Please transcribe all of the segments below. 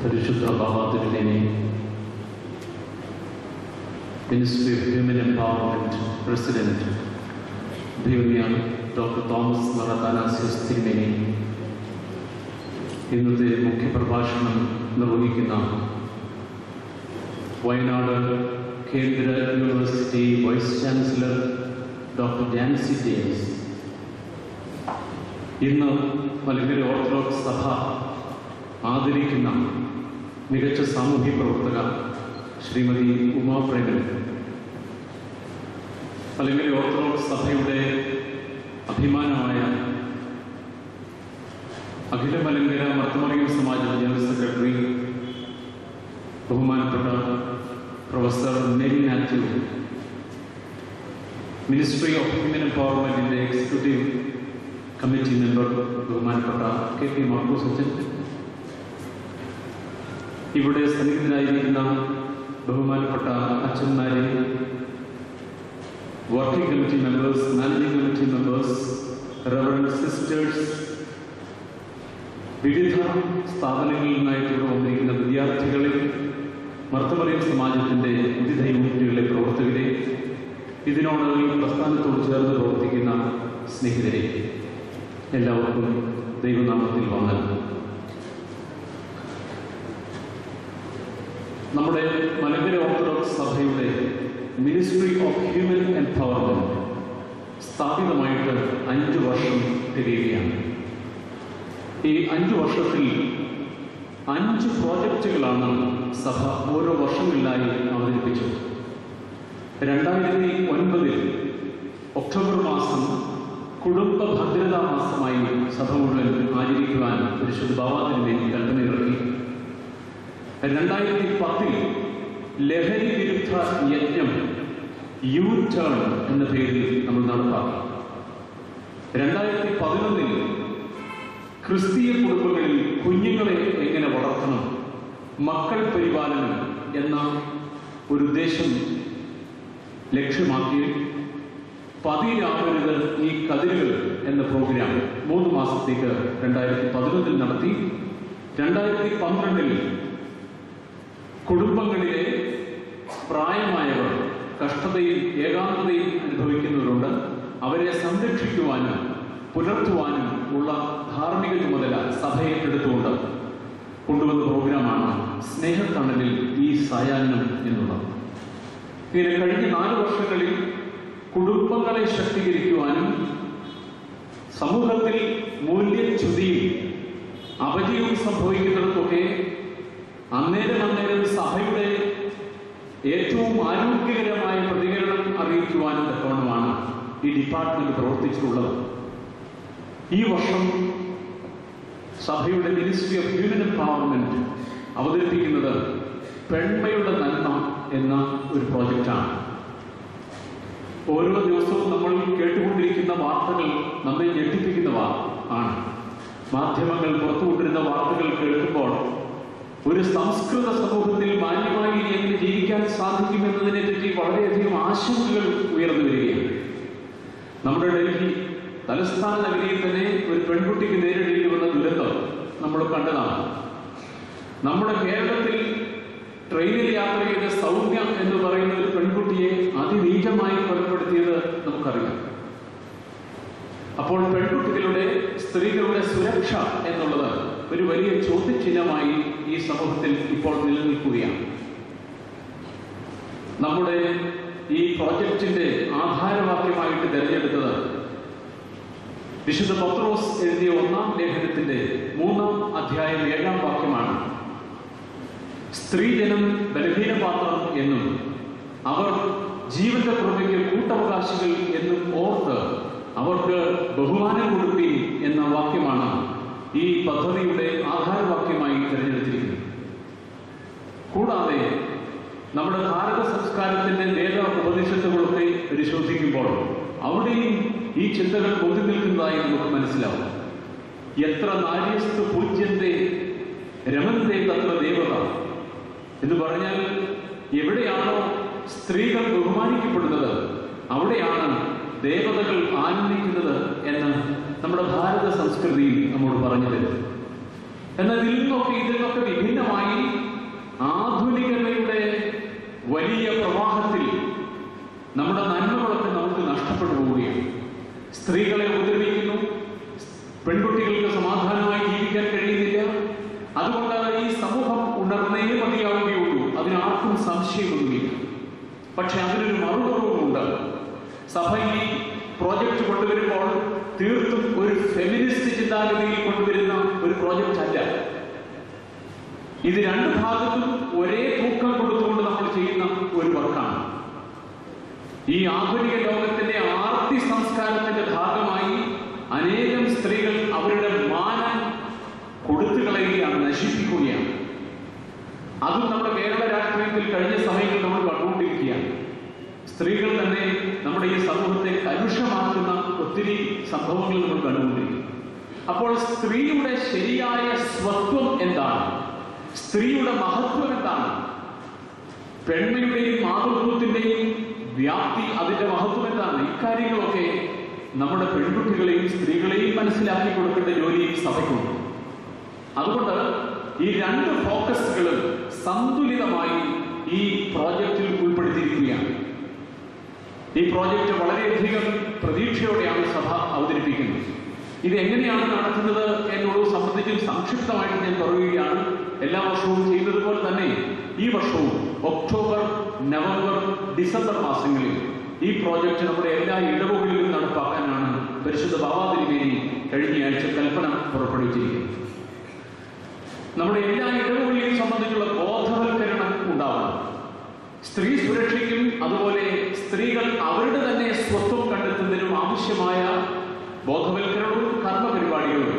പരിശുദ്ധ ബാബാതിരുമേനി, ministry of human empowerment president ബഹുമാന്യ ഡോക്ടർ തോമസ് അത്താനാസിയോസ് തിരുമേനി, ഇന്നത്തെ മുഖ്യപ്രഭാഷണം നിർവഹിക്കുന്ന വയനാട് കേന്ദ്ര university vice chancellor doctor Jancy James, ഇന്ന് മലങ്കര ഓർത്തഡോക്സ് സഭ ആദരിക്കുന്ന മികച്ച സാമൂഹ്യ പ്രവർത്തക ശ്രീമതി ഉമാ പ്രേമൻ, മലങ്കര ഓർത്തഡോക്സ് സഭയുടെ അഭിമാനമായ അഖില മലങ്കര മർത്തമറിയം സമാജ ജനറൽ സെക്രട്ടറി ബഹുമാനപ്പെട്ട professor Mary Mathew, ministry of human എംപവർമെന്റിന്റെ എക്സിക്യൂട്ടീവ് കമ്മിറ്റി മെമ്പർ ബഹുമാനപ്പെട്ട KP മാർക്കോസ് അച്ഛൻ, ഇവിടെ സന്നിഹിതരായിരിക്കുന്ന ബഹുമാനപ്പെട്ട അച്ഛന്മാരെ, working committee members, managing committee members, reverend sisters, വിവിധ സ്ഥാപനങ്ങളിൽ നിന്നായിട്ട് ഇവിടെ വന്നിരിക്കുന്ന വിദ്യാർത്ഥികളെ, മർത്തമറിയം സമാജത്തിൻ്റെ വിവിധ യൂണിറ്റുകളിലെ പ്രവർത്തകരെ, ഇതിനോട് ഈ പ്രസ്ഥാനത്തോട് ചേർന്ന് പ്രവർത്തിക്കുന്ന സ്നേഹിതരെ, എല്ലാവർക്കും ദൈവനാമത്തിൽ വന്ദനം. നമ്മുടെ മലങ്കര ഓർത്തഡോക്സ് സഭയുടെ മിനിസ്ട്രി ഓഫ് ഹ്യൂമൻ എംപവർമെന്റ് സ്ഥാപിതമായിട്ട് 5 വർഷം തികയുകയാണ്. ഈ 5 വർഷത്തിൽ 5 പ്രോജക്റ്റുകളാണ് സഭ ഓരോ വർഷങ്ങളിലായി അവതരിപ്പിച്ചത്. 2009 ഒക്ടോബർ മാസം കുടുംബ ഭദ്രതാ മാസമായി സഭ മുഴുവൻ ആചരിക്കുവാൻ പരിശുദ്ധ ബാബാതിരുമേനി കൽപ്പനയിറക്കി. 2010 ലഹരി വിരുദ്ധ യജ്ഞം U-Turn എന്ന പേരിൽ നമ്മൾ നടപ്പാക്കി. 2011 ക്രിസ്തീയ കുടുംബങ്ങളിൽ കുഞ്ഞുങ്ങളെ എങ്ങനെ വളർത്തണം, മക്കൾ പരിപാലനം എന്ന ഒരു ഉദ്ദേശം ലക്ഷ്യമാക്കി പതിരാമരുത് ഈ കതിരുകൾ എന്ന പ്രോഗ്രാം 3 മാസത്തേക്ക് 2011 നടത്തി. 2012 കുടുംബങ്ങളിലെ പ്രായമായവർ കഷ്ടതയും ഏകാന്തതയും അനുഭവിക്കുന്നവരുണ്ട്, അവരെ സംരക്ഷിക്കുവാനും പുലർത്തുവാനും ഉള്ള ധാർമ്മിക ചുമതല സഭ ഏറ്റെടുത്തുകൊണ്ട് കൊണ്ടുവന്ന പ്രോഗ്രാമാണ് സ്നേഹത്തണലിൽ ഈ സായാഹ്നം എന്നുള്ളത്. ഇങ്ങനെ കഴിഞ്ഞ 4 വർഷങ്ങളിൽ കുടുംബങ്ങളെ ശക്തീകരിക്കുവാനും സമൂഹത്തിൽ മൂല്യച്യുതിയും അപജയവും സംഭവിക്കുന്നിടത്തൊക്കെ അന്നേരം സഭയുടെ ഏറ്റവും ആരോഗ്യകരമായ പ്രതികരണം അറിയിക്കുവാനും തക്കവണ്ണമാണ് ഈ ഡിപ്പാർട്ട്മെന്റ് പ്രവർത്തിച്ചിട്ടുള്ളത്. ഈ വർഷം സഭയുടെ മിനിസ്ട്രി ഓഫ് ഹ്യൂമൻ എംപവർമെന്റ് അവതരിപ്പിക്കുന്നത് പെൺമയുടെ നന്മ എന്ന ഒരു പ്രോജക്റ്റാണ്. ഓരോ ദിവസവും നമ്മൾ കേട്ടുകൊണ്ടിരിക്കുന്ന വാർത്തകൾ നമ്മെ ഞെട്ടിപ്പിക്കുന്നവ ആണ്. മാധ്യമങ്ങൾ പുറത്തുകൊണ്ടിരുന്ന വാർത്തകൾ കേൾക്കുമ്പോൾ ഒരു സംസ്കൃത സമൂഹത്തിൽ മാന്യമായി എങ്ങനെ ജീവിക്കാൻ സാധിക്കുമെന്നതിനെ പറ്റി വളരെയധികം ആശങ്കകൾ ഉയർന്നു വരികയാണ്. നമ്മുടെ ഡൽഹി തലസ്ഥാന നഗരിയിൽ തന്നെ ഒരു പെൺകുട്ടിക്ക് നേരിടേണ്ടി വന്ന ദുരന്തം നമ്മൾ കണ്ടതാണ്. നമ്മുടെ കേരളത്തിൽ ട്രെയിനിൽ യാത്ര ചെയ്ത സൗമ്യ എന്ന് പറയുന്ന ഒരു പെൺകുട്ടിയെ അതിനീചമായി കൊലപ്പെടുത്തിയത് നമുക്കറിയാം. അപ്പോൾ പെൺകുട്ടികളുടെ, സ്ത്രീകളുടെ സുരക്ഷ എന്നുള്ളത് ഒരു വലിയ ചോദ്യചിഹ്നമായി ഈ സമൂഹത്തിൽ ഇപ്പോൾ നിലനിൽക്കുകയാണ്. നമ്മുടെ ഈ പ്രോജക്റ്റിന്റെ ആധാരവാക്യമായിട്ട് തിരഞ്ഞെടുത്തത് വിശുദ്ധ പത്രോസ് എഴുതിയ 1-ാം ലേഖനത്തിന്റെ 3-ാം അധ്യായം 7-ാം വാക്യമാണ്. സ്ത്രീജനം ബലഹീനപാത്രം എന്നും അവർ ജീവന്റെ പുറമേക്ക് കൂട്ടവകാശികൾ എന്നും ഓർത്ത് അവർക്ക് ബഹുമാനം കൊടുപ്പീൻ എന്ന വാക്യമാണ് ഈ പദ്ധതിയുടെ ആധാരവാക്യമായി തിരഞ്ഞെടുത്തിരിക്കുന്നത്. കൂടാതെ നമ്മുടെ ഭാരത സംസ്കാരത്തിന്റെ വേദ ഉപനിഷത്തുകളൊക്കെ പരിശോധിക്കുമ്പോൾ അവിടെയും ഈ ചിന്തകൾ പൊതി നിൽക്കുന്നതായി നമുക്ക് മനസ്സിലാവും. എത്ര നാര്യസ്തു പൂജ്യന്റെ രമന്തേ തത്ര ദേവത എന്ന് പറഞ്ഞാൽ എവിടെയാണോ സ്ത്രീകൾ ബഹുമാനിക്കപ്പെടുന്നത് അവിടെയാണ് ദേവതകൾ ആനന്ദിക്കുന്നത് എന്ന് നമ്മുടെ ഭാരത സംസ്കൃതി നമ്മോട് പറഞ്ഞു തരും. എന്നാൽ ഇതിൽ നിന്നൊക്കെ വിഭിന്നമായി ആധുനികതയുടെ വലിയ പ്രവാഹത്തിൽ നമ്മുടെ നന്മകളൊക്കെ നമുക്ക് നഷ്ടപ്പെട്ടു പോവുകയാണ്. സ്ത്രീകളെ ഉപദ്രവിക്കുന്നു, പെൺകുട്ടികൾക്ക് സമാധാനമായി ജീവിക്കാൻ കഴിയുന്നില്ല. അതുകൊണ്ട് ഈ സമൂഹം ഉണർന്നേ മതിയാവുകയുള്ളൂ, അതിനാർക്കും സംശയമൊന്നുമില്ല. പക്ഷെ അതിനൊരു മറുപുറവുമുണ്ട്. സഭ ഈ പ്രോജക്റ്റ് കൊണ്ടുവരുമ്പോൾ തീർത്തും ഒരു ഫെമിനിസ്റ്റ് ചിന്താഗതിയിൽ കൊണ്ടുവരുന്ന ഒരു പ്രോജക്റ്റ് അല്ല. ഇത് രണ്ട് ഭാഗത്തും ഒരേ തൂക്കം കൊടുത്തുകൊണ്ട് നമ്മൾ ചെയ്യുന്ന ഒരു വർക്കാണ്. ഈ ആധുനിക ലോകത്തിന്റെ ആർത്തി സംസ്കാരത്തിന്റെ ഭാഗമായി അനേകം സ്ത്രീകൾ അവരുടെ മാനം കൊടുത്തു കളയുകയാണ്, നശിപ്പിക്കുകയാണ്. അതും നമ്മുടെ കേരള രാഷ്ട്രീയത്തിൽ കഴിഞ്ഞ സമയങ്ങളിൽ നമ്മൾ കണ്ടുകൊണ്ടിരിക്കുകയാണ്. സ്ത്രീകൾ തന്നെ നമ്മുടെ ഈ സമൂഹത്തെ കലുഷമാക്കുന്ന ഒത്തിരി സംഭവങ്ങൾ നമ്മൾ കണ്ടുകൊണ്ടിരിക്കുന്നു. അപ്പോൾ സ്ത്രീയുടെ ശരിയായ സ്വത്വം എന്താണ്? സ്ത്രീയുടെ മഹത്വം എന്താണ്? പെൺമയുടെയും മാതൃത്വത്തിന്റെയും വ്യാപ്തി, അതിന്റെ മഹത്വം എന്താണ്? ഇക്കാര്യങ്ങളൊക്കെ നമ്മുടെ പെൺകുട്ടികളെയും സ്ത്രീകളെയും മനസ്സിലാക്കി കൊടുക്കേണ്ട ജോലി സഭയ്ക്കുണ്ട്. അതുകൊണ്ട് ഈ രണ്ട് ഫോക്കസുകളും സന്തുലിതമായി ഈ പ്രോജക്റ്റിൽ ഉൾപ്പെടുത്തിയിരിക്കുകയാണ്. ഈ പ്രോജക്റ്റ് വളരെയധികം പ്രതീക്ഷയോടെയാണ് സഭ അവതരിപ്പിക്കുന്നത്. ഇത് എങ്ങനെയാണ് നടത്തുന്നത് എന്നുള്ളത് സംബന്ധിച്ച് സംക്ഷിപ്തമായിട്ട് ഞാൻ പറയുകയാണ്. എല്ലാ വർഷവും ചെയ്യുന്നത് പോലെ തന്നെ ഈ വർഷവും ഒക്ടോബർ, നവംബർ, ഡിസംബർ മാസങ്ങളിൽ ഈ പ്രോജക്റ്റ് നമ്മുടെ എല്ലാ ഇടവുകളിലും നടപ്പാക്കാനാണ് പരിശുദ്ധ ബാവാ തിരുമേനി കഴിഞ്ഞയാഴ്ച കൽപ്പന പുറപ്പെടുവിച്ചിരിക്കുന്നത്. നമ്മുടെ എല്ലാ ഇടവുകളെയും സംബന്ധിച്ചുള്ള ബോധവൽക്കരണം ഉണ്ടാവണം. സ്ത്രീ സുരക്ഷയ്ക്കും അതുപോലെ സ്ത്രീകൾ അവരുടെ തന്നെ സ്വത്വം കണ്ടെത്തുന്നതിനും ആവശ്യമായ ബോധവൽക്കരണവും കർമ്മപരിപാടികളും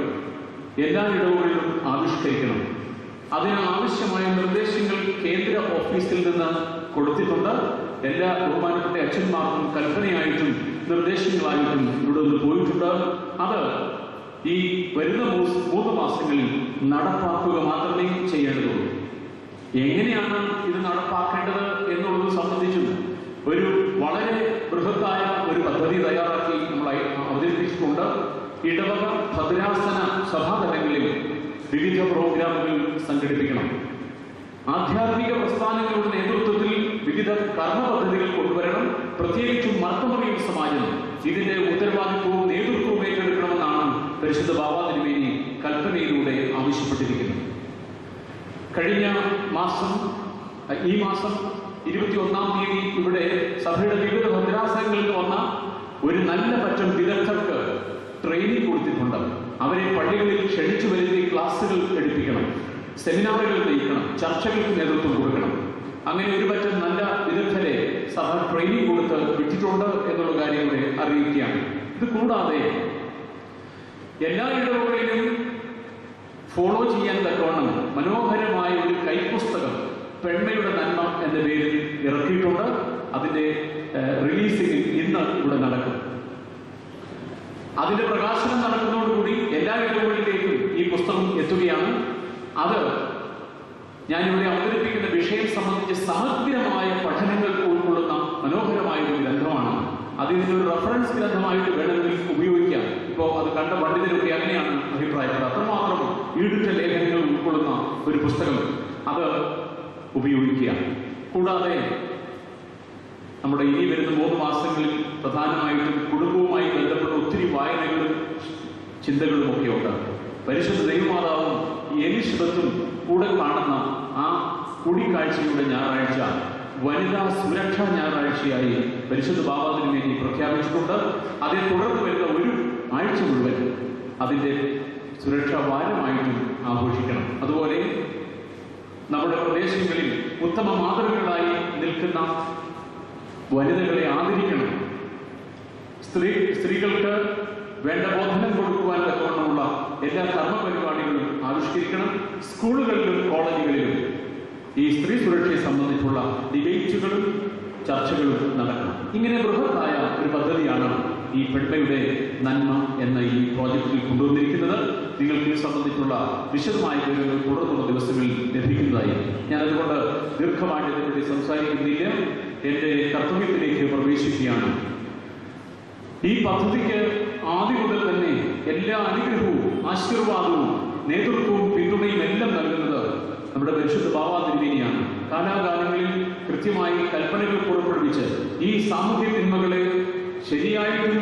എല്ലാ ഇടവുകളിലും ആവിഷ്കരിക്കണം. അതിന് ആവശ്യമായ നിർദ്ദേശങ്ങൾ കേന്ദ്ര ഓഫീസിൽ നിന്ന് കൊടുത്തിട്ടുണ്ട്. എല്ലാ ബഹുമാനപ്പെട്ട അച്ഛന്മാർക്കും കൽപ്പനയായിട്ടും നിർദ്ദേശങ്ങളായിട്ടും ഇവിടെ നിന്ന് പോയിട്ടുണ്ട്. അത് ഈ വരുന്ന 3 മാസങ്ങളിൽ നടപ്പാക്കുക മാത്രമേ ചെയ്യേണ്ടതുള്ളൂ. എങ്ങനെയാണ് ഇത് നടപ്പാക്കേണ്ടത് എന്നുള്ളത് സംബന്ധിച്ചും ഒരു വളരെ ബൃഹത്തായ ഒരു പദ്ധതി തയ്യാറാക്കി നമ്മൾ അവതരിപ്പിച്ചിട്ടുണ്ട്. ഇടവക ഭദ്രാസന സഭാതലങ്ങളിൽ വിവിധ പ്രോഗ്രാമുകൾ സംഘടിപ്പിക്കണം. ആധ്യാത്മിക പ്രസ്ഥാനങ്ങളുടെ നേതൃത്വത്തിൽ വിവിധ കർമ്മ പദ്ധതികൾ കൊണ്ടുവരണം. പ്രത്യേകിച്ചും മാർത്തമറിയം സമാജം ഇതിന്റെ ഉത്തരവാദിത്വവും നേതൃത്വവും ഏറ്റെടുക്കണമെന്നാണ് പരിശുദ്ധ ബാവാ തിരുമേനി കൽപ്പനയിലൂടെ ആവശ്യപ്പെട്ടിരിക്കുന്നത്. കഴിഞ്ഞ മാസം, ഈ മാസം 21-ാം തീയതി ഇവിടെ സഭയുടെ വിവിധ ഭദ്രാസനങ്ങളിൽ വന്ന ഒരു നല്ല പറ്റം വിദഗ്ധർക്ക് ട്രെയിനിങ് കൊടുത്തിട്ടുണ്ട്. അവരെ പള്ളികളിൽ ക്ഷണിച്ചു വരുത്തി ക്ലാസുകൾ എടുപ്പിക്കണം, സെമിനാറുകൾ നയിക്കണം, ചർച്ചകൾക്ക് നേതൃത്വം കൊടുക്കണം. അങ്ങനെ ഒരു പറ്റം നല്ല വിദഗ്ധരെ സഭ ട്രെയിനിങ് കൊടുത്ത് വിട്ടിട്ടുണ്ട് എന്നുള്ള കാര്യം കൂടെ അറിയിക്കുകയാണ്. ഇത് കൂടാതെ എല്ലാ ഇടവുകളിലും ഫോളോ ചെയ്യാൻ തക്കവണ്ണം മനോഹരമായ ഒരു കൈപ്പുസ്തകം പെൺമയുടെ നന്മ എന്ന പേരിൽ ഇറക്കിയിട്ടുണ്ട്. അതിന്റെ റിലീസിംഗ് ഇന്ന് ഇവിടെ നടക്കും. അതിന്റെ പ്രകാശനം നടക്കുന്നതോടുകൂടി എല്ലാ ഇടവുകളിലേക്കും ഈ പുസ്തകം എത്തുകയാണ്. അത് ഞാനിവിടെ അവതരിപ്പിക്കുന്ന വിഷയം സംബന്ധിച്ച് സമഗ്രമായ പഠനങ്ങൾ ഉൾക്കൊള്ളുന്ന മനോഹരമായ ഒരു ഗ്രന്ഥമാണ്. അതിനൊരു റെഫറൻസ് ഗ്രന്ഥമായിട്ട് വേണമെങ്കിൽ ഉപയോഗിക്കാം. ഇപ്പോൾ അത് കണ്ട പണ്ഡിതരൊക്കെ അങ്ങനെയാണ് അഭിപ്രായപ്പെട്ടത്. അത്രമാത്രം ഈടുറ്റ ലേഖനങ്ങൾ ഉൾക്കൊള്ളുന്ന ഒരു പുസ്തകം അത് ഉപയോഗിക്കുക. കൂടാതെ നമ്മുടെ ഇനി വരുന്ന 3 മാസങ്ങളിൽ പ്രധാനമായിട്ടും കുടുംബവുമായി ബന്ധപ്പെട്ട ഒത്തിരി വായനകളും ചിന്തകളും ഒക്കെ ഉണ്ട്. പരിശുദ്ധ ദൈവമാതാവും എലിസബത്തും കൂടെ കാണുന്ന ആ കൂടിക്കാഴ്ചയുടെ ഞായറാഴ്ച വനിതാ സുരക്ഷാ ഞായറാഴ്ചയായി പരിശുദ്ധ ബാവാ തിരുമേനി പ്രഖ്യാപിച്ചിട്ടുണ്ട്. അതേ തുടർന്ന് വരുന്ന ഒരു ആഴ്ച മുഴുവൻ അതിൻ്റെ സുരക്ഷാ വാരമായിട്ടും ആഘോഷിക്കണം. അതുപോലെ നമ്മുടെ പ്രദേശങ്ങളിൽ ഉത്തമ മാതൃകകളായി നിൽക്കുന്ന വനിതകളെ ആദരിക്കണം. സ്ത്രീകൾക്ക് വേണ്ട ബോധനം കൊടുക്കുവാൻ തക്കവണ്ണമുള്ള എല്ലാ കർമ്മ പരിപാടികളും ആവിഷ്കരിക്കണം. സ്കൂളുകളിലും കോളേജുകളിലും ഈ സ്ത്രീ സുരക്ഷയെ സംബന്ധിച്ചുള്ള ഡിബേറ്റുകളും ചർച്ചകളും നടക്കണം. ഇങ്ങനെ ബൃഹത്തായ ഒരു പദ്ധതിയാണ് ഈ പെൺമയുടെ നന്മ എന്ന ഈ പ്രോജക്റ്റിൽ കൊണ്ടുവന്നിരിക്കുന്നത്. നിങ്ങൾക്ക് ഇത് സംബന്ധിച്ചുള്ള വിശദമായ വിവരങ്ങൾ തുടർന്നുള്ള ദിവസങ്ങളിൽ ലഭിക്കുന്നതായി. ഞാനതുകൊണ്ട് ദീർഘമായിട്ട് ഇതിനെപ്പറ്റി സംസാരിക്കുന്നില്ല. എൻ്റെ കർത്തവ്യത്തിലേക്ക് പ്രവേശിക്കുകയാണ്. ഈ പദ്ധതിക്ക് ആദ്യം മുതൽ തന്നെ എല്ലാ അനുഗ്രഹവും ആശീർവാദവും നേതൃത്വവും പിന്തുണ പിന്തുണയും എല്ലാം നൽകുന്നത് നമ്മുടെ പരിശുദ്ധ ബാവാ തിരുമേനിയാണ്. കാലാകാലങ്ങളിൽ കൃത്യമായി കൽപ്പനകൾ പുറപ്പെടുവിച്ച് ഈ സാമൂഹ്യ തിന്മകളെ ശരിയായിട്ടും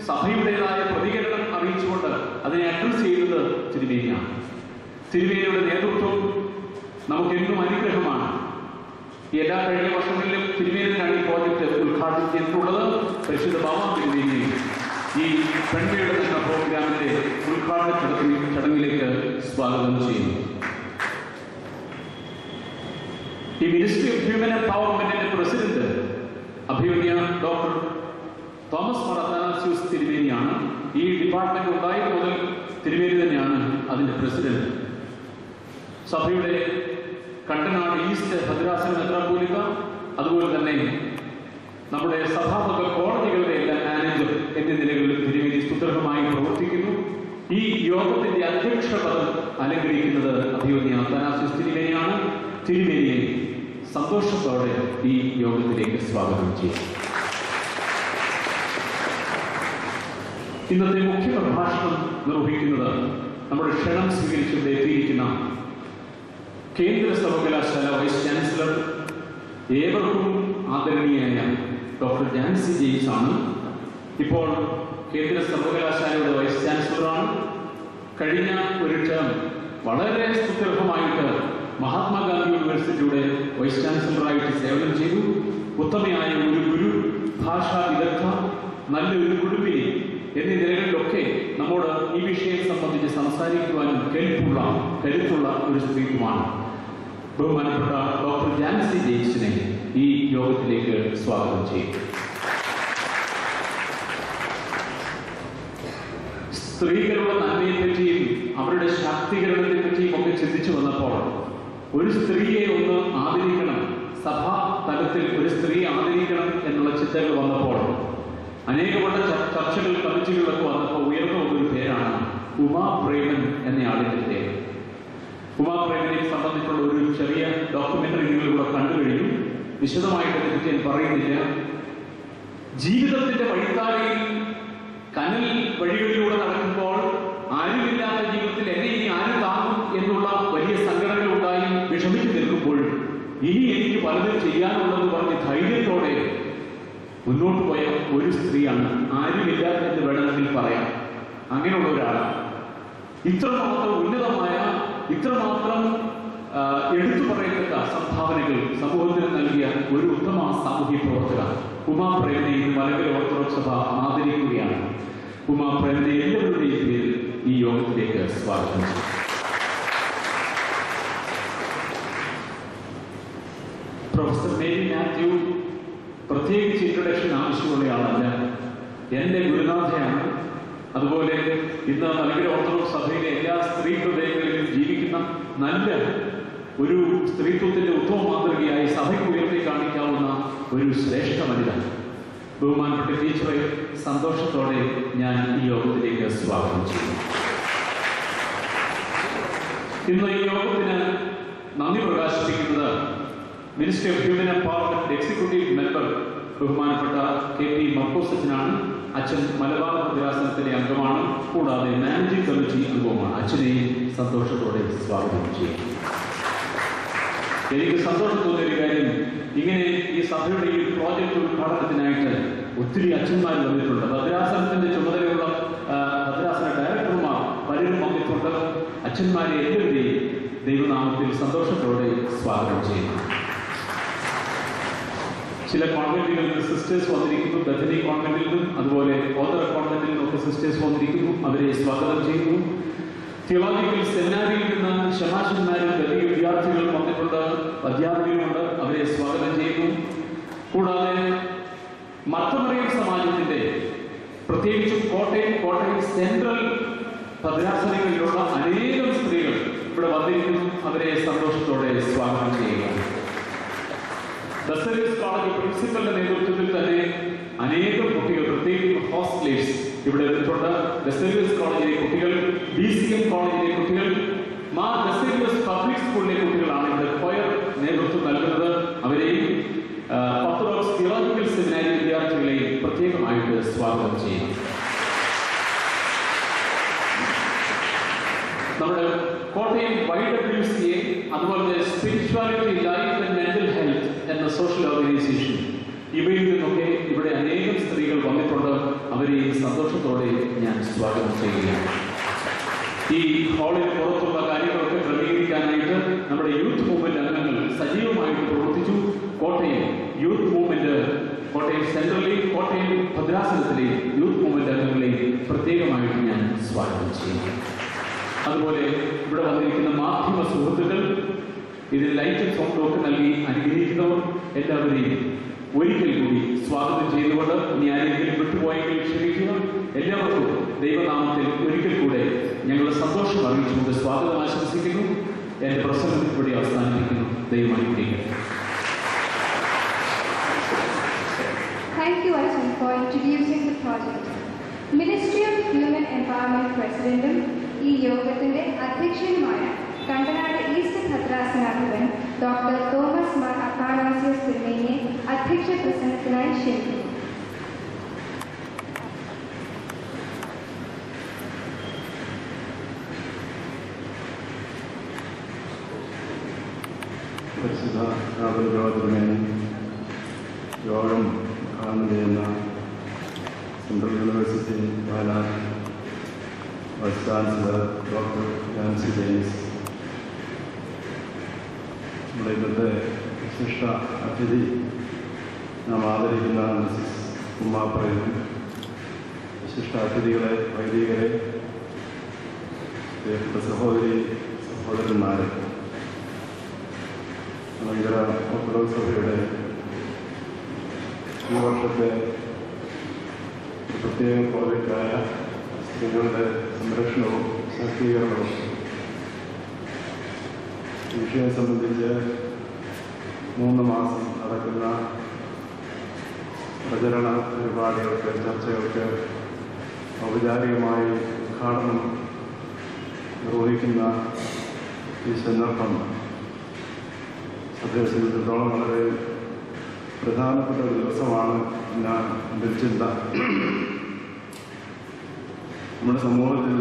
സഭയുടേതായ പ്രതികരണം അറിയിച്ചുകൊണ്ട് അതിനെ അഡ്രസ് ചെയ്യുന്നത് തിരുമേനിയാണ്. തിരുമേനിയുടെ നേതൃത്വം നമുക്കെന്നും അനുഗ്രഹമാണ്. എല്ലാ കഴിഞ്ഞ വർഷങ്ങളിലും തിരുമേനിയാണ് ഈ പ്രോജക്റ്റ് ഉദ്ഘാടനം ചെയ്തിട്ടുള്ളത്. പരിശുദ്ധ ബാവാ തിരുമേനിയെ ഈ പെൺമയുടെ എന്ന പ്രോഗ്രാമിന്റെ ഉദ്ഘാടന ചടങ്ങിലേക്ക് സ്വാഗതം ചെയ്യുന്നു. ഈ ministry of human എംപവർമെന്റിന്റെ president Abhimanya doctor Thomas Mar അത്താനാസ്യൂസ് തിരുമേനിയാണ്. ഈ ഡിപ്പാർട്ട്മെന്റ് ഉണ്ടായത് മുതൽ തിരുമേനി തന്നെയാണ് അതിന്റെ പ്രസിഡന്റ്. സഭയുടെ കണ്ടനാട് ഈസ്റ്റ് ഭദ്രാസന മെത്രാപ്പോലീത്ത, അതുപോലെ തന്നെ നമ്മുടെ സഭാപക കോടതികളുടെ എല്ലാം മാനേജർ എന്നീ നിലകളിൽ തിരുമേനി സുദൃഢമായി പ്രവർത്തിക്കുന്നു. ഈ യോഗത്തിന്റെ അധ്യക്ഷ പദം അലങ്കരിക്കുന്നത് അഭിമന്യ അത്താനാസ്യൂസ് തിരുമേനിയാണ്. തിരുമേനിയെ സന്തോഷത്തോടെ ഈ യോഗത്തിലേക്ക് സ്വാഗതം ചെയ്യും. ഇന്നത്തെ മുഖ്യ പ്രഭാഷണം നിർവഹിക്കുന്നത് നമ്മുടെ ക്ഷണം സ്വീകരിച്ചുകൊണ്ട് എത്തിയിരിക്കുന്ന കേന്ദ്ര സർവകലാശാല വൈസ് ചാൻസലർ, ഏവർക്കും ആദരണീയായ ഡോക്ടർ ജാൻസി ജെയിംസ് ആണ്. ഇപ്പോൾ കേന്ദ്ര സർവകലാശാലയുടെ വൈസ് ചാൻസലറാണ്. കഴിഞ്ഞ ഒരു ടേം വളരെ സുദീർഘമായിട്ട് മഹാത്മാഗാന്ധി യൂണിവേഴ്സിറ്റിയുടെ വൈസ് ചാൻസലറായിട്ട് സേവനം ചെയ്തു. ഉത്തമയായ ഒരു ഗുരു, ഭാഷാ വിദഗ്ധ, നല്ലൊരു കുടുംബിനി എന്നീ നിലകളിലൊക്കെ നമ്മോട് ഈ വിഷയം സംബന്ധിച്ച് സംസാരിക്കുവാനും കരുത്തുള്ള ഒരു സ്ത്രീത്വമാണ്. ബഹുമാനപ്പെട്ട ഡോക്ടർ ജാൻസി ജെയിംസിനെ ഈ യോഗത്തിലേക്ക് സ്വാഗതം ചെയ്യും. സ്ത്രീകളുടെ നന്മയെപ്പറ്റിയും അവരുടെ ശാക്തീകരണത്തെ പറ്റിയും ഒക്കെ ചിന്തിച്ചു വന്നപ്പോൾ ഒരു സ്ത്രീയെ ഒന്ന് ആദരിക്കണം, സഭാ തലത്തിൽ ഒരു സ്ത്രീ ആദരിക്കണം എന്നുള്ള ചിന്തകൾ വന്നപ്പോൾ അനേകപ്പെട്ട ചർച്ചകൾ, കമ്മിറ്റികളൊക്കെ വന്നപ്പോൾ ഉയർന്നു വന്നൊരു പേരാണ് ഉമാ പ്രേമൻ എന്നയാളിന്റെ പേര്. ഉമാ പ്രേമനെ സംബന്ധിച്ചുള്ള ഒരു ചെറിയ ഡോക്യുമെന്ററി നിങ്ങളിലൂടെ കണ്ടു കഴിഞ്ഞു. വിശദമായിട്ട് അതിനെപ്പറ്റി ഞാൻ പറയുന്നില്ല. ജീവിതത്തിന്റെ വഴിത്താരയിൽ കനൽ വഴികളിലൂടെ നടക്കുമ്പോൾ ആരുമില്ലാത്ത ജീവിതത്തിൽ എന്നെ ഇനി ആര് താങ്ങും എന്നുള്ള വലിയ സങ്കടങ്ങൾ ഉണ്ടായി വിഷമിച്ചു നിൽക്കുമ്പോൾ ഇനി എനിക്ക് പലതും ചെയ്യാനുള്ളത് പറഞ്ഞ് ധൈര്യത്തോടെ മുന്നോട്ട് പോയ ഒരു സ്ത്രീയാണ്. ആരുമില്ല എന്ന് വേണമെങ്കിൽ പറയാം. അങ്ങനെയുള്ള ഒരാളാണ്. ഇത്രമാത്രം ഉന്നതമായ, ഇത്രമാത്രം എടുത്തു പറയത്തക്ക സംഭാവനകൾ സമൂഹത്തിന് നൽകിയ ഒരു ഉത്തമ സാമൂഹ്യ പ്രവർത്തക ഉമാ പ്രേമനെ മലങ്കര ഓർത്തഡോക്സ് സഭ ആദരിക്കുകയാണ്. ഉമാ പ്രേമനെ എല്ലാവരുടെയും പേരിൽ ഈ യോഗത്തിലേക്ക് സ്വാഗതം ചെയ്യും. പ്രൊഫസർ മേരി മാത്യു പ്രത്യേകിച്ച് ഇൻട്രൊഡക്ഷൻ ആവശ്യമുള്ളയാളല്ല, എൻ്റെ ഗുരുനാഥയാണ്. അതുപോലെ ഇന്ന് മലങ്കര ഓർത്തഡോക്സ് സഭയിലെ എല്ലാ സ്ത്രീ ഹൃദയങ്ങളിലും ജീവിക്കുന്ന നല്ല ഒരു സ്ത്രീത്വത്തിന്റെ ഉത്തമ മാതൃകയായി സഭയ്ക്ക് ഉയർത്തി കാണിക്കാവുന്ന ഒരു ശ്രേഷ്ഠ വനിത, ബഹുമാനപ്പെട്ട ടീച്ചറെ സന്തോഷത്തോടെ ഞാൻ ഈ യോഗത്തിലേക്ക് സ്വാഗതം ചെയ്യുന്നു. ഇന്ന് ഈ യോഗത്തിന് നന്ദി പ്രകാശിപ്പിക്കുന്നത് ministry of human empowerment executive member ബഹുമാനപ്പെട്ട കെ പി മർക്കോസ് അച്ഛനാണ്. അച്ഛൻ മലബാർ ഭദ്രാസനത്തിലെ അംഗമാണ്, കൂടാതെ മാനേജിംഗ് കമ്മിറ്റി അംഗവുമാണ്. അച്ഛനെയും സന്തോഷത്തോടെ സ്വാഗതം ചെയ്യും. എനിക്ക് സന്തോഷം തോന്നിയൊരു കാര്യം, ഇങ്ങനെ ഈ സഭയുടെ ഈ പ്രോജക്റ്റ് ഉദ്ഘാടനത്തിനായിട്ട് ഒത്തിരി അച്ഛന്മാർ വന്നിട്ടുണ്ട്. ഭദ്രാസനത്തിന്റെ ചുമതലയുള്ള ഭദ്രാസന ഡയറക്ടർമാർ പലരും വന്നിട്ടുണ്ട്. അച്ഛന്മാരെ എല്ലാവരെയും ദൈവനാമത്തിൽ സന്തോഷത്തോടെ സ്വാഗതം ചെയ്യുന്നു. ചില കോൺവെന്റുകളിൽ നിന്ന് സിസ്റ്റേഴ്സ് വന്നിരിക്കുന്നു. ബഥനി കോൺവെന്റിൽ നിന്നും അതുപോലെ ഓതർ കോൺവെന്റിൽ നിന്നൊക്കെ സിസ്റ്റേഴ്സ് വന്നിരിക്കുന്നു. അവരെ സ്വാഗതം ചെയ്യുന്നു. തിയോളജിക്കൽ സെമിനാരിയിൽ നിന്ന് ശമാശന്മാരും വലിയ വിദ്യാർത്ഥികളും വന്നിട്ടുണ്ട്, അധ്യാപകരുമുണ്ട്. അവരെ സ്വാഗതം ചെയ്യുന്നു. കൂടാതെ മർത്തമറിയം സമാജത്തിന്റെ പ്രത്യേകിച്ചും കോട്ടയം സെൻട്രൽ ഭദ്രാസനങ്ങളിലുള്ള അനേകം സ്ത്രീകൾ ഇവിടെ വന്നിരിക്കുന്നു. അവരെ സന്തോഷത്തോടെ സ്വാഗതം ചെയ്യുക. ബസേലിയസ് കോളേജ് പ്രിൻസിപ്പലിന്റെ നേതൃത്വത്തിൽ തന്നെ അനേകം കുട്ടികൾ, പ്രത്യേകിച്ച് ഹോസ്റ്റലേഴ്സ് ഇവിടെ എത്തിയിട്ടുണ്ട്. ബസേലിയസ് കോളേജിലെ കുട്ടികൾ, BCM കോളേജിലെ കുട്ടികൾ, മാർ ബസേലിയസ് പബ്ലിക് സ്കൂളിലെ കുട്ടികളാണ് ഇവിടെ കൊയർ നേതൃത്വം നൽകുന്നത്. അവരെയും ഓർത്തഡോക്സ് തിയോളജിക്കൽ സെമിനാരി വിദ്യാർത്ഥികളെയും പ്രത്യേകമായിട്ട് സ്വാഗതം ചെയ്യുന്നു. നമ്മുടെ കോട്ടയം YWCA, അതുപോലെ spirituality life and mental health എന്ന സോഷ്യൽ ഓർഗനൈസേഷൻ, ഇവയിൽ നിന്നൊക്കെ ഇവിടെ അനേകം സ്ത്രീകൾ വന്നിട്ടുണ്ട്. അവരെ സന്തോഷത്തോടെ ഞാൻ സ്വാഗതം ചെയ്യുകയാണ്. ഈ ഹാളിന് പുറത്തുള്ള കാര്യങ്ങളൊക്കെ ക്രമീകരിക്കാനായിട്ട് നമ്മുടെ യൂത്ത് മൂവ്മെന്റ് അംഗങ്ങൾ സജീവമായിട്ട് പ്രവർത്തിച്ചു. കോട്ടയം യൂത്ത് മൂവ്മെന്റ്, കോട്ടയം സെൻട്രലിലെയും കോട്ടയം ഭദ്രാസനത്തിലെയും യൂത്ത് മൂവ്മെന്റ് അംഗങ്ങളെ പ്രത്യേകമായിട്ട് ഞാൻ സ്വാഗതം ചെയ്യുന്നു. അതുപോലെ ഇവിടെ വന്നിരിക്കുന്ന മാധ്യമ സുഹൃത്തുക്കൾ, ഇതിൽ ലൈറ്റും സൗണ്ടും ഒക്കെ നൽകി അനുഗ്രഹിക്കുന്നവർ, എല്ലാവരെയും ഒരിക്കൽ കൂടി സ്വാഗതം ചെയ്തുകൊണ്ട് ഇനി ആരെങ്കിലും വിട്ടുപോയെങ്കിൽ ക്ഷമിക്കുക. എല്ലാവർക്കും ദൈവനാമത്തിൽ ഒരിക്കൽ കൂടെ ഞങ്ങളുടെ സന്തോഷം അറിയിച്ചുകൊണ്ട് സ്വാഗതം ആശംസിക്കുന്നു. എന്റെ പ്രസംഗം ഇവിടെ അവസാനിപ്പിക്കുന്നു. ദൈവം അനുഗ്രഹിക്കട്ടെ. Thank you, Arjun, for introducing the project. Ministry of Human Empowerment പ്രസിഡന്റും ഈ യോഗത്തിന്റെ അധ്യക്ഷനുമായ കണ്ടനാട് ഈസ്റ്റ് ഭദ്രാസനാധിപൻ ഡോക്ടർ തോമസ് മാർ അത്താനാസിയോസ് തിരുമേനിയെ അധ്യക്ഷ പ്രസംഗത്തിനായി ക്ഷണിക്കുന്നു. യോഗം ഉദ്ഘാടനം ചെയ്യുന്ന central university Wayanad vice chancellor doctor Jancy James, നമ്മുടെ ഇന്നത്തെ വിശിഷ്ട അതിഥി നാം ആദരിക്കുന്ന മിസിസ് ഉമ്മാപ്രയും, വിശിഷ്ട അതിഥികളെ, വൈദികരെ, പ്രിയപ്പെട്ട സഹോദരി സഹോദരന്മാരെ, ഭയങ്കര ഓർത്തഡോക്സ് സഭയുടെ ഈ വർഷത്തെ പ്രത്യേക പ്രോജക്റ്റായ സ്ത്രീകളുടെ സംരക്ഷണവും ശാക്തീകരണവും ഈ വിഷയം സംബന്ധിച്ച് 3 മാസം നടക്കുന്ന പ്രചരണ പരിപാടികൾക്ക്, ചർച്ചകൾക്ക് ഔപചാരികമായി ഉദ്ഘാടനം നിർവഹിക്കുന്ന ഈ സന്ദർഭം സഭയെ സംബന്ധിച്ചിടത്തോളം വളരെ പ്രധാനപ്പെട്ട ഒരു ദിവസമാണ് ഞാൻ എൻ്റെ ചിന്ത. നമ്മുടെ സമൂഹത്തിൽ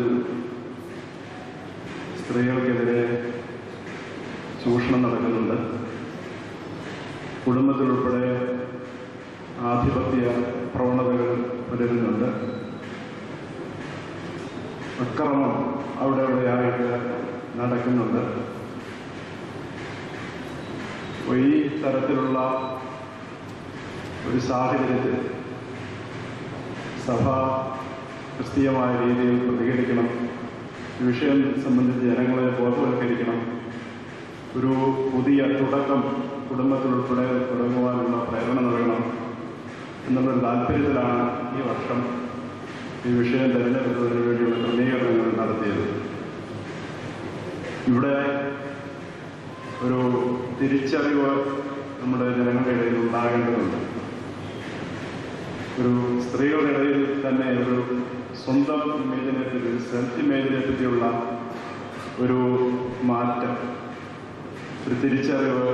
സ്ത്രീകൾക്കെതിരെ ചൂഷണം നടക്കുന്നുണ്ട്. കുടുംബത്തിലുൾപ്പെടെ ആധിപത്യ പ്രവണതകൾ പുലരുന്നുണ്ട്. അക്രമം അവിടെയായിട്ട് നടക്കുന്നുണ്ട്. ഈ തരത്തിലുള്ള ഒരു സാഹചര്യത്തിൽ സഭ ക്രിസ്തീയമായ രീതിയിൽ പ്രതികരിക്കണം. ഈ വിഷയം സംബന്ധിച്ച് ജനങ്ങളെ ബോധവൽക്കരിക്കണം. ഒരു പുതിയ തുടക്കം കുടുംബത്തിലുൾപ്പെടെ തുടങ്ങുവാനുള്ള പ്രേരണ നൽകണം എന്നുള്ളൊരു താല്പര്യത്തിലാണ് ഈ വർഷം ഈ വിഷയം തിരഞ്ഞെടുക്കുന്നതിന് വേണ്ടിയുള്ള ക്രമീകരണങ്ങൾ നടത്തിയത്. ഇവിടെ ഒരു തിരിച്ചറിവ് നമ്മുടെ ജനങ്ങളുടെ ഇടയിൽ ഉണ്ടാകേണ്ടതുണ്ട്. ഒരു സ്ത്രീകളുടെ ഇടയിൽ തന്നെ ഒരു സ്വന്തം ഇമേജിനെ പറ്റി, സെൽഫ് ഇമേജിനെ പറ്റിയുള്ള ഒരു മാറ്റം, ഒരു തിരിച്ചറിവ്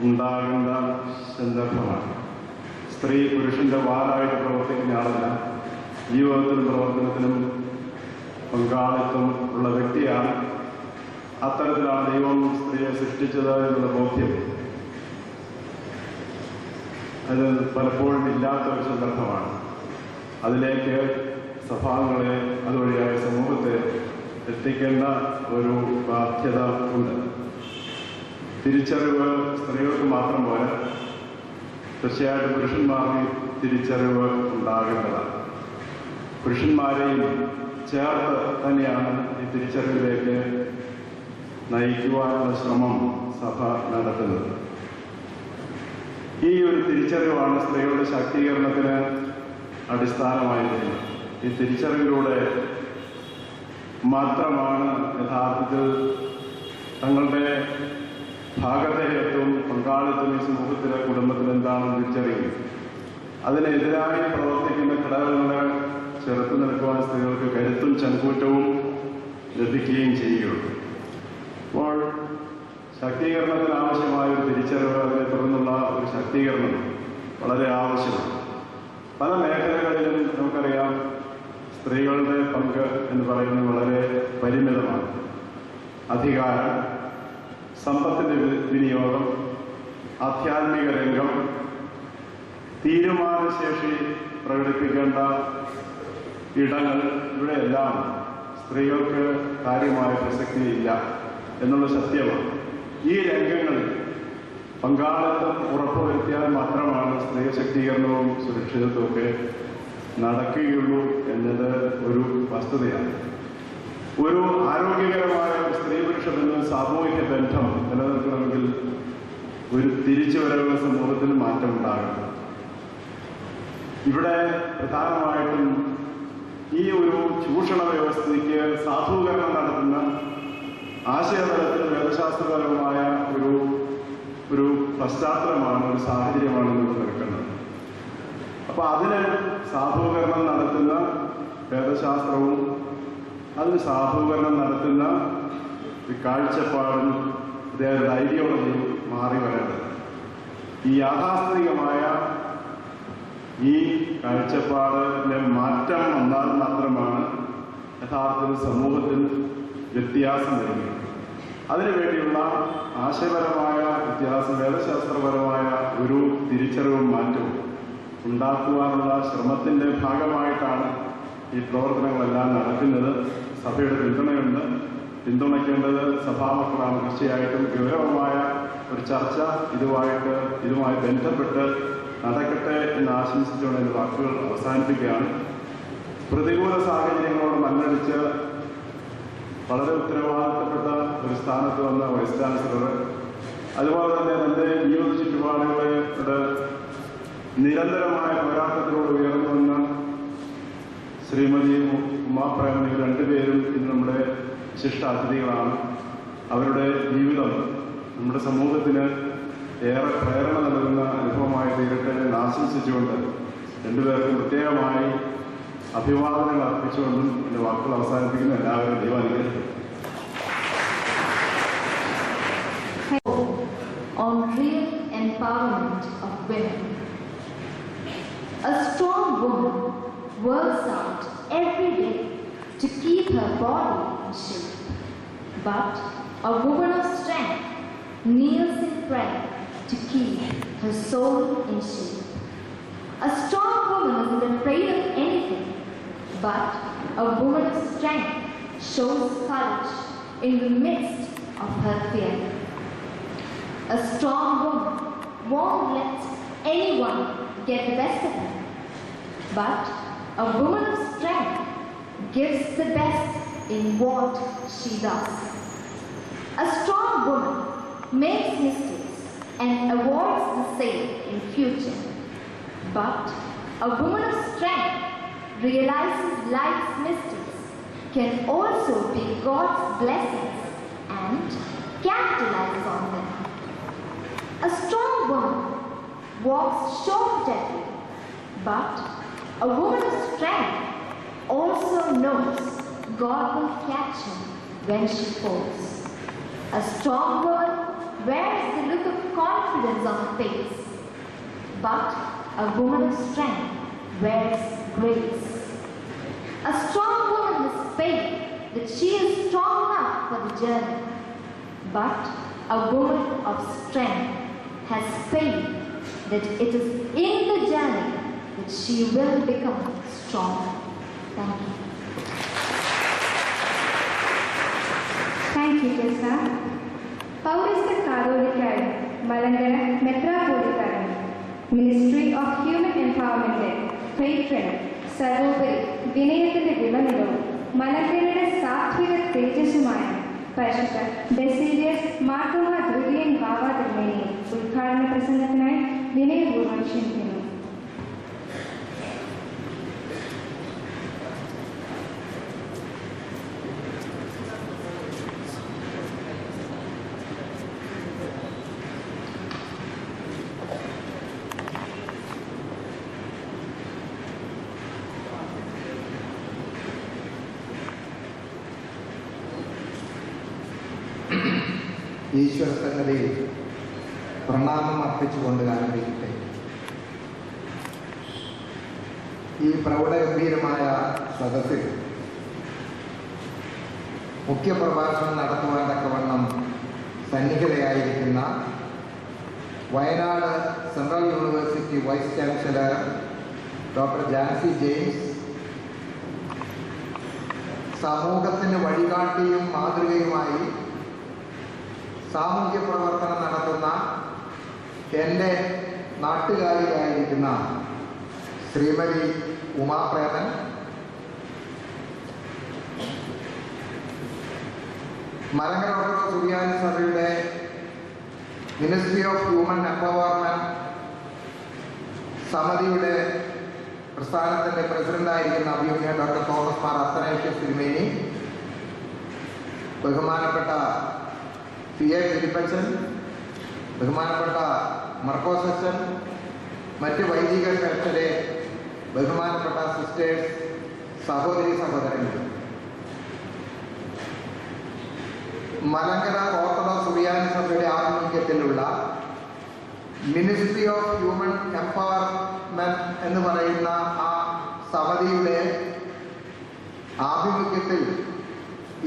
ഉണ്ടാകേണ്ട സന്ദർഭമാണ്. സ്ത്രീ പുരുഷന്റെ വാലായിട്ട് പ്രവർത്തിക്കുന്ന ആളല്ല. ജീവിതത്തിലും പ്രവർത്തനത്തിലും പങ്കാളിത്തം ഉള്ള വ്യക്തിയാണ്. അത്തരത്തിലാണ് ദൈവം സ്ത്രീയെ സൃഷ്ടിച്ചത് എന്നുള്ള ബോധ്യം അത് പലപ്പോഴും ഇല്ലാത്ത ഒരു സന്ദർഭമാണ്. അതിലേക്ക് സഭാംഗങ്ങളെ, അതുവഴിയായ സമൂഹത്തെ എത്തിക്കേണ്ട ഒരു ബാധ്യത ഉണ്ട്. തിരിച്ചറിവ് സ്ത്രീകൾക്ക് മാത്രം പോലെ തീർച്ചയായിട്ടും പുരുഷന്മാർക്ക് തിരിച്ചറിവ് ഉണ്ടാകേണ്ടതാണ്. പുരുഷന്മാരെയും ചേർത്ത് തന്നെയാണ് ഈ തിരിച്ചറിവിലേക്ക് നയിക്കുവാനുള്ള ശ്രമം സഭ നടത്തുന്നത്. ഈ ഒരു തിരിച്ചറിവാണ് സ്ത്രീകളുടെ ശാക്തീകരണത്തിന് അടിസ്ഥാനമായിരിക്കുന്നത്. ഈ തിരിച്ചറിവിലൂടെ മാത്രമാണ് യഥാർത്ഥത്തിൽ തങ്ങളുടെ ഭാഗധേയത്വം, പങ്കാളിത്തം ഈ സമൂഹത്തിലെ, കുടുംബത്തിൽ എന്താണെന്ന് തിരിച്ചറിയുന്നത്. അതിനെതിരായി പ്രവർത്തിക്കുന്ന ഘടകങ്ങളെ ചെറുത്തു നിൽക്കുവാൻ സ്ത്രീകൾക്ക് കരുത്തും ചങ്കൂറ്റവും ലഭിക്കുകയും ചെയ്യുകയുള്ളൂ. അപ്പോൾ ശാക്തീകരണത്തിന് ആവശ്യമായ ഒരു തിരിച്ചറിവ്, അതിനെ തുടർന്നുള്ള ഒരു ശാക്തീകരണം വളരെ ആവശ്യമാണ്. പല മേഖലകളിലും നമുക്കറിയാം സ്ത്രീകളുടെ പങ്ക് എന്ന് പറയുന്നത് വളരെ പരിമിതമാണ്. അധികാരം, സമ്പത്തിൻ്റെ വിനിയോഗം, ആധ്യാത്മിക രംഗം, തീരുമാനശേഷി പ്രകടിപ്പിക്കേണ്ട ഇടങ്ങൾ, ഇവിടെയെല്ലാം സ്ത്രീകൾക്ക് കാര്യമായ പ്രസക്തിയില്ല എന്നുള്ള സത്യമാണ്. ഈ രംഗങ്ങളിൽ പങ്കാളിത്തം ഉറപ്പുവരുത്തിയാൽ മാത്രമാണ് സ്ത്രീ ശാക്തീകരണവും സുരക്ഷിതത്വമൊക്കെ നടക്കുകയുള്ളൂ എന്നത് ഒരു വസ്തുതയാണ്. ഒരു ആരോഗ്യകരമായ സ്ത്രീ പുരുഷ ബന്ധം, സാമൂഹിക ബന്ധം നിലനിൽക്കണമെങ്കിൽ ഒരു തിരിച്ചുവരവ് സമൂഹത്തിൽ മാറ്റമുണ്ടാകണം. ഇവിടെ പ്രധാനമായിട്ടും ഈ ഒരു ചൂഷണ വ്യവസ്ഥയ്ക്ക് സാധൂകരണം നടത്തുന്ന ആശയതലത്തിൽ വേദശാസ്ത്രപരമായ ഒരു പശ്ചാത്തലമാണ്, ഒരു സാഹചര്യമാണ് നമ്മൾ നിൽക്കുന്നത്. അപ്പൊ അതിന് സാധൂകരണം നടത്തുന്ന വേദശാസ്ത്രവും അതിന് സാധൂകരണം നടത്തുന്ന ഈ കാഴ്ചപ്പാടും ഇതേപോലെ ഐഡിയോളജിയും മാറി വരേണ്ടത്. ഈ യാഥാസ്ഥിതികമായ ഈ കാഴ്ചപ്പാടിലെ മാറ്റം വന്നാൽ മാത്രമാണ് യഥാർത്ഥത്തിൽ സമൂഹത്തിൽ വ്യത്യാസം വരുന്നത്. അതിനുവേണ്ടിയുള്ള ആശയപരമായ വ്യത്യാസം, വേദശാസ്ത്രപരമായ ഒരു തിരിച്ചറിവും മാറ്റവും ഉണ്ടാക്കുവാനുള്ള ശ്രമത്തിൻ്റെ ഭാഗമായിട്ടാണ് ഈ പ്രവർത്തനങ്ങളെല്ലാം നടക്കുന്നത്. സഭയുടെ പിന്തുണയുണ്ട്. പിന്തുണയ്ക്കേണ്ടത് സഭാമക്കളാണ്. തീർച്ചയായിട്ടും ഗൗരവമായ ഒരു ചർച്ച ഇതുമായി ബന്ധപ്പെട്ട് നടക്കട്ടെ എന്ന് ആശംസിച്ചുകൊണ്ട് എൻ്റെ വാക്കുകൾ അവസാനിപ്പിക്കുകയാണ്. പ്രതികൂല സാഹചര്യങ്ങളോട് മല്ലടിച്ച് വളരെ ഉത്തരവാദിത്തപ്പെട്ട ഒരു സ്ഥാനത്ത് വന്ന വൈസ് ചാൻസലർ, അതുപോലെ തന്നെ തൻ്റെ ജീവിത ചുറ്റുപാടുകളോട് നിരന്തരമായ പോരാട്ടത്തിലൂടെ ഉയർന്നു വന്ന ശ്രീമതി ഉമാപ്രേമണി, രണ്ടുപേരും ഇന്ന് നമ്മുടെ വിശിഷ്ട അതിഥികളാണ്. അവരുടെ ജീവിതം നമ്മുടെ സമൂഹത്തിന് ഏറെ പ്രേരണ നൽകുന്ന അനുഭവമായി തീരട്ടെ എന്ന് ആശംസിച്ചുകൊണ്ട് രണ്ടുപേർക്കും പ്രത്യേകമായി അഭിവാദനങ്ങൾ അർപ്പിച്ചുകൊണ്ടും എൻ്റെ വാക്കുകൾ അവസാനിപ്പിക്കുന്ന എല്ലാവരും ദൈവം അനുഗ്രഹിക്കട്ടെ. On real empowerment of women. A strong woman works out every day to keep her body in shape, but a woman of strength kneels in prayer to keep her soul in shape. A strong woman isn't afraid of anything, but a woman of strength shows courage in the midst of her fear. A strong woman won't let anyone get the best of her, but a woman of strength gives the best in what she does. A strong woman makes mistakes and avoids the same in future, but a woman of strength realizes life's mistakes can also be God's blessings and capitalizes on them. A strong woman walks short-stepped, but a woman of strength also knows God will catch her when she falls. A strong woman wears the look of confidence on her face, but a woman of strength wears grace. A strong woman has faith that she is strong enough for the journey, but a woman of strength has faith that it is in the journey that she will become strong. Thank you. Thank you, Tessa. പൗരസ്ത്യ കാതോലിക്കാരൻ, മലങ്കര മെത്രാപ്പോലിക്കാരൻ, ministry of human empowerment patron, സർവോപരി വിനയത്തിന്റെ വിളനിലവും മലങ്കരയുടെ സാത്വിക തേജസ്സുമായ പരിശുദ്ധ ബെസേലിയസ് മാർത്തോമ ദ്വിതീയൻ ബാവ തിരുമേനിയെ ഉദ്ഘാടന പ്രസംഗത്തിനായി വിനയപൂർവ്വം ക്ഷണിക്കുന്നു. ഈശ്വര സന്നദ്ധയിൽ പ്രണാമം അർപ്പിച്ചുകൊണ്ട് ആരംഭിക്കട്ടെ. ഈ പ്രൗഢഗംഭീരമായ സദസ്സിൽ മുഖ്യപ്രഭാഷണം നടത്തുവാൻ തക്കവണ്ണം സന്നിഹിതയായിരിക്കുന്ന Wayanad central university vice chancellor doctor Jancy James, സമൂഹത്തിന് വഴികാട്ടിയും മാതൃകയുമായി സാമൂഹ്യ പ്രവർത്തനം നടത്തുന്ന എൻ്റെ നാട്ടുകാരിയായിരിക്കുന്ന ശ്രീമതി ഉമാപ്രേമൻ, മലങ്കര ഓർത്തഡോക്സ് സുറിയാനി സഭയുടെ മിനിസ്ട്രി ഓഫ് ഹ്യൂമൻ എംപവർമെന്റ് സമിതിയുടെ പ്രസ്ഥാനത്തിൻ്റെ പ്രസിഡന്റായിരിക്കുന്ന അഭിമുഖ്യ ഡോക്ടർ തോമസ് മാർ അത്തനേഷ്യസ് തിരുമേനി, ബഹുമാനപ്പെട്ട CA ഫിലിപ്പച്ചൻ, ബഹുമാനപ്പെട്ട മർക്കോസ് അച്ചൻ, മറ്റ് വൈദിക ശ്രേഷ്ഠരെ, ബഹുമാനപ്പെട്ട സിസ്റ്റേഴ്സ്, സഹോദരി സഹോദരങ്ങൾ, മലങ്കര ഓർത്തഡോക്സ് സുറിയാനി സഭയുടെ ആഭിമുഖ്യത്തിലുള്ള മിനിസ്ട്രി ഓഫ് ഹ്യൂമൻ എംപവർമെന്റ് എന്ന് പറയുന്ന ആ സമിതിയുടെ ആഭിമുഖ്യത്തിൽ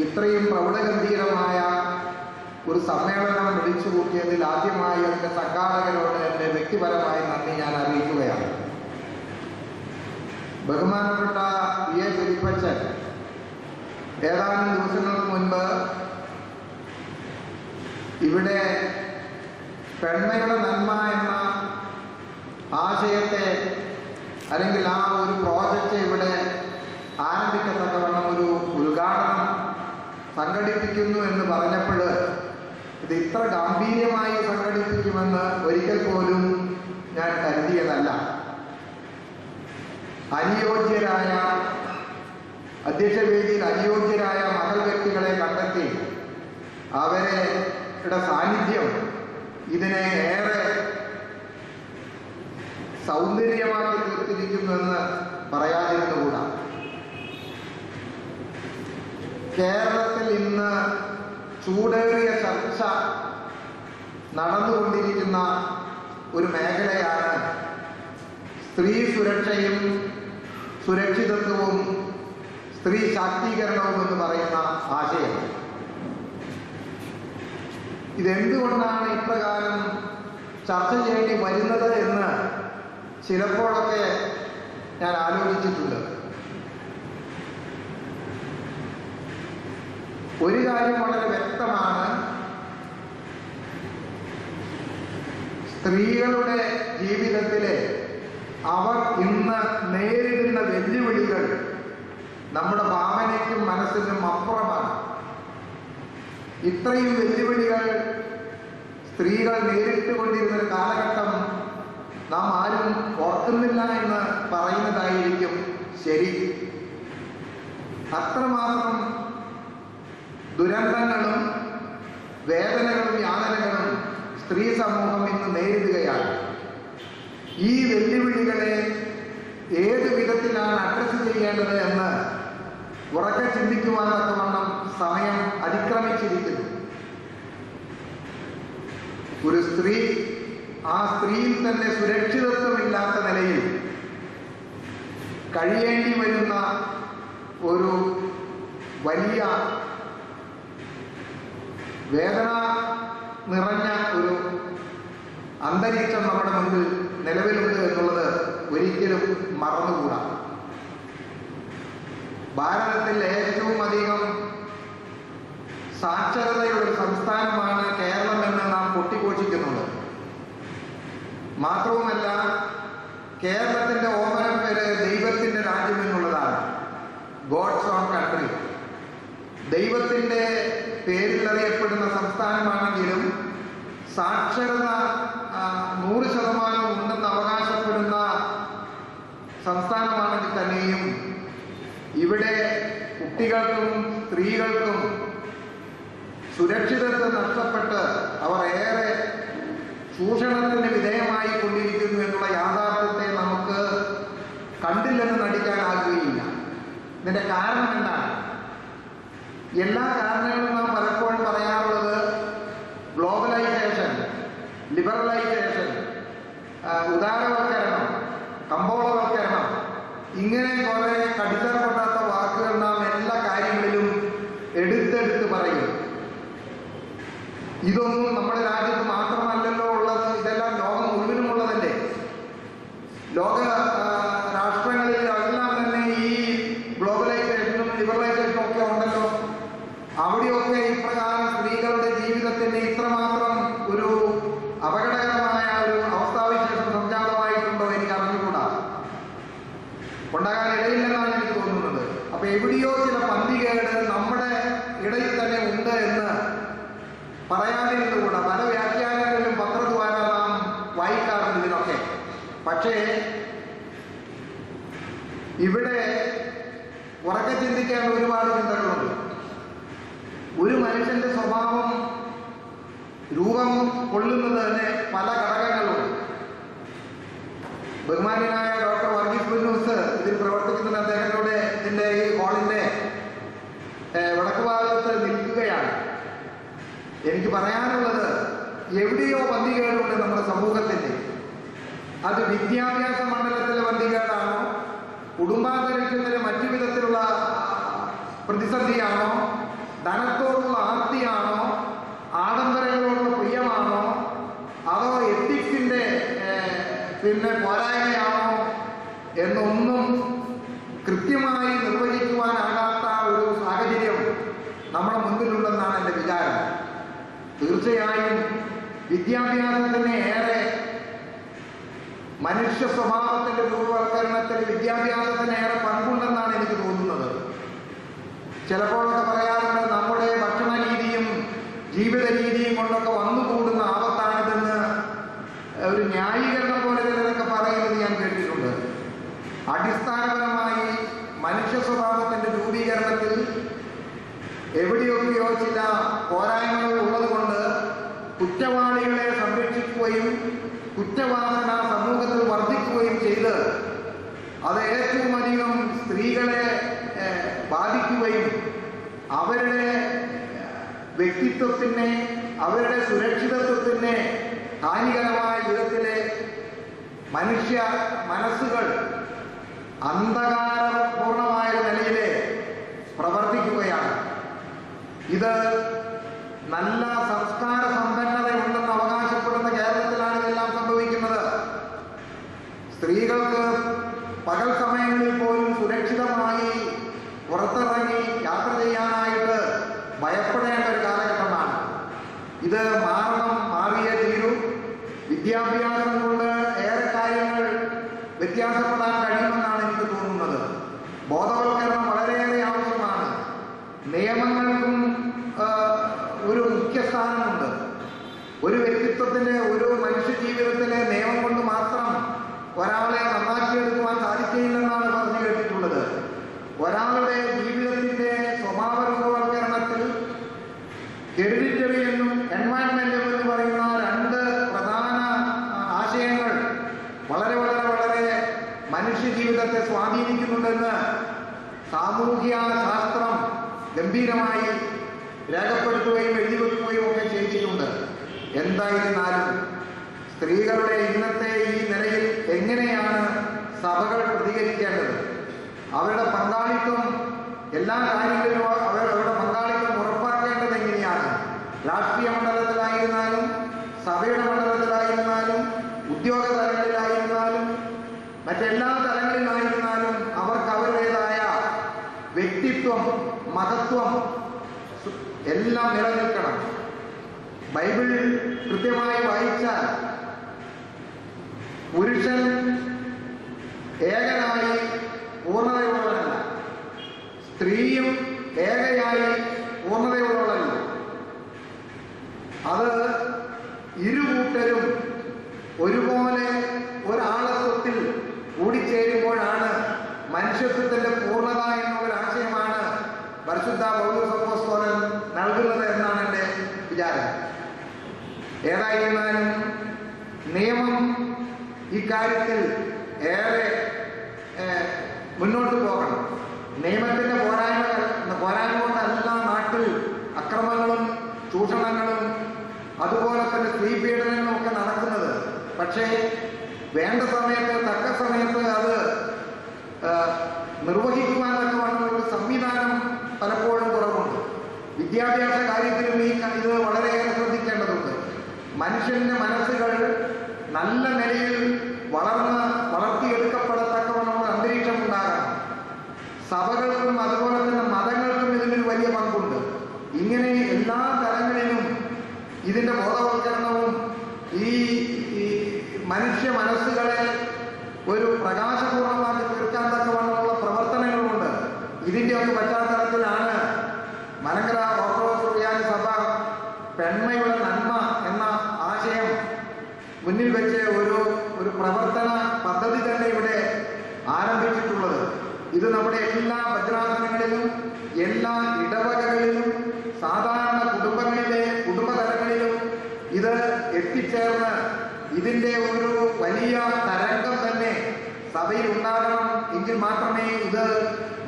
ഇത്രയും പ്രൗഢഗംഭീരമായ ഒരു സമ്മേളനം വിളിച്ചു കൂട്ടിയതിൽ ആദ്യമായി അതിൻ്റെ സംഘാടകരോട് എൻ്റെ വ്യക്തിപരമായ നന്ദി ഞാൻ അറിയിക്കുകയാണ്. ബഹുമാനപ്പെട്ട CA ഫിലിപ്പച്ചൻ ഏതാനും ദിവസങ്ങൾക്ക് മുൻപ് ഇവിടെ പെൺമയുടെ നന്മ എന്ന ആശയത്തെ അല്ലെങ്കിൽ ആ ഒരു പ്രോജക്റ്റ് ഇവിടെ ആരംഭിക്കത്തക്കവണ്ണം ഒരു ഉദ്ഘാടനം സംഘടിപ്പിക്കുന്നു എന്ന് പറഞ്ഞപ്പോൾ ഇത് ഇത്ര ഗാംഭീര്യമായി സംഘടിപ്പിക്കുമെന്ന് ഒരിക്കൽ പോലും ഞാൻ കരുതിയതല്ല. അനുയോജ്യരായ അധ്യക്ഷവേദിയിൽ അനുയോജ്യരായ മഹൽ വ്യക്തികളെ കണ്ടെത്തി അവരുടെ സാന്നിധ്യം ഇതിനെ ഏറെ സൗന്ദര്യമാക്കി തീർത്തിരിക്കുന്നുവെന്ന് പറയാതിരുന്നുകൂടാ. കേരളത്തിൽ ഇന്ന് ചൂടേറിയ ചർച്ച നടന്നുകൊണ്ടിരിക്കുന്ന ഒരു മേഖലയാണ് സ്ത്രീ സുരക്ഷയും സുരക്ഷിതത്വവും സ്ത്രീ ശാക്തീകരണവും എന്ന് പറയുന്ന ആശയം. ഇതെന്തുകൊണ്ടാണ് ഇപ്രകാരം ചർച്ച ചെയ്യേണ്ടി വരുന്നത് എന്ന് ചിലപ്പോഴൊക്കെ ഞാൻ ആലോചിച്ചിട്ടുണ്ട്. ഒരു കാര്യം വളരെ വ്യക്തമാണ്, സ്ത്രീകളുടെ ജീവിതത്തിലെ അവർ ഇന്ന് നേരിടുന്ന വെല്ലുവിളികൾ നമ്മുടെ ഭാവനയ്ക്കും മനസ്സിനും അപ്പുറമാണ്. ഇത്രയും വെല്ലുവിളികൾ സ്ത്രീകൾ നേരിട്ടുകൊണ്ടിരുന്നൊരു കാലഘട്ടം നാം ആരും ഓർക്കുന്നില്ല എന്ന് പറയുന്നതായിരിക്കും ശരി. അത്രമാത്രം ദുരന്തങ്ങളും വേദനകളും യാതനകളും സ്ത്രീ സമൂഹം ഇന്ന് നേരിടുകയാണ്. ഈ വെല്ലുവിളികളെ ഏത് വിധത്തിലാണ് അഡ്രസ് ചെയ്യേണ്ടത് എന്ന് ഉറക്കെ ചിന്തിക്കുവാൻ തക്കവണ്ണം സമയം അതിക്രമിച്ചിരിക്കുന്നു. ഒരു സ്ത്രീ ആ സ്ത്രീയിൽ തന്നെ സുരക്ഷിതത്വമില്ലാത്ത നിലയിൽ കഴിയേണ്ടി വരുന്ന ഒരു വലിയ വേദന നിറഞ്ഞ ഒരു അന്തരീക്ഷം നമ്മുടെ മുൻപിൽ നിലവിലുണ്ട് എന്നുള്ളത് ഒരിക്കലും മറന്നുകൂടാ. ഭാരതത്തിൽ ഏറ്റവും അധികം സാക്ഷരതയുള്ള സംസ്ഥാനമാണ് കേരളം എന്ന് നാം കൊട്ടിഘോഷിക്കുന്നുണ്ട്. മാത്രവുമല്ല, കേരളത്തിന്റെ ഓമനം പേര് ദൈവത്തിന്റെ രാജ്യം എന്നുള്ളതാണ്. God's own country. ദൈവത്തിന്റെ പേരിൽ അറിയപ്പെടുന്ന സംസ്ഥാനമാണെങ്കിലും സാക്ഷരത 100% ഉണ്ടെന്ന് അവകാശപ്പെടുന്ന സംസ്ഥാനമാണെങ്കിൽ തന്നെയും ഇവിടെ കുട്ടികൾക്കും സ്ത്രീകൾക്കും സുരക്ഷിതത്വം നഷ്ടപ്പെട്ട് അവർ ഏറെ ചൂഷണത്തിന് വിധേയമായി കൊണ്ടിരിക്കുന്നു എന്നുള്ള യാഥാർത്ഥ്യത്തെ നമുക്ക് കണ്ടില്ലെന്ന് നടിക്കാനാകുകയില്ല. ഇതിന്റെ കാരണം എന്താണ്? എല്ലാ കാരണങ്ങളും നാം പലപ്പോഴും പറയാറുള്ളത് ഗ്ലോബലൈസേഷൻ, ലിബറലൈസേഷൻ, ഉദാരവൽക്കരണം, കമ്പോളവൽക്കരണം, ഇങ്ങനെ കുറെ കടിച്ചാൽ കൊണ്ടാത്ത വാക്കുകൾ നാം എല്ലാ കാര്യങ്ങളിലും എടുത്തെടുത്ത് ഇതൊന്നും നമ്മുടെ രാജ്യത്ത് മാത്രമല്ലല്ലോ ഉള്ളത്, ഇതെല്ലാം ലോകം മുഴുവനുമുള്ളതല്ലേ. ലോക രാഷ്ട്രങ്ങളിലെല്ലാം തന്നെ ഈ ഗ്ലോബലൈസേഷനും ലിബറലൈസേഷനും ഒക്കെ ഉണ്ടല്ലോ. അവിടെയൊക്കെ ഇപ്രകാരം സ്ത്രീകളുടെ ജീവിതത്തിന് ഇത്രമാത്രം ഒരു അപകടകരമായ ഒരു അവസ്ഥാവിശേഷം സംജാതമായിട്ടുണ്ടോ എനിക്ക് അറിഞ്ഞുകൂടാ. ഉണ്ടാകാൻ ഇടയില്ലെന്നാണ് എനിക്ക് തോന്നുന്നത്. അപ്പൊ എവിടെയോ ചില പന്തികേട് നമ്മുടെ ഇടയിൽ തന്നെ ഉണ്ട് എന്ന് പറയാതിരുന്നുകൂടാ. പല വ്യാഖ്യാനങ്ങളിലും പത്രദ്വാര നാം വായിക്കാറുണ്ട് ഇതിനൊക്കെ. പക്ഷേ ഇവിടെ ഉറക്കെ ചിന്തിക്കേണ്ട ഒരുപാട് ചിന്തകളുണ്ട്. ഒരു മനുഷ്യന്റെ സ്വഭാവം രൂപം കൊള്ളുന്നത് തന്നെ പല ഘടകങ്ങളുണ്ട്. ബഹുമാന്യനായ ഡോക്ടർ വർഗീസ് പുന്നൂസ് ഇതിൽ പ്രവർത്തിക്കുന്ന അദ്ദേഹത്തോടെ ഇതിന്റെ ഈ ഹാളിന്റെ വടക്ക് ഭാഗത്ത് നിൽക്കുകയാണ്. എനിക്ക് പറയാനുള്ളത്, എവിടെയോ പന്തികേടുണ്ട് നമ്മുടെ സമൂഹത്തിന്റെ. അത് വിദ്യാഭ്യാസ മണ്ഡലത്തിലെ പന്തികേടാണോ, കുടുംബാന്തരീക്ഷത്തിലെ മറ്റു വിധത്തിലുള്ള പ്രതിസന്ധിയാണോ, ധനത്തോടുള്ള ആർത്തിയാണോ, ആഡംബരങ്ങളോടുള്ള പ്രിയമാണോ, അതോ എത്തിക്സിന്റെ പോരായ്മയാണോ എന്നൊന്നും കൃത്യമായി നിർവചിക്കുവാനാകാത്ത ഒരു സാഹചര്യം നമ്മുടെ മുൻപിലുണ്ടെന്നാണ് എൻ്റെ വിചാരം. തീർച്ചയായും വിദ്യാഭ്യാസത്തിന് ഏറെ മനുഷ്യ സ്വഭാവത്തിന്റെ രൂപവൽക്കരണത്തിൽ വിദ്യാഭ്യാസത്തിന് ഏറെ പങ്കുണ്ടെന്നാണ് എനിക്ക് തോന്നുന്നത്. ചിലപ്പോഴൊക്കെ പറയാറുണ്ട്, നമ്മുടെ ഭക്ഷണ രീതിയും ജീവിത രീതിയും കൊണ്ടൊക്കെ വന്നുകൂടുന്ന ആപത്താണിതെന്ന് ഒരു ന്യായീകരണം പോലെ ചിലരൊക്കെ പറയുന്നത് ഞാൻ കേട്ടിട്ടുണ്ട്. അടിസ്ഥാനപരമായി മനുഷ്യ സ്വഭാവത്തിന്റെ രൂപീകരണത്തിൽ എവിടെയൊക്കെയോ ചില പോരായ്മകൾ ഉള്ളതുകൊണ്ട് കുറ്റവാളികളെ സംരക്ഷിക്കുകയും കുറ്റവാസന സമൂഹത്തിൽ വർദ്ധിക്കുകയും ചെയ്ത് അത് ഏറ്റവും അധികം സ്ത്രീകളെ ബാധിക്കുകയും അവരുടെ വ്യക്തിത്വത്തിനെ, അവരുടെ സുരക്ഷിതത്വത്തിനെ ഹാനികരമായ വിധത്തിലെ മനുഷ്യ മനസ്സുകൾ അന്ധകാരപൂർണമായ നിലയിലെ പ്രവർത്തിക്കുകയാണ്. ഇത് നല്ല സംസ്കാര സമ്പന്നതയുണ്ടെന്ന് അവകാശപ്പെടുന്ന കേരളത്തിലാണ് ഇതെല്ലാം സംഭവിക്കുന്നത്. സ്ത്രീകൾക്ക് പകൽ സമയങ്ങളിൽ പോലും സുരക്ഷിതമായി പുറത്തിറങ്ങി യാത്ര ചെയ്യാനായിട്ട് ഭയപ്പെടേണ്ട ഒരു കാലഘട്ടമാണ്. ഇത് മാറണം, മാറിയേ തീരൂ. വിദ്യാഭ്യാസം കൊണ്ട് ഏറെ കാര്യങ്ങൾ വ്യത്യാസപ്പെടാൻ കഴിയുമെന്നാണ് എനിക്ക് തോന്നുന്നത്. ബോധവൽക്കരണം വളരെയേറെ ആവശ്യമാണ്. നിയമങ്ങൾക്കും ഒരു മുഖ്യ സ്ഥാനമുണ്ട്. ഒരു വ്യക്തിത്വത്തിന്റെ, ഒരു മനുഷ്യ ജീവിതത്തിലെ നിയമം കൊണ്ട് മാത്രം ഒരാളെ നന്നാക്കിയെടുക്കുവാൻ സാധിക്കില്ലെന്നാണ് പറഞ്ഞു കേട്ടിട്ടുള്ളത്. ഒരാളുടെ ജീവിതത്തിന്റെ സ്വഭാവ രൂപവൽക്കരണത്തിൽ ഹെറിഡിറ്ററി എന്നും എൻവയൺമെന്റും എന്ന് പറയുന്ന രണ്ട് പ്രധാന ആശയങ്ങൾ വളരെ വളരെ വളരെ മനുഷ്യ ജീവിതത്തെ സ്വാധീനിക്കുന്നുണ്ടെന്ന് സാമൂഹ്യ ശാസ്ത്രം ഗംഭീരമായി രേഖപ്പെടുത്തുകയും എഴുതിവെക്കുകയും ഒക്കെ ചെയ്തിട്ടുണ്ട്. എന്തായിരുന്നാലും സ്ത്രീകളുടെ ഇന്നത്തെ ഈ നിലയിൽ എങ്ങനെയാണ് സഭകൾ പ്രതികരിക്കേണ്ടത്? അവരുടെ പങ്കാളിത്തം എല്ലാ കാര്യങ്ങളിലും അവരുടെ പങ്കാളിത്തം ഉറപ്പാക്കേണ്ടത് എങ്ങനെയാണ്? രാഷ്ട്രീയ മണ്ഡലത്തിലായിരുന്നാലും സഭയുടെ മണ്ഡലത്തിലായിരുന്നാലും ഉദ്യോഗ തലങ്ങളിലായിരുന്നാലും മറ്റെല്ലാ തലങ്ങളിലായിരുന്നാലും അവർക്ക് അവരുടേതായ വ്യക്തിത്വം, മഹത്വം എല്ലാം നിലനിൽക്കണം. ബൈബിൾ കൃത്യമായി വായിച്ചാൽ പുരുഷൻ ഏകനായി പൂർണ്ണതയുള്ളവനല്ല, സ്ത്രീയും ഏകയായി പൂർണ്ണതയുള്ളവളല്ല. അത് ഇരുകൂട്ടരും ഒരുപോലെ ഒരാളത്വത്തിൽ കൂടിച്ചേരുമ്പോഴാണ് മനുഷ്യത്വത്തിന്റെ പൂർണ്ണത എന്നുള്ള ആശയമാണ് പരിശുദ്ധ പൗലോസ് അപ്പോസ്തലൻ നൽകുന്നത് എന്നാണ് എൻ്റെ വിചാരം. ഏതായിരുന്നാലും നിയമം ഇക്കാര്യത്തിൽ ഏറെ മുന്നോട്ട് പോകണം. നിയമത്തിന്റെ പോരായ്മ കൊണ്ടല്ല നാട്ടിൽ അക്രമങ്ങളും ചൂഷണങ്ങളും അതുപോലെ തന്നെ സ്ത്രീപീഡനങ്ങളും ഒക്കെ നടക്കുന്നത്. പക്ഷേ വേണ്ട സമയത്ത്, തക്ക സമയത്ത് അത് നിർവഹിക്കുവാനൊക്കെ വേണ്ട ഒരു സംവിധാനം പലപ്പോഴും കുറവുണ്ട്. വിദ്യാഭ്യാസ കാര്യത്തിലും ഇത് വളരെയേറെ ശ്രദ്ധിക്കേണ്ട മനുഷ്യന്റെ മനസ്സുകൾ നല്ല നിലയിൽ വളർത്തിയെടുക്കപ്പെടത്തക്കവണ്ണമുള്ള അന്തരീക്ഷം ഉണ്ടാകണം. സഭകൾക്കും അതുപോലെ തന്നെ മതങ്ങൾക്കും ഇതിനൊരു വലിയ പങ്കുണ്ട്. ഇങ്ങനെ എല്ലാ തലങ്ങളിലും ഇതിന്റെ ബോധവൽക്കരണവും ഈ മനുഷ്യ മനസ്സുകളെ ഒരു പ്രകാശപൂർണമാക്കി തീർക്കാൻ തക്കവണ്ണമുള്ള പ്രവർത്തനങ്ങളുമുണ്ട്. ഇതിന്റെയൊക്കെ പശ്ചാത്തലത്തിലാണ് മലങ്കര ഓർത്തഡോക്സ് സുറിയാനി സഭ പെൺമയുടെ നന്മ എന്ന ആശയം മുന്നിൽ വെച്ച് ഒരു പ്രവർത്തന പദ്ധതി തന്നെ ഇവിടെ ആരംഭിച്ചിട്ടുള്ളത്. ഇത് നമ്മുടെ എല്ലാ ഭദ്രാസനങ്ങളിലും എല്ലാ ഇടവകകളിലും സാധാരണ കുടുംബതലങ്ങളിലും ഇത് എത്തിച്ചേർന്ന് ഇതിന്റെ ഒരു വലിയ തരംഗം തന്നെ സഭയിൽ ഉണ്ടാകണം. എങ്കിൽ മാത്രമേ ഇത്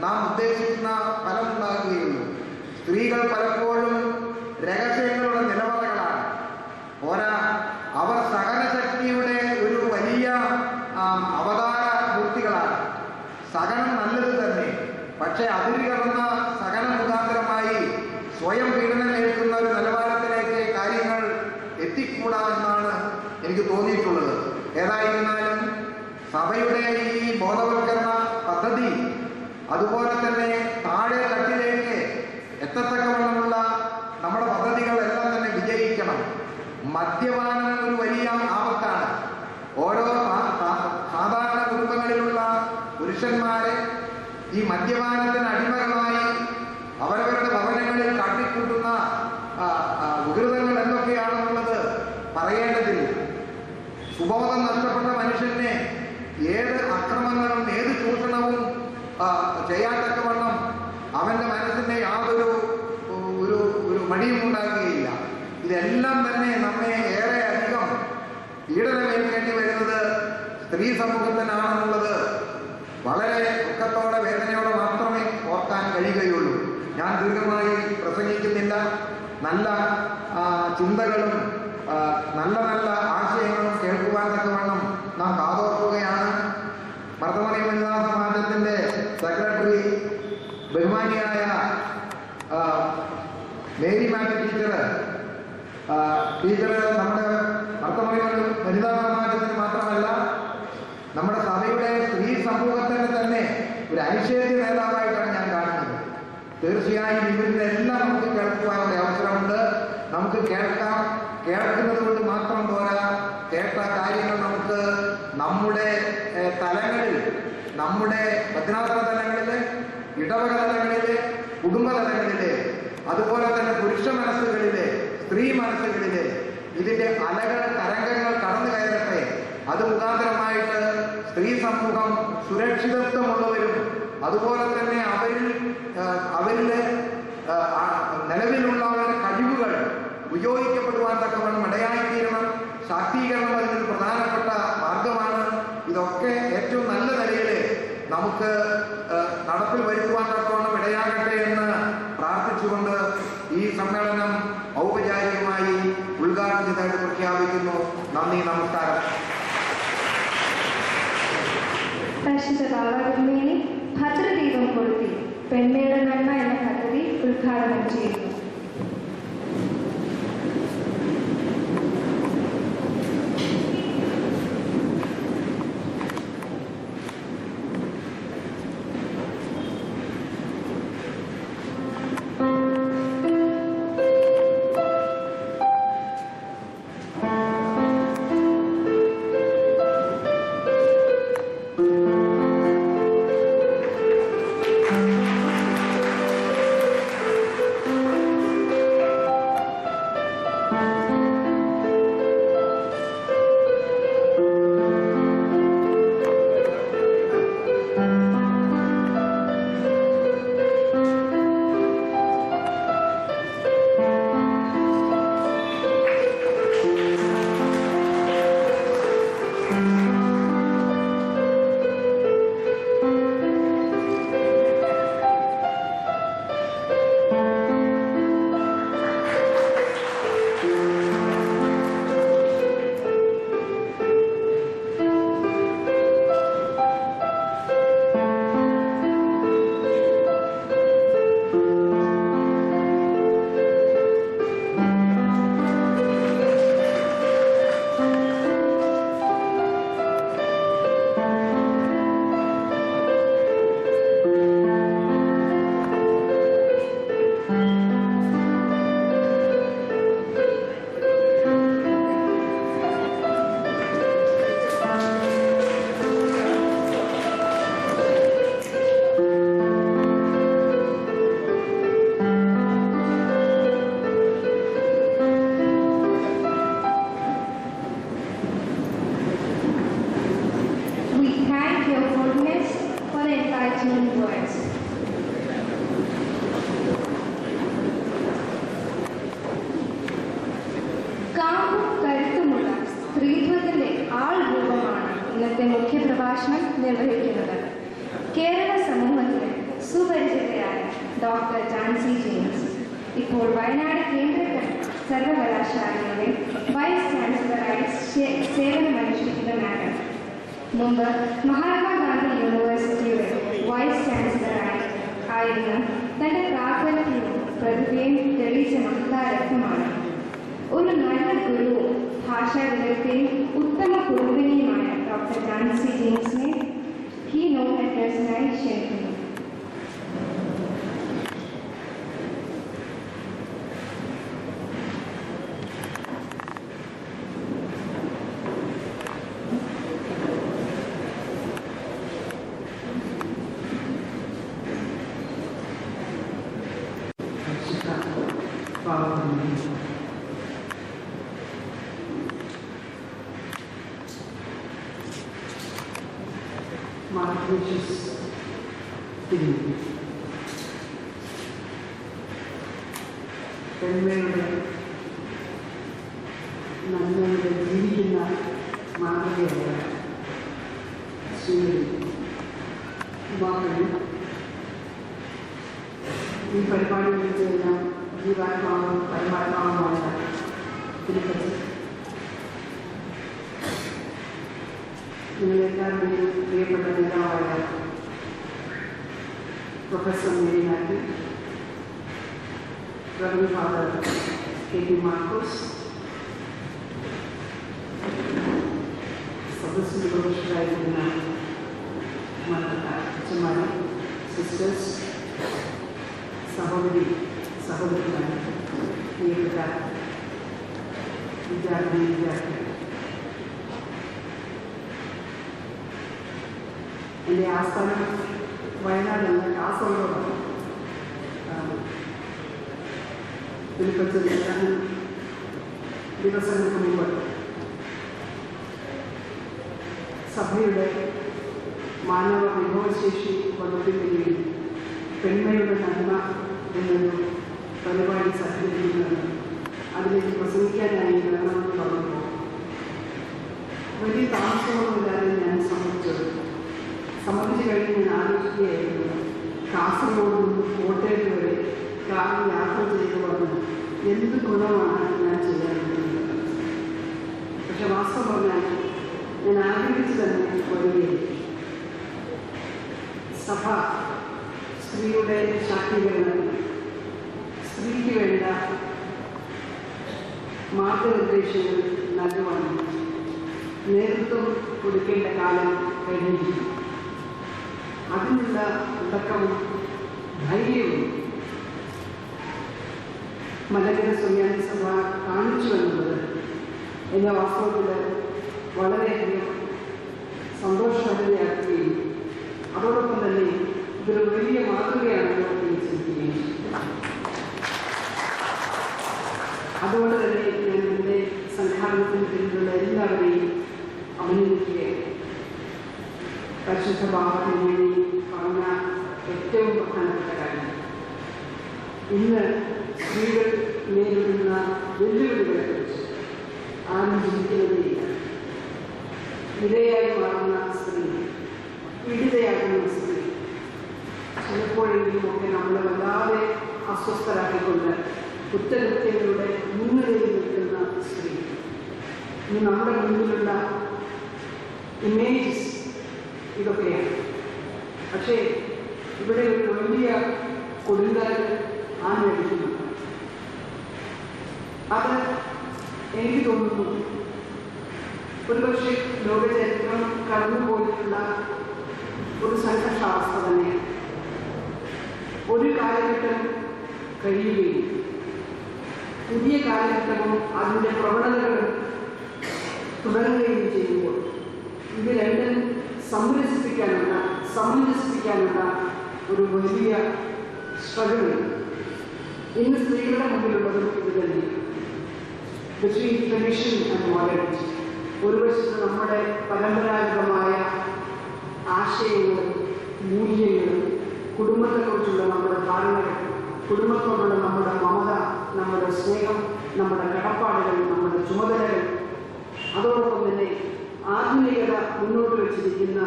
നാം ഉദ്ദേശിക്കുന്ന ഫലം ഉണ്ടാകുകയുള്ളൂ. സ്ത്രീകൾ പലപ്പോഴും രഹസ്യങ്ങളുടെ നിലവറകളാണ്. പോരാ, അവർ സഹനശക്തിയുടെ ഒരു വലിയ അവതാര മൂർത്തികളാണ്. സഹനം നല്ലത് തന്നെ, പക്ഷെ അതിൽ കടന്ന സഹന മുഖാന്തരമായി സ്വയം പീഡനം നേരിടുന്ന ഒരു നിലവാരത്തിലേക്ക് കാര്യങ്ങൾ എത്തിക്കൂടാ എന്നാണ് എനിക്ക് തോന്നിയിട്ടുള്ളത്. ഏതായിരുന്നാലും സഭയുടെ ഈ ബോധവൽക്കരണ പദ്ധതി അതുപോലെ തന്നെ താഴെ തട്ടിലേക്ക് എത്തത്തക്കവണ്ണമുള്ള നമ്മുടെ പദ്ധതികളെല്ലാം തന്നെ വിജയിക്കണം. മദ്യപാനം ഒരു വലിയ ആപത്താണ്. ഓരോ സാധാരണ കുടുംബങ്ങളിലുള്ള പുരുഷന്മാരെ ഈ മദ്യപാനത്തിന് അടിമകളായി അവരവരുടെ ഭവനങ്ങളിൽ കാട്ടിക്കൂട്ടുന്ന വികൃതങ്ങൾ എന്തൊക്കെയാണെന്നുള്ളത് പറയേണ്ടതില്ല. സുബോധം നഷ്ടപ്പെട്ട മനുഷ്യനെ ഏത് അക്രമങ്ങളും ഏത് ചൂഷണവും ചെയ്യാത്തക്കവണ്ണം അവന്റെ മനസ്സിന്റെ യാതൊരു ഒരു മടിയും ഉണ്ടാക്കുകയില്ല. ഇതെല്ലാം തന്നെ നമ്മെ ഏറെ അധികം പീഡനമേൽക്കേണ്ടി വരുന്നത് സ്ത്രീ സമൂഹത്തിനാണെന്നുള്ളത് വളരെ ദുഃഖത്തോടെ വേദനയോടെ മാത്രമേ ഓർക്കാൻ കഴിയുകയുള്ളൂ. ഞാൻ ദീർഘമായി പ്രസംഗിക്കുന്നില്ല. നല്ല ചിന്തകളും നല്ല നല്ല ആശയങ്ങളും കേൾക്കുവാൻ തക്കവണ്ണം നാം കാതോർക്കുകയാണ്. മർദ്ദമണി വനിതാ സമാജത്തിന്റെ സെക്രട്ടറി ബഹുമാനിയായ മേരി മാത്യു ടീച്ചർ നമ്മുടെ മർദ്ദമണി വനിതാ സമാജത്തിന് മാത്രമല്ല നമ്മുടെ സഭയുടെ സ്ത്രീ സമൂഹത്തിന് തന്നെ ഒരു ഐശ്വര്യ നേതാവായിട്ടാണ് ഞാൻ കാണുന്നത്. തീർച്ചയായും ഇവരുടെ എല്ലാം നമുക്ക് കേൾക്കുവാനുള്ള അവസരമുണ്ട്. നമുക്ക് കേൾക്കുന്നത് കൊണ്ട് മാത്രം പോരാ, കേട്ട കാര്യങ്ങൾ നമുക്ക് നമ്മുടെ തലങ്ങളിൽ, നമ്മുടെ ഭദ്രാസന തലങ്ങളില്, ഇടവക തലങ്ങളില്, കുടുംബ തലങ്ങളില്, അതുപോലെ തന്നെ പുരുഷ മനസ്സുകളില്, സ്ത്രീ മനസ്സുകളില് ഇതിന്റെ തരംഗങ്ങൾ കടന്നു കയറട്ടെ. അത് മുഖാന്തരമായിട്ട് സ്ത്രീ സമൂഹം സുരക്ഷിതത്വമുള്ളവരും അതുപോലെ തന്നെ അവരിലെ നിലവിലുള്ള അവരുടെ കഴിവുകൾ ഉപയോഗിക്കപ്പെടുവാൻ തക്കവണ്ണം ഇടയായിത്തീരണം. ശാക്തീകരണം അതിനൊരു പ്രധാനപ്പെട്ട മാർഗമാണ്. ഇതൊക്കെ ഏറ്റവും നല്ല നിലയിൽ നമുക്ക് നടപ്പിൽ വരുത്തുവാൻ തക്കവണ്ണം ഇടയാകട്ടെ എന്ന് പ്രാർത്ഥിച്ചുകൊണ്ട് ഈ സമ്മേളനം ഔപചാരികമായി ഉദ്ഘാടനത്തിനായിട്ട് പ്രഖ്യാപിക്കുന്നു. നന്ദി, നമസ്കാരം. പരിശുദ്ധ ബാബാതിരുമേനി ഭദ്രദീപം കൊളുത്തി പെൺമയുടെ നന്മ എന്ന പദ്ധതി ഉദ്ഘാടനം ചെയ്യുന്നു. പ്രഭാഷണം നിർവഹിക്കുന്നത് കേരള സമൂഹത്തിന് സുപരിചിതയായ ഡോക്ടർ ജാൻസി ജെയിംസ്. ഇപ്പോൾ വയനാട് കേന്ദ്ര സർവകലാശാലയിലെ വൈസ് ചാൻസലറായി സേവനമനുഷ്ഠിക്കുന്ന മാഡം. മുമ്പ് മഹാത്മാഗാന്ധി യൂണിവേഴ്സിറ്റിയുടെ വൈസ് ചാൻസലറായി ആയിരുന്ന തന്റെ പ്രാഗൽഭ്യവും പ്രതിഭയും തെളിയിച്ച മഹത്താരത്വമാണ്. ഒരു നല്ല ഗുരുവും ഭാഷാ വിദഗ്ധയും ഉത്തമ കുടുംബിനിയുമായ ഡോക്ടർ ജാൻസി ജെയിംസിനെ കീനോട്ട് അഡ്രസ്സിനായി ക്ഷണിക്കുന്നു. പെൺമയുടെ നന്മയുടെ ജീവിക്കുന്ന മാതൃകയാണ് യുവാക്കളിൽ ഈ പരിപാടികളിലെല്ലാം ജീവാത്മാവും പരമാത്മാവുമായ തിരുപ്പതി നിങ്ങളെല്ലാവരുടെയും പ്രിയപ്പെട്ട നേതാവായ പ്രൊഫസർ മേരിനാക്കി, റവന്യൂ ഫാദർ KP മാർക്കോസ്, സദസ്സിൽ പ്രവേശിക്കായിരിക്കുന്ന അച്ഛന്മാരെ, സിസ്റ്റേഴ്സ്, സഹോദരിമാർ, പ്രിയപ്പെട്ട വിദ്യാർത്ഥികൾ, എൻ്റെ ആസ്ഥാനം വയനാട് എന്ന കാസർഗോഡാണ്. തിരുപ്പതി ദിവസങ്ങൾക്ക് മുമ്പ് സഭയുടെ മാനവ വിഭവശേഷി വകുപ്പിന് കീഴിൽ പെൺമയുടെ നന്മ എന്നൊരു പരിപാടി സംഘടിപ്പിക്കുന്നത് അതിലേക്ക് പ്രസംഗിക്കാനായി വരണമെന്ന് പറഞ്ഞപ്പോൾ വലിയ താമസമൊന്നുമില്ലാതെ ഞാൻ സമ്മതിച്ചു കഴിഞ്ഞ് ഞാൻ ആലോചിക്കുകയായിരുന്നു. കാസർഗോഡ് നിന്ന് കോട്ടയം വരെ കാറിൽ യാത്ര ചെയ്തു വന്ന് എന്ത് ഗുണമാണ് ഞാൻ ചെയ്യാറുള്ളത്. പക്ഷെ വാസ്തവം പറഞ്ഞാൽ ഞാൻ ആഗ്രഹിച്ച് തന്നെ വരികയും സഭ സ്ത്രീയുടെ ശാക്തീകരണം, സ്ത്രീക്ക് വേണ്ട മാർഗനിർദ്ദേശങ്ങൾ നൽകുവാനും നേതൃത്വം കൊടുക്കേണ്ട കാലം കഴിഞ്ഞിരിക്കും. അതിനുള്ള തുടക്കവും ധൈര്യവും മലങ്കര സുറിയാനി സഭ കാണിച്ചു എന്നുള്ളത് എന്നെ വാസ്തവത്തിൽ വളരെയധികം സന്തോഷകരമാക്കുകയും അതോടൊപ്പം തന്നെ ഇതൊരു വലിയ മാതൃകയാണല്ലോ എന്ന് ചിന്തിക്കുകയും അതുകൊണ്ട് തന്നെ ഞാൻ എൻ്റെ സംഘാടനത്തിന് പിന്നിലുള്ള എല്ലാവരെയും അഭിനന്ദിക്കുകയാണ്. പരിശുദ്ധ ഭാവത്തിന് വേണ്ടി പറഞ്ഞ ഏറ്റവും പ്രധാനപ്പെട്ട കാര്യം ഇന്ന് സ്ത്രീകൾ നേരിടുന്ന വെല്ലുവിളികളെക്കുറിച്ച് ആരും ചിന്തിക്കുന്നതേയില്ല. ഇരയായി മാറുന്ന സ്ത്രീ, പീഡിതയാകുന്ന സ്ത്രീ, ചിലപ്പോഴെങ്കിലും ഒക്കെ നമ്മളെ വല്ലാതെ അസ്വസ്ഥരാക്കിക്കൊണ്ട് കുറ്റകൃത്യങ്ങളുടെ മുൻനിരയിൽ നിൽക്കുന്ന സ്ത്രീ, ഇനി നമ്മുടെ മുന്നിലുള്ള ഇമേജസ് ഇതൊക്കെയാണ്. പക്ഷേ ഇവിടെ ഒരു വലിയ കൊടുങ്കാറ്റ് ആഞ്ഞടിക്കുന്നുണ്ട്. അത് എനിക്ക് തോന്നുന്നു ഒരുപക്ഷെ ലോകചരിത്രം കടന്നുപോയിട്ടുള്ള ഒരു സംഘർഷാവസ്ഥ തന്നെയാണ്. ഒരു കാലഘട്ടം കഴിയുകയും പുതിയ കാലഘട്ടവും അതിൻ്റെ പ്രവണതകളും തുടരുകയും ചെയ്യുമ്പോൾ ഇത് രണ്ടും സമഞ്ജസിപ്പിക്കാനുള്ള ഒരു വലിയ സ്ട്രഗിൾ ഇന്ന് സ്ത്രീകളുടെ മുമ്പിലുള്ളതും ഇത് തന്നെ. ബിറ്റ്വീൻ ട്രഡീഷൻ ആൻഡ് മോഡേണിറ്റി, ഒരു വശത്ത് നമ്മുടെ പരമ്പരാഗതമായ ആശയങ്ങളും മൂല്യങ്ങളും കുടുംബത്തെക്കുറിച്ചുള്ള നമ്മുടെ ധാരണകൾ, കുടുംബത്തോടുള്ള നമ്മുടെ മമത, നമ്മുടെ സ്നേഹം, നമ്മുടെ കടപ്പാടുകൾ, നമ്മുടെ ചുമതലകൾ, അതോടൊപ്പം തന്നെ ആധുനികത മുന്നോട്ട് വെച്ചിരിക്കുന്ന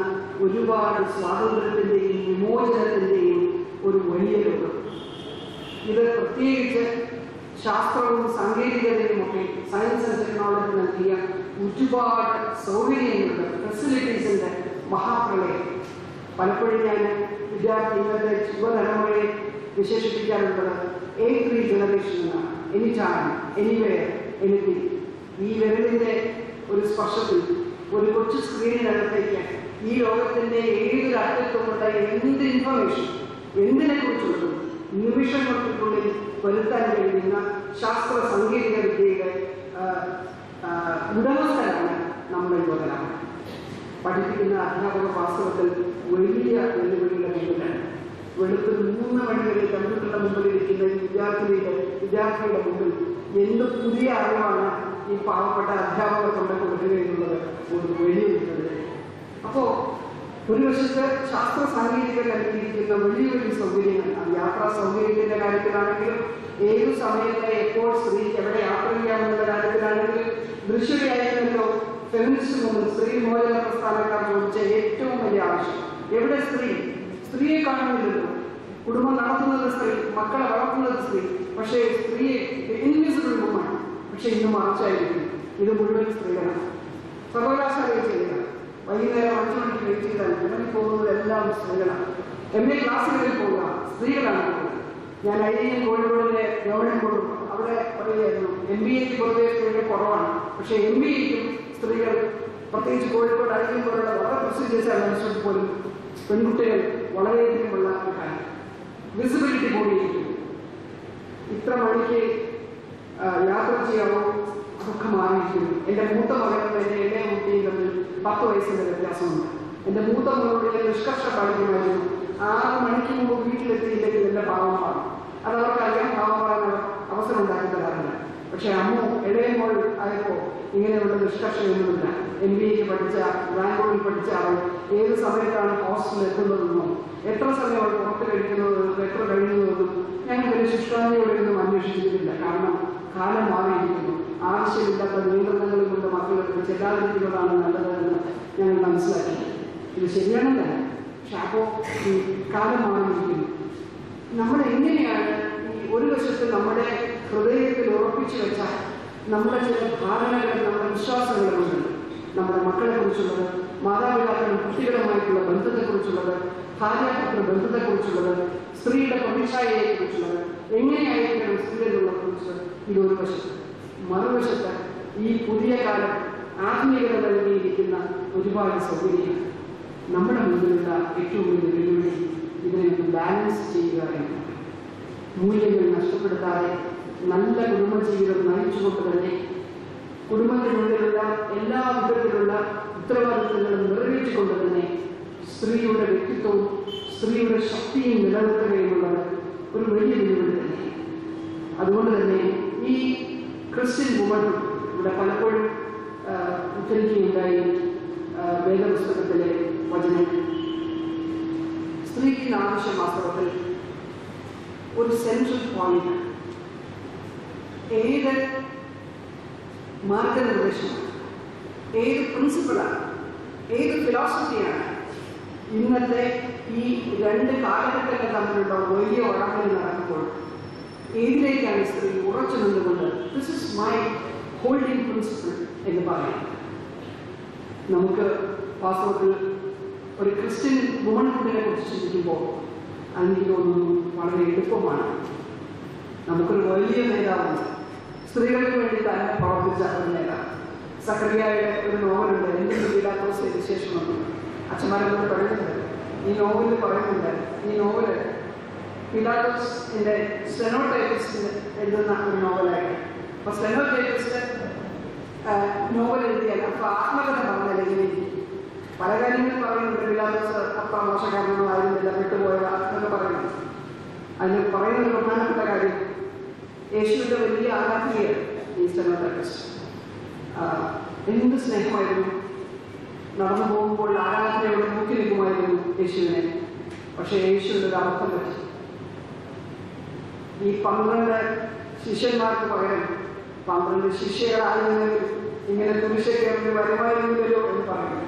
ഒരുപാട് സ്വാതന്ത്ര്യത്തിൻ്റെയും വിമോചനത്തിൻ്റെയും ഒരു വലിയ ലോകം. ഇത് പ്രത്യേകിച്ച് ശാസ്ത്രവും സാങ്കേതികതയും ഒക്കെ സയൻസ് ആൻഡ് ടെക്നോളജി നൽകിയ ഒരുപാട് സൗകര്യങ്ങളുടെ ഫെസിലിറ്റീസിൻ്റെ മഹാപ്രളയം. പലപ്പോഴും ഞാൻ വിദ്യാർത്ഥികളുടെ യുവതലമുറയെ വിശേഷിപ്പിക്കാറുള്ളത് A3 ജനറേഷൻ എന്നാണ്. Any time anywhere anything. ഈ വിരലിൻ്റെ ഒരു സ്പർശത്തിൽ ഒരു കൊച്ചു സ്ക്രീനിനകത്തേക്ക് ഈ ലോകത്തിൻ്റെ ഏതൊരു അറ്റത്തുമുള്ള എന്ത് ഇൻഫർമേഷൻ എന്തിനെക്കുറിച്ചുള്ളതും നിമിഷങ്ങൾക്കുള്ളിൽ വരുത്താൻ കഴിയുന്ന ശാസ്ത്ര സാങ്കേതിക വിദ്യയുടെ ഉടമസ്ഥരാണ് നമ്മുടെ യുവതലമുറ. പഠിപ്പിക്കുന്ന അധ്യാപക വാസ്തവത്തിൽ വലിയ വെല്ലുവിളികളുടെ മുമ്പിലാണ്. വെളുപ്പിൽ 3 മണി വരെ കമ്പ്യൂട്ടറിന്റെ മുമ്പിൽ ഇരിക്കുന്ന ഈ വിദ്യാർത്ഥിയുടെ മുമ്പിൽ എന്ത് പുതിയ അറിവാണ് ഈ പാവപ്പെട്ട അധ്യാപകർ കൊണ്ട് കൊടുക്കുക എന്നുള്ളത് ഒരു വെല്ലുവിളിക്കുന്നത്. അപ്പോൾ ഒരു വശത്ത് ശാസ്ത്ര സാങ്കേതിക നൽകിയിരിക്കുന്ന വലിയ വലിയ സൗകര്യങ്ങൾ, യാത്രാ സൗകര്യത്തിന്റെ കാര്യത്തിലാണെങ്കിലും ഏതു സമയത്ത് എപ്പോൾ സ്ത്രീക്ക് എവിടെ യാത്ര ചെയ്യാമെന്നുള്ള കാര്യത്തിലാണെങ്കിലും ദൃശ്യവ്യായിരുന്നല്ലോ ഫെമിനിസ്റ്റ് മൂവ്മെന്റ്, സ്ത്രീ വിമോചന പ്രസ്ഥാനക്കാർ ചോദിച്ച ഏറ്റവും വലിയ ആവശ്യം. എവിടെ സ്ത്രീയെ കാണുന്നില്ലല്ലോ. കുടുംബം നടത്തുന്നത് സ്ത്രീ, മക്കളെ വളർത്തുന്നത് സ്ത്രീ, പക്ഷേ സ്ത്രീയെ ഇൻവിസിബിൾ വുമൺ. പക്ഷെ ഇന്ന് മറിച്ചായിരിക്കും. ഇത് മുഴുവൻ സ്ത്രീകളാണ്. സർവകലാശാലയിൽ ചെയ്യുക, വൈകുന്നേരം 5 മണിക്ക് വെയിറ്റ് ചെയ്താൽ ഇറങ്ങി പോകുന്നത് എല്ലാം സ്ത്രീകളാണ്. MA ക്ലാസ്സുകളിൽ പോവുക സ്ത്രീകളാണ് പോകുന്നത്. ഞാൻ IIM കോഴിക്കോടിലെ ഗവൺമെന്റ് കൊടുക്കും, അവിടെ പറയുകയായിരുന്നു MBAക്ക് പൊതുവെ സ്ത്രീകൾ കുറവാണ്, പക്ഷേ MBAക്കും സ്ത്രീകൾ, പ്രത്യേകിച്ച് കോഴിക്കോട് IIM പോലുള്ള വളരെ പ്രൊസീജിയേഴ്സ് അനുസരിച്ച് പോലും പെൺകുട്ടികൾ വളരെയധികം ഉള്ള ഒരു കാര്യം. വിസിബിലിറ്റി കൂടിയിരിക്കുന്നു. ഇത്ര മണിക്ക് യാത്ര ചെയ്യാമോ അതൊക്കെ മാറിയിരിക്കുന്നു. എൻ്റെ മൂത്ത മകനും എൻ്റെ ഇളയ കുട്ടിയും തമ്മിൽ 10 വയസ്സിൻ്റെ വ്യത്യാസമുണ്ട്. എൻ്റെ മൂത്ത മകളോട് ഞാൻ നിഷ്കർഷ പാലിക്കുമായിരുന്നു, 6 മണിക്ക് മുമ്പ് വീട്ടിലെത്തിയില്ലെങ്കിൽ എൻ്റെ പാവം മാറും. അതവർക്കറിയാം, പാവം പറയാൻ അവസരം ഉണ്ടാക്കി തരാറില്ല. പക്ഷെ അമ്മ ഇളയ മോൾ ആയപ്പോൾ ഇങ്ങനെയുള്ള നിഷ്കർഷയൊന്നുമില്ല. MBAക്ക് പഠിച്ച, ബാംഗ്ലൂരിൽ പഠിച്ച അവൾ ഏത് സമയത്താണ് ഹോസ്റ്റലിൽ എത്തുന്നതെന്നോ എത്ര സമയം അവൾ പുറത്ത് കഴിക്കുന്നതെന്നും എത്ര കഴിയുന്നതെന്നും ഞങ്ങൾ ഒരു ശുഷ്കാന്തിയോടെയൊന്നും അന്വേഷിച്ചിട്ടില്ല. കാരണം കാലം മാറിയിരിക്കുന്നു. ആവശ്യമില്ലാത്ത നിയന്ത്രണങ്ങളിൽ കൊണ്ട് മക്കളെടുത്ത് ചെല്ലാതിരിക്കുന്നതാണ് നല്ലതെന്ന് ഞങ്ങൾ മനസ്സിലാക്കി. ഇത് ശരിയാണെന്നല്ല, പക്ഷെ അപ്പോൾ ഈ കാലം മാറിയിരിക്കുന്നു. നമ്മൾ എങ്ങനെയാണ് ഈ ഒരു വശത്ത് നമ്മുടെ ഹൃദയത്തിൽ ഉറപ്പിച്ചു വെച്ചാൽ നമ്മുടെ ചില ധാരണകൾ, നമ്മുടെ വിശ്വാസങ്ങളുണ്ട്. നമ്മുടെ മക്കളെ കുറിച്ചുള്ളത്, മാതാപിതാക്കളും കുട്ടികളുമായിട്ടുള്ള ബന്ധത്തെക്കുറിച്ചുള്ളത്, ഭാര്യാഭർത്തൃ ബന്ധത്തെക്കുറിച്ചുള്ളത്, സ്ത്രീയുടെ പ്രതിച്ഛായയെക്കുറിച്ചുള്ളത്, എങ്ങനെയായിരിക്കണം സ്ത്രീകളുള്ളതെക്കുറിച്ച് ഇതൊരു വശത്ത്. മറുവശത്ത് ഈ പുതിയ കാലം ആധുനികത നൽകിയിരിക്കുന്ന ഒരുപാട് സൗകര്യങ്ങൾ. നമ്മുടെ മുന്നിലുള്ള ഏറ്റവും വലിയ വെല്ലുവിളി ഇതിനെ ബാലൻസ് ചെയ്യുക എന്നതാണ്. മൂല്യങ്ങൾ നഷ്ടപ്പെടുത്താതെ നല്ല കുടുംബജീവിതം നയിച്ചുകൊണ്ട് തന്നെ കുടുംബത്തിനുള്ളിലുള്ള എല്ലാ വിധത്തിലുള്ള ഉത്തരവാദിത്തങ്ങളും നിറവേറ്റിക്കൊണ്ട് തന്നെ സ്ത്രീയുടെ വ്യക്തിത്വവും സ്ത്രീയുടെ ശക്തിയും നിലനിർത്തുക എന്നുള്ളത് ഒരു വലിയ വെല്ലുവിളി തന്നെ. അതുകൊണ്ട് തന്നെ ഈ ക്രിസ്ത്യൻ വുമൺ ഇവിടെ പലപ്പോഴും ഉദ്ധരിക്കുകയുണ്ടായി വേദപുസ്തകത്തിലെ വചനം. സ്ത്രീക്ക് ആവശ്യം വാസ്തവത്തിൽ ഒരു സെൻട്രൽ പോയിന്റ്, ഏത് മാർഗനിർദ്ദേശമാണ്, ഏത് പ്രിൻസിപ്പിളാണ്, ഏത് ഫിലോസഫിയാണ് ഇന്നത്തെ ഈ 2 കാലഘട്ടങ്ങൾ തമ്മിലുള്ള വലിയ ഒഴാക്കൽ നടക്കുമ്പോൾ ഏതിലേക്കാണ് സ്ത്രീ ഉറച്ചു നിന്നുകൊണ്ട് this is my holding principle എന്ന് പറയാം. നമുക്ക് വാസ്തവത്തിൽ ഒരു ക്രിസ്ത്യൻ വുമൺഹുഡിനെ കുറിച്ച് ചിന്തിക്കുമ്പോൾ എനിക്ക് തോന്നുന്നു വളരെ എളുപ്പമാണ്. നമുക്കൊരു വലിയ നേതാവുണ്ട്, സ്ത്രീകൾക്ക് വേണ്ടി തന്നെ പ്രവർത്തിച്ച ഒരു നേതാവ്. സക്കറിയായുടെ ഒരു നോവലുണ്ട്, എന്തെങ്കിലും പീലാത്തോസിന്റെ വിശേഷമൊന്നും അച്ഛന്മാരോട് പറയുന്നുണ്ട്. ഈ നോവലിൽ പറയുന്നുണ്ട്, ഈ നോവല് പീലാത്തോസിന്റെ സ്റ്റെനോടൈപ്പിസ്റ്റ് എഴുതുന്ന ഒരു നോവലായിട്ട്. അപ്പൊ സ്റ്റെനോടൈപ്പിസ്റ്റ് നോവൽ എഴുതിയാൽ അപ്പൊ ആത്മകഥ പറഞ്ഞാൽ എങ്ങനെയിരിക്കും? പല കാര്യങ്ങളും പറയുന്നുണ്ട്. പീലാത്തോസ് അത്ര മോശക്കാരനൊന്നും ആയിരുന്നില്ല, വിട്ടുപോയതാ എന്നൊക്കെ പറയുന്നു. അതിന് പറയുന്നൊരു പ്രധാനപ്പെട്ട കാര്യം, യേശുവിന്റെ വലിയ ആരാധനയാണ് ഈ സ്റ്റെനോടൈപ്പിസ്റ്റ്. എന്ത് സ്നേഹമായിരുന്നു, നടന്നു പോകുമ്പോൾ ആരാധനയോടെ നോക്കി നിൽക്കുമായിരുന്നു യേശുവിനെ. പക്ഷെ യേശുവിൻ്റെ ഒരു അർത്ഥം പറ്റി. ഈ 12 ശിഷ്യന്മാർക്ക് പകരം 12 ശിഷ്യകളായിരുന്നെങ്കിൽ ഇങ്ങനെ കുരിശൊക്കെ വരുമായിരുന്നില്ലല്ലോ എന്ന് പറയുന്നു.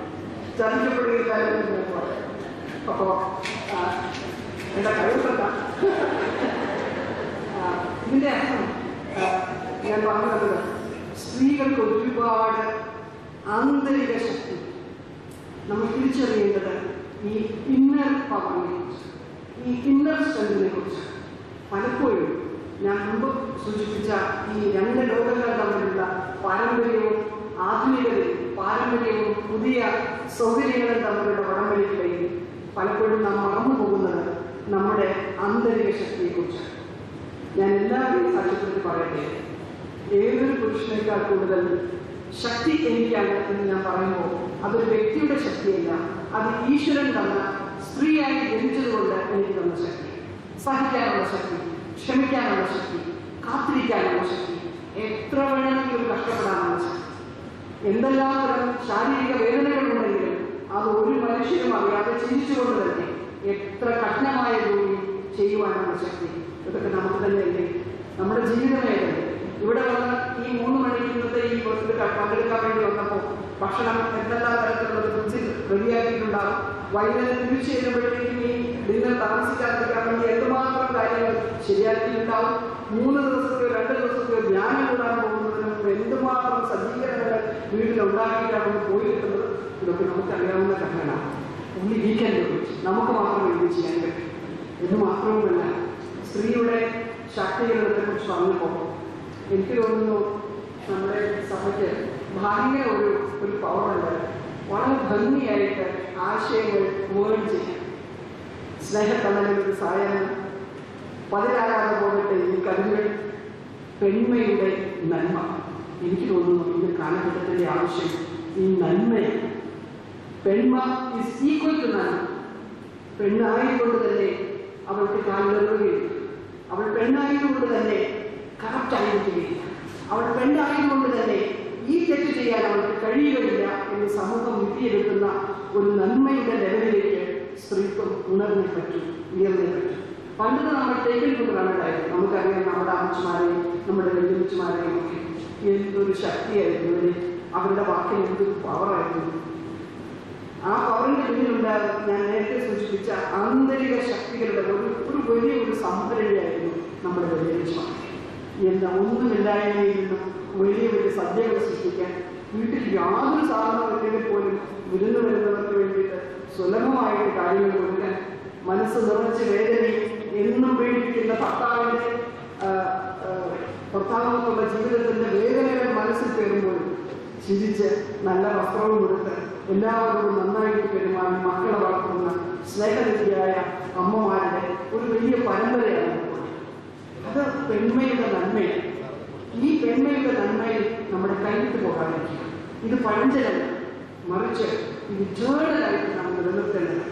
ചതിക്കപ്പെടുകയില്ലായിരുന്നു എന്ന് പറയും. അപ്പോൾ എൻ്റെ കഴിവല്ല. ഇതിൻ്റെ അർത്ഥം ഞാൻ പറഞ്ഞത് സ്ത്രീകൾക്ക് ഒരുപാട് ആന്തരിക ശക്തി. നമ്മൾ തിരിച്ചറിയേണ്ടത് ഈ ഇന്നർ പവറിനെ കുറിച്ച്, ഈ ഇന്നർ സ്ട്രെങ്തിനെ കുറിച്ച്. പലപ്പോഴും ഞാൻ മുമ്പ് സൂചിപ്പിച്ച ഈ രണ്ട് ലോകങ്ങൾ തമ്മിലുള്ള പാരമ്പര്യവും ആധുനികതയും, പാരമ്പര്യവും പുതിയ സൗകര്യങ്ങളും തമ്മിലുള്ള വടംവലിക്കിടയിൽ പലപ്പോഴും നാം മറന്നു പോകുന്നത് നമ്മുടെ ആന്തരിക ശക്തിയെക്കുറിച്ചാണ്. ഞാൻ എല്ലാവരെയും സാക്ഷ്യപ്പെടുത്തി പറയട്ടെ, ഏതൊരു പുരുഷനേക്കാൾ കൂടുതൽ ശക്തി എനിക്കാണ് എന്ന് ഞാൻ പറയുമ്പോൾ അതൊരു വ്യക്തിയുടെ ശക്തിയല്ല, അത് ഈശ്വരൻ തന്ന സ്ത്രീയായി ജനിച്ചതുകൊണ്ട് എനിക്ക് തന്ന ശക്തി. സഹിക്കാനുള്ള ശക്തി, ക്ഷമിക്കാനുള്ള ശക്തി, കാത്തിരിക്കാനുള്ള ശക്തി, എത്ര വേണമെങ്കിലും കഷ്ടപ്പെടാനുള്ള ശക്തി. എന്തെല്ലാം തരം ശാരീരിക വേദനകളുണ്ടെങ്കിലും അത് ഒരു മനുഷ്യനും അറിയാതെ ചിന്തിച്ചുകൊണ്ട് തന്നെ എത്ര കഠിനമായ ജോലി ചെയ്യുവാനുള്ള ശക്തി. ഇതൊക്കെ നമുക്ക് തന്നെയല്ലേ? നമ്മുടെ ജീവിതമേഖല ഇവിടെ വന്ന് ഈ 3 മണിക്ക് ഇന്നത്തെ ഈ പങ്കെടുക്കാൻ വേണ്ടി വന്നപ്പോൾ ഭക്ഷണം എന്തെല്ലാം തരത്തിലുള്ളത് ഫ്രിഡ്ജിൽ റെഡിയാക്കിയിട്ടുണ്ടാകും. വൈകുന്നേരം തിരിച്ചു ചെല്ലുമ്പോഴത്തേക്കും ഈ ഡിന്നർ താമസിക്കാതിരിക്കാൻ വേണ്ടി എന്തുമാത്രം കാര്യങ്ങൾ ശരിയാക്കിയിട്ടുണ്ടാവും. 3 ദിവസത്തെയോ 2 ദിവസത്തെയോ ധ്യാനം കൂടാൻ പോകുന്നതിനും എന്തുമാത്രം സജ്ജീകരണങ്ങൾ വീട്ടിലുണ്ടാക്കിയിട്ടാണ് പോയിട്ടുള്ളത്. ഇതൊക്കെ നമുക്ക് അറിയാവുന്ന കാര്യങ്ങളാണ്. ഒന്ന് വീക്കെൻഡ് നമുക്ക് മാത്രം ഇത് ചെയ്യാൻ പറ്റും എന്ന് മാത്രവുമല്ല, സ്ത്രീയുടെ ശാക്തീകരണത്തെ കുറിച്ച് പറഞ്ഞപ്പോൾ എനിക്ക് തോന്നുന്നു നമ്മുടെ സഭയ്ക്ക് ഭയങ്കര ഒരു പവറുണ്ട്. വളരെ ഭംഗിയായിട്ട് ആശയങ്ങൾ വേർഡ് ചെയ്യാൻ. സ്നേഹത്തണലൊരു സായാഹ്നം, പതിനാകാതെ പോകട്ടെ ഈ കവികൾ, പെൺമയുടെ നന്മ. എനിക്ക് തോന്നുന്നു ഇന്ന് കാലഘട്ടത്തിൻ്റെ ആവശ്യം ഈ നന്മയാണ്. പെൺമ ഈസ് ഈക്വൽ ടു നന്മ. പെണ്ണായതുകൊണ്ട് തന്നെ അവൾക്ക് കാലുകളുകയില്ല. അവൾ പെണ്ണായതുകൊണ്ട് തന്നെ കറക്റ്റ് ആയിരിക്കുകയില്ല. അവൾ പെണ്ണായതുകൊണ്ട് തന്നെ ഈ തെറ്റ് ചെയ്യാൻ അവൾക്ക് കഴിയുകയില്ല എന്ന് സമൂഹം വിധിയെടുക്കുന്ന ഒരു നന്മയുടെ ലെവലിലേക്ക് സ്ത്രീത്വം ഉണർന്നേ പറ്റും, ഉയർന്നേ പറ്റും. പണ്ട് നമ്മൾ ടേക്കിൽ കൊണ്ടുവരാനായിരുന്നു. നമുക്കറിയാം നമ്മുടെ അമ്മച്ചുമാരെയും നമ്മുടെ വെല്ലുവിളിച്ചുമാരെയും ഒക്കെ എന്തൊരു ശക്തിയായിരുന്നു അവര്. അവരുടെ വാക്കിൽ എന്തൊരു പവറായിരുന്നു. ആ പവറിന്റെ പിന്നിലുണ്ടാകും ഞാൻ നേരത്തെ സൂചിപ്പിച്ച ആന്തരിക ശക്തികളുടെ ഒരു വലിയൊരു സംഭരണിയായിരുന്നു നമ്മുടെ വെല്ലുവിളിച്ചുമാർ. എന്താ ഒന്നുമില്ലായ്മയിൽ നിന്നും വലിയ സദ്യകൾ സൃഷ്ടിക്കാൻ, വീട്ടിൽ യാതൊരു സാധനമില്ലെങ്കിൽ പോലും വിരുന്ന് വരുന്നവർക്ക് വേണ്ടിയിട്ട് സുലഭമായിട്ട് കാര്യങ്ങൾ കൊടുക്കാൻ, മനസ്സ് നിറച്ച് വേദനയും എന്നും പേടിപ്പിക്കുന്ന ഭർത്താവിനുള്ള ജീവിതത്തിന്റെ വേദനകൾ മനസ്സിൽ കയറുമ്പോൾ ചിരിച്ച് നല്ല വസ്ത്രവും കൊടുത്ത് എല്ലാവരോടും നന്നായിട്ട് പെരുമാറി മക്കളെ വളർത്തുന്ന സ്നേഹനിധിയായ അമ്മമാരുടെ ഒരു വലിയ പരമ്പരയാണ്. അത് പെൺമയുടെ നന്മയാണ്. ഈ പെൺമയുടെ നന്മയിൽ നമ്മുടെ കൈവിട്ട് പോകാതിരിക്കുക. ഇത് പഴഞ്ചലല്ല, മറിച്ച് ഇത് ഇറ്റേണലായിട്ട് നാം നിലനിർത്തേണ്ടത്.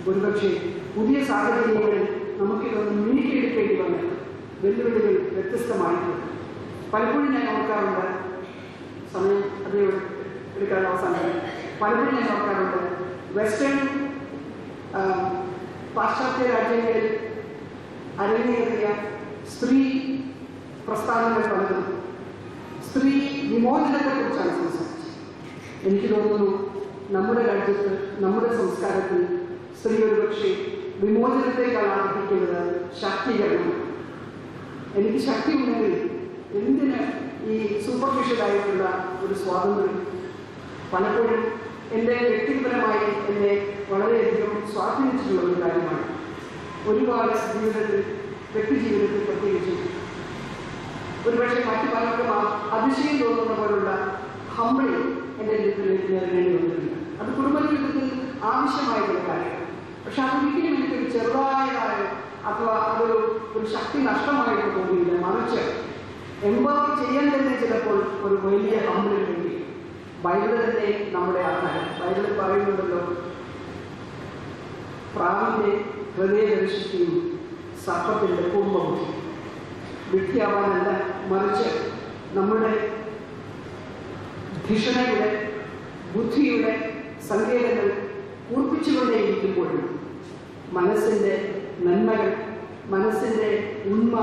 ഒരുപക്ഷെ പുതിയ സാഹചര്യങ്ങളിൽ നമുക്കിതൊന്ന് നീക്കിയെടുക്കേണ്ടി വന്ന വെല്ലുവിളികൾ വ്യത്യസ്തമായിട്ടുണ്ട്. പലപ്പോഴും ഞാൻ ഓർക്കാറുണ്ട്, സമയം അതേ എടുക്കാൻ അവസാനം, പലപ്പോഴും ഞാൻ ഓർക്കാറുണ്ട് വെസ്റ്റേൺ പാശ്ചാത്യ രാജ്യങ്ങളിൽ അരങ്ങേറിയ സ്ത്രീ പ്രസ്ഥാനങ്ങൾ പലതും സ്ത്രീ വിമോചനത്തെക്കുറിച്ചാണ് സംസാരിച്ചത്. എനിക്ക് തോന്നുന്നു നമ്മുടെ രാജ്യത്ത്, നമ്മുടെ സംസ്കാരത്തിൽ സ്ത്രീ ഒരുപക്ഷെ വിമോചനത്തെക്കാൾ ആഗ്രഹിക്കുന്നത് ശാക്തീകരണം. എനിക്ക് ശക്തി ഉണ്ടെങ്കിൽ എന്തിന് ഈ സൂപ്പർഫിഷ്യലായിട്ടുള്ള ഒരു സ്വാതന്ത്ര്യം? പലപ്പോഴും എൻ്റെ വ്യക്തിപരമായി എന്നെ വളരെയധികം സ്വാധീനിച്ചിട്ടുള്ള ഒരു കാര്യമാണ്. ഒരുപാട് ജീവിതത്തിൽ, വ്യക്തിജീവിതത്തിൽ പ്രത്യേകിച്ചും ഒരുപക്ഷെ മറ്റു പലർക്കും അതിശയം തോന്നുന്ന പോലുള്ള ഹംബിളി എൻ്റെ ജീവിതത്തിലേക്ക് നേരിടേണ്ടി വന്നിട്ടുണ്ട്. അത് കുടുംബജീവിതത്തിൽ ആവശ്യമായിട്ടുള്ള കാര്യമാണ്. പക്ഷെ അതൊരിക്കലും എനിക്കൊരു ചെറുതായതായ അഥവാ അതൊരു ശക്തി നഷ്ടമായിട്ട് തോന്നിയില്ല. മറിച്ച് എംപവർ ചെയ്യാൻ തന്നെ ചിലപ്പോൾ ഒരു വലിയ ഹംബിളി വേണ്ടി. ബൈബിൾ തന്നെ നമ്മുടെ ആധാരം. ബൈബിളിൽ പറയുന്നുണ്ടല്ലോ, പ്രാവിന്റെ ഹൃദയദർശിയും സർപ്പത്തിന്റെ കുംഭബുദ്ധി. വിദ്യാവാനല്ല, മറിച്ച് നമ്മുടെ ധിഷണയുടെ ബുദ്ധിയുടെ സങ്കേതങ്ങൾ കൂർപ്പിച്ചുകൊണ്ടേയിരിക്കുമ്പോഴും മനസ്സിൻ്റെ നന്മകൾ, മനസ്സിൻ്റെ ഉണ്മ,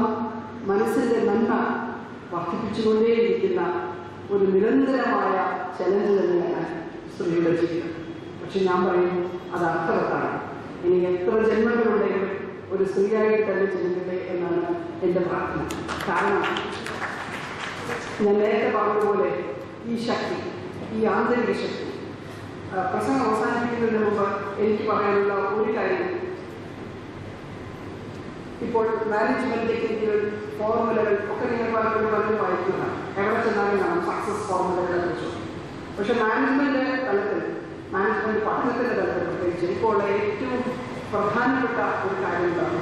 മനസ്സിൻ്റെ നന്മ വർദ്ധിപ്പിച്ചുകൊണ്ടേയിരിക്കുന്ന ഒരു നിരന്തരമായ ചലഞ്ച് തന്നെയാണ് സ്ത്രീയുടെ ജീവിതം. പക്ഷെ ഞാൻ പറയുന്നു അത് അർത്ഥവത്താണ്. ഇനി എത്ര ജന്മങ്ങളുണ്ടെങ്കിലും ഒരു സ്ത്രീയായിട്ട് തന്നെ ജനിക്കട്ടെ എന്നാണ് എൻ്റെ പ്രാർത്ഥന. കാരണം ഞാൻ നേരത്തെ പറഞ്ഞതുപോലെ ഈ ശക്തി, ഈ ആന്തരിക ശക്തി, പ്രസംഗം അവസാനിപ്പിക്കുന്നതിന് മുമ്പ് എനിക്ക് പറയാനുള്ള ഒരു കാര്യം, ഇപ്പോൾ മാനേജ്മെന്റ് ടെക്നിക്കുകൾ, ഫോർമുലകൾ ഒക്കെ നിങ്ങൾ പലപ്പോഴും വായിക്കുന്നതാണ്. എവിടെ ചെന്നാലും കാണാം സക്സസ് ഫോർമുലകളെ കുറിച്ചും. പക്ഷെ മാനേജ്മെന്റ് തലത്തിൽ, മാനേജ്മെന്റ് പഠനത്തിന്റെ തലത്തിൽ പ്രത്യേകിച്ച് ഇപ്പോൾ ഏറ്റവും പ്രധാനപ്പെട്ട ഒരു കാര്യം എന്താണ്?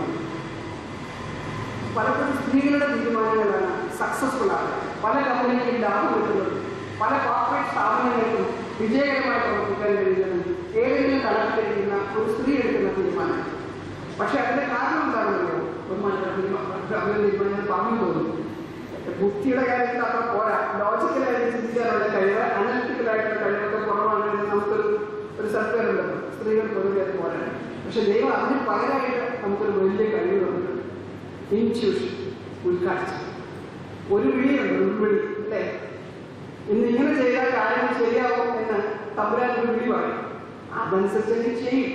പലപ്പോഴും സ്ത്രീകളുടെ തീരുമാനങ്ങളാണ് സക്സസ്ഫുൾ ആകുന്നത്. പല കമ്പനികളിൽ ലാഭം കിട്ടുന്നത്, പല കോർപ്പറേറ്റ് സ്ഥാപനങ്ങൾക്കും വിജയകരമായി പ്രവർത്തിക്കാൻ കഴിയുന്നതും ഏതെങ്കിലും തലത്തിലിരിക്കുന്ന ഒരു സ്ത്രീ എടുക്കുന്ന തീരുമാനം. പക്ഷെ അതിന്റെ കാരണം എന്താണെന്നല്ലോ തീരുമാനം പറഞ്ഞു തോന്നുന്നു. ബുദ്ധിയുടെ കാര്യത്തിൽ അത്ര പോരാ, ലോജിക്കലായിട്ട് ചിന്തിക്കാനുള്ള കഴിവ്, അനലിറ്റിക്കലായിട്ടുള്ള കഴിവൊക്കെ കുറവാണെന്ന് നമുക്കൊരു സർക്കാരുണ്ടല്ലോ, സ്ത്രീകൾ പൊതുവെ അത് പോരാ. പക്ഷെ ദൈവം അതിന് പകരമായിട്ട് നമുക്കൊരു വലിയ കഴിവ് തന്നിട്ടുണ്ട്. ഇൻറ്റ്യൂഷൻ, ഉൾക്കാഴ്ച. ഒരു വിളിയുണ്ട്, ഉൾവിളി അല്ലേ? ഇന്ന് ഇങ്ങനെ ചെയ്താൽ കാര്യങ്ങൾ ശരിയാവും എന്ന് തമ്പുരാൻ ഒരു വിളി പറയും, അതനുസരിച്ച് ചെയ്യും.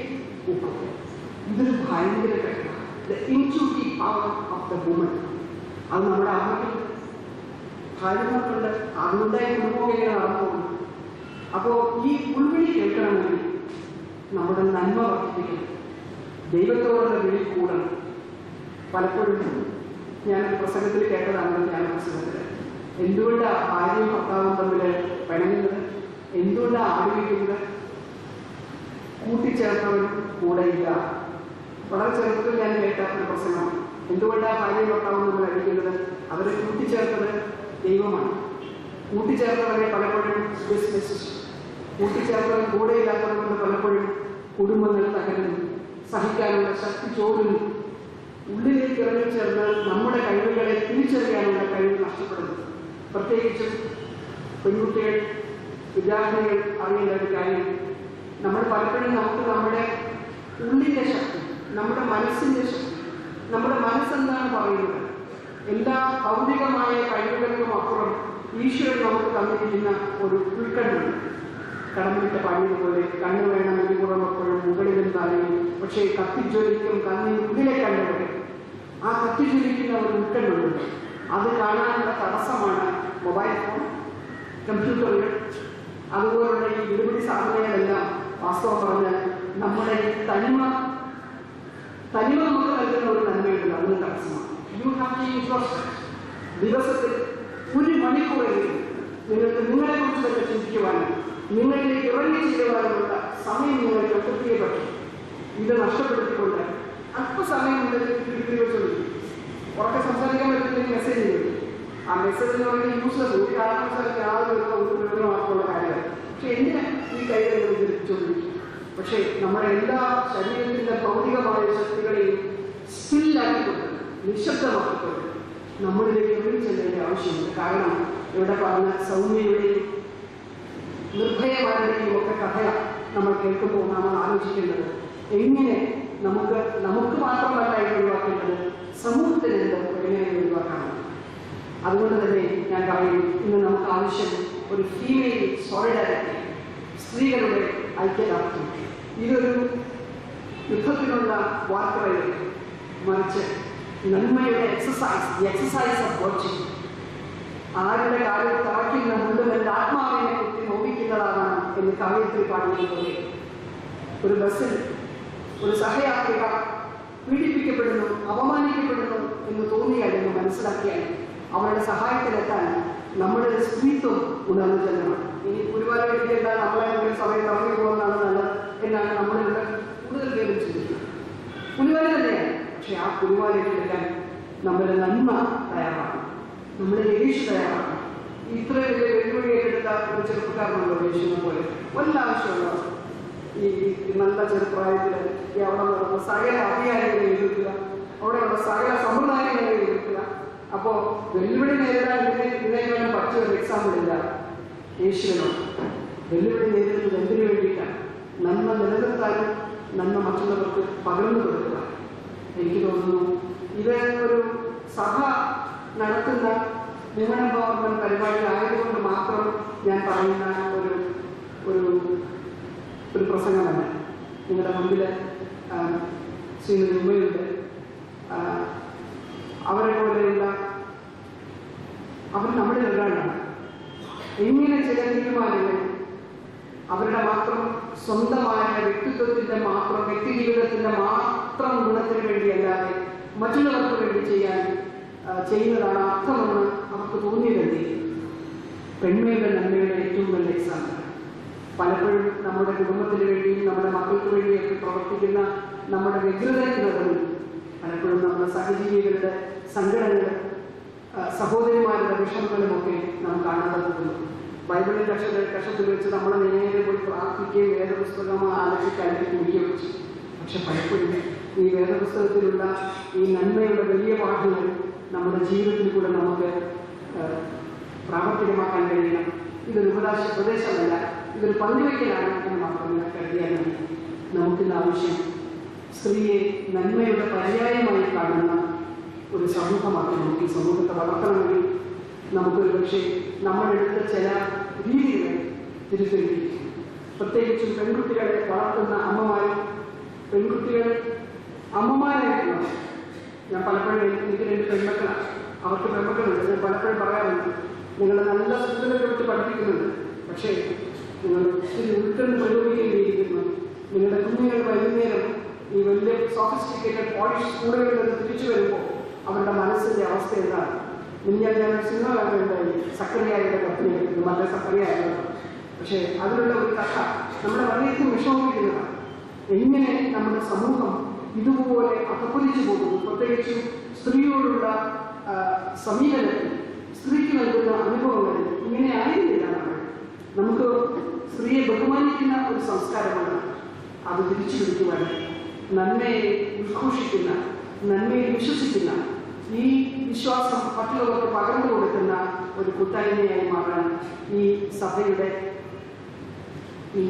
ഇതൊരു ഭയങ്കര കഴിവാണ്. The intuitive power of the woman. അത് നമ്മുടെ അമ്മയ്ക്കുണ്ട്, ഭാര്യമാർക്കുണ്ട്. അതുകൊണ്ടായി കുടുംബമൊക്കെ നടന്നു പോകുന്നു. അപ്പോൾ ഈ ഉൾവിളി കേൾക്കണമെങ്കിൽ നമ്മുടെ നന്മ വർദ്ധിപ്പിക്കണം, ദൈവത്തോടുള്ള വിളി കൂടണം. പലപ്പോഴും ഞാനൊരു പ്രസംഗത്തിൽ കേട്ടതാണ്, ഞാൻ പ്രസംഗത്തിൽ എന്തുകൊണ്ടാണ് ഭാര്യയും ഭർത്താവും തമ്മിൽ പിണങ്ങുന്നത്, എന്തുകൊണ്ടാണ് ആഗ്രഹിക്കുന്നത്? കൂട്ടിച്ചേർത്തവരും കൂടെയില്ല. വളരെ ചെറുപ്പത്തിൽ ഞാൻ കേട്ട ഒരു പ്രസംഗം. എന്തുകൊണ്ടാണ് ഭാര്യയും ഭർത്താവും തമ്മിൽ അടിക്കുന്നത്? അവരെ കൂട്ടിച്ചേർത്തത് ദൈവമാണ്. കൂട്ടിച്ചേർത്തവരെ പലപ്പോഴും ബിസിനസ്, കൂട്ടിച്ചേർത്തവർ കൂടെയില്ലാത്തവർ പലപ്പോഴും കുടുംബങ്ങൾ തകരുന്നു, സഹിക്കാനുള്ള ശക്തി ചോരുന്നു, ഉള്ളിലേക്ക് ഇറങ്ങിച്ചേർന്ന് നമ്മുടെ കഴിവുകളെ തിരിച്ചറിയാനുള്ള കഴിവ് നഷ്ടപ്പെടുന്നു. പ്രത്യേകിച്ചും പെൺകുട്ടികൾ, വിദ്യാർത്ഥികൾ അറിയേണ്ട ഒരു കാര്യം, നമ്മൾ പലപ്പോഴും നമുക്ക് നമ്മുടെ ഉള്ളിൻ്റെ ശക്തി, നമ്മുടെ മനസ്സിൻ്റെ ശക്തി, നമ്മുടെ മനസ്സെന്താണ് പറയുന്നത്, എല്ലാ ഭൗതികമായ കഴിവുകൾക്കും അപ്പുറം ഈശ്വരൻ നമുക്ക് തന്നിരിക്കുന്ന ഒരു ഉൾക്കണ്ണുണ്ട്. കടമ്പിട്ട് പാടിയതുപോലെ കണ്ണു വേണമെങ്കിൽ പുറമെപ്പോഴും മുകളിലും താഴെയും, പക്ഷേ കത്തിജ്വലിക്കും കണ്ണിനുള്ളിലെ കണ്ണുകൾ. ആ കത്തിജ്വലിക്കുന്ന ഒരു ഉൾക്കണ്ണുണ്ട്. അത് കാണാനുള്ള തടസ്സമാണ് മൊബൈൽ ഫോൺ, കമ്പ്യൂട്ടറുകൾ, അതുപോലുള്ള ഈ വിടുപിടി സാധനങ്ങളെല്ലാം. വാസ്തവം പറഞ്ഞാൽ നമ്മുടെ തനിമ നമുക്ക് നൽകുന്ന ഒരു നന്മയുണ്ട്, അതിന് തടസ്സമാണ്. You have to introspect. ദിവസത്തിൽ 1 മണിക്കൂറെങ്കിലും നിങ്ങൾക്ക് നിങ്ങളെക്കുറിച്ച് തന്നെ ചിന്തിക്കുവാനും നിങ്ങളിലേക്ക് ഇറങ്ങി ചെയ്യുവാനുമുള്ള സമയം നിങ്ങൾ കണ്ടെത്തിയേ പറ്റും. ഇത് നഷ്ടപ്പെടുത്തിക്കൊണ്ട് അല്പസമയം വെച്ചുകൊണ്ടിരിക്കും. ഉറക്കെ സംസാരിക്കാൻ പറ്റുന്നെങ്കിൽ മെസ്സേജ് ചെയ്യും. ആ മെസ്സേജ് എന്ന് പറയുന്നത് യൂസ്ലെസ്, ഒരു കാരണവശാലും യാതൊരു പ്രയോജനമാക്കുള്ള കാര്യമാണ്. പക്ഷെ എന്തിനാ ഈ കൈകൾ വിചരിച്ചുകൊണ്ടിരിക്കും? പക്ഷേ നമ്മുടെ എല്ലാ ശരീരത്തിൻ്റെ ഭൗതികമായ ശക്തികളെയും സ്റ്റില്ലാക്കിക്കൊണ്ട്, നിശബ്ദമാക്കിക്കൊണ്ട് നമ്മളിലേക്ക് ഇറങ്ങി ചെല്ലേണ്ട ആവശ്യമുണ്ട്. കാരണം ഇവിടെ പറഞ്ഞ സൗമ്യയുടെയും നിർഭയമാരുടെയും ഒക്കെ കഥ നമ്മൾ കേൾക്കുമ്പോൾ നമ്മൾ ആലോചിക്കേണ്ടത് എങ്ങനെ നമുക്ക് മാത്രമല്ല ഇത് ഒഴിവാക്കേണ്ടത്, സമൂഹത്തിന് എങ്ങനെ ഒഴിവാക്കാനാണ്. അതുകൊണ്ട് തന്നെ ഞാൻ പറയുന്നു, ഇന്ന് നമുക്ക് ആവശ്യം ഒരു ഫീമെയിൽ സോളിഡാരിറ്റി, സ്ത്രീകളുടെ ഐക്യദാർഢ്യം. ഇതൊരു യുദ്ധത്തിനുള്ള വാർത്തകളിൽ മറിച്ച് നന്മയുടെ exercise, the exercise of watching. ആരുടെ കാലിൽ തറയ്ക്കുന്ന മുഴുവൻ എൻ്റെ ആത്മാവിനെ കുത്തി നോവിക്കുന്നതാണ് എന്ന് കവയത്രി പാടുന്നതുപോലെ ഒരു ബസ്സിൽ ഒരു സഹയാത്രിക പീഡിപ്പിക്കപ്പെടുന്നു, അപമാനിക്കപ്പെടുന്നു എന്ന് തോന്നിയാൽ, എന്ന് മനസ്സിലാക്കിയാൽ അവരുടെ സഹായത്തിലെത്താൻ നമ്മുടെ സ്ത്രീത്വം ഉണർന്നു ചെല്ലണം. ഇനി ഒരുപാട് പേടിക്കേണ്ട, നമ്മളെ സമയം ഇറങ്ങി പോകുന്നതാണ് നല്ലത് എന്നാണ് നമ്മളിവിടെ കൂടുതൽ പേരും ചിന്തിക്കുന്നത്. പുലിവാല തന്നെയാണ്. പക്ഷെ ആ പുലിവാലയിലെടുക്കാൻ നമ്മുടെ നന്മ തയ്യാറാണ്, നമ്മുടെ യേശു തയ്യാറാണ്. ഇത്ര വലിയ വെല്ലുവിളിയെടുത്ത ഒരു ചെറുപ്പക്കാരനുണ്ടോ യേശുവിനെ പോലെ? വല്ല ആവശ്യമുള്ള ഈ നല്ല ചെറുപ്രായത്തിൽ അവിടെ നടന്ന സകല അധികാരികളെ എതിർക്കുക, അവിടെയുള്ള സകല സമ്പ്രദായങ്ങളെ എതിർക്കുക. അപ്പോൾ വെല്ലുവിളി നേരിടാൻ ഇതിനേക്കാളും പഠിച്ചൊരു എക്സാമ്പിൾ ഇല്ല യേശുവിനോട്. വെല്ലുവിളി നേരിടുന്നത് എന്തിനു വേണ്ടിയിട്ടാണ്? നന്മ നിലനിർത്താനും നന്മ മറ്റുള്ളവർക്ക് പകർന്നു കൊടുക്കുക. എനിക്ക് തോന്നുന്നു ഇത് ഒരു സഭ നടത്തുന്ന വുമൺ എംപവർമെന്റ് പരിപാടി ആയതുകൊണ്ട് മാത്രം ഞാൻ പറയുന്ന ഒരു പ്രസംഗമല്ല. നിങ്ങളുടെ മുമ്പിൽ ശ്രീമതി ഉമ്മയുണ്ട്. അവരെ പോലെയുള്ള അവർ നമ്മുടെ ഒരാളാണ്. എങ്ങനെ ചില തീരുമാനങ്ങൾ അവരുടെ മാത്രം സ്വന്തമായ വ്യക്തിത്വത്തിൻ്റെ മാത്രം വ്യക്തി ജീവിതത്തിൻ്റെ മാത്രം ഗുണത്തിന് വേണ്ടിയല്ലാതെ മറ്റുള്ളവർക്ക് വേണ്ടി ചെയ്യുന്നതാണ് അർത്ഥമെന്ന് അവർക്ക് തോന്നിയതല്ലേ. പെൺമയുടെ നന്മയുടെ ഏറ്റവും നല്ല എക്സാമ്പിൾ. പലപ്പോഴും നമ്മുടെ കുടുംബത്തിന് വേണ്ടിയും നമ്മുടെ മക്കൾക്ക് വേണ്ടിയൊക്കെ പ്രവർത്തിക്കുന്ന നമ്മുടെ വ്യഗ്രതയ്ക്കുള്ളതും പലപ്പോഴും നമ്മുടെ സഹജീവികളുടെ സങ്കടങ്ങൾ, സഹോദരിമാരുടെ വിഷമങ്ങളുമൊക്കെ നാം കാണാതെ പോകുന്നു. ബൈബിളിൽ കഷത്തിൽ വെച്ച് നമ്മൾ നേരെ പോയി പ്രാർത്ഥിക്കുകയും വേദപുസ്തകം ആലോചിക്കാനും കുടിക്കുകയും വെച്ചു. പക്ഷെ പലപ്പോഴും ഈ വേദപുസ്തകത്തിലുള്ള ഈ നന്മയുടെ വലിയ പാഠങ്ങൾ നമ്മുടെ ജീവിതത്തിൽ കൂടെ നമുക്ക് പ്രാവർത്തികമാക്കാൻ കഴിയണം. ഇതൊരു ഉപദേശമല്ല, ഇതൊരു പങ്കുവയ്ക്കലാണ് എന്ന് മാത്രമേ കരുതിയാൽ മതി. നമുക്കിന്ന് ആവശ്യം സ്ത്രീയെ നന്മയുടെ പര്യായമായി കാണുന്ന ഒരു സമൂഹമാക്കി നമുക്ക് ഈ സമൂഹത്തെ വളർത്തണമെങ്കിൽ നമുക്കൊരു പക്ഷേ നമ്മളെടുത്ത ചില രീതികളെ തിരുത്തേണ്ടിയിരിക്കും. പ്രത്യേകിച്ചും പെൺകുട്ടികളെ വളർത്തുന്ന അമ്മമാരും പെൺകുട്ടികൾ അമ്മമാരായിട്ടുള്ള, ഞാൻ പലപ്പോഴും എനിക്ക് 2 പെൺമക്കളാണ്, അവർക്ക് പെൺമക്കളുണ്ട്. ഞാൻ പലപ്പോഴും പറയാറുണ്ട്, നിങ്ങൾ നല്ല സ്കൂളിലൊക്കെ വിട്ട് പഠിപ്പിക്കുന്നുണ്ട്, പക്ഷേ നിങ്ങൾ ഒത്തിരി ഉൾക്കണ്ട് പ്രയോഗിക്കേണ്ടിയിരിക്കുന്നു. നിങ്ങളുടെ കുഞ്ഞുങ്ങൾ വൈകുന്നേരം ഈ വലിയ സോഫിസ്റ്റിക്കേറ്റഡ് പോളിഷ് സ്കൂളുകളിൽ നിന്ന് തിരിച്ചു വരുമ്പോൾ അവരുടെ മനസ്സിൻ്റെ അവസ്ഥ എന്താണ്? ഞാൻ സിനിമ കാണുന്നുണ്ടായി, സക്കറിയായുടെ കത്തിനെടുക്കുന്നു, മറ്റേ സക്കറിയായിരുന്നു. പക്ഷേ അതിലുള്ള ഒരു കഥ നമ്മുടെ വളരെയധികം വിഷമിപ്പിക്കുന്നതാണ്. എങ്ങനെ നമ്മുടെ സമൂഹം ഇതുപോലെ അധപ്പതിച്ചു പോകുന്നു, പ്രത്യേകിച്ചും സ്ത്രീയോടുള്ള സമീപനത്തിൽ സ്ത്രീക്ക് നൽകുന്ന അനുഭവങ്ങളിൽ ഇങ്ങനെ ആയിരുന്നില്ല. നമുക്ക് സ്ത്രീയെ ബഹുമാനിക്കുന്ന ഒരു സംസ്കാരമാണ്. അത് തിരിച്ചു പിടിക്കുവാൻ നന്മയെ ഉദ്ഘോഷിക്കുന്ന, നന്മയെ വിശ്വസിക്കുന്ന, ഈ വിശ്വാസം മറ്റുള്ളവർക്ക് പകർന്നു കൊടുക്കുന്ന ഒരു കൂട്ടായ്മയായി മാറാൻ ഈ സഭയുടെ ഈ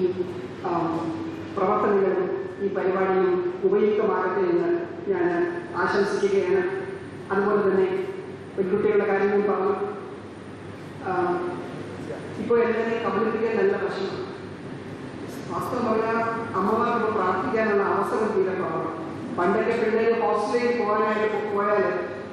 പ്രവർത്തനങ്ങളും ഈ പരിപാടിയും ഉപയുക്തമാകട്ടെ എന്ന് ഞാൻ ആശംസിക്കുകയാണ്. അതുപോലെ തന്നെ പെൺകുട്ടികളുടെ കാര്യങ്ങൾ പറഞ്ഞു. ഇപ്പോൾ എല്ലാവരെയും കബളിപ്പിക്കാൻ നല്ല പ്രശ്നം. വാസ്തവം പറഞ്ഞാൽ അമ്മമാർക്ക് പ്രാർത്ഥിക്കാനുള്ള അവസരം തീരെ കുറവാണ്. പണ്ടൊക്കെ പിള്ളേർ ഹോസ്റ്റലിലേക്ക് പോയാൽ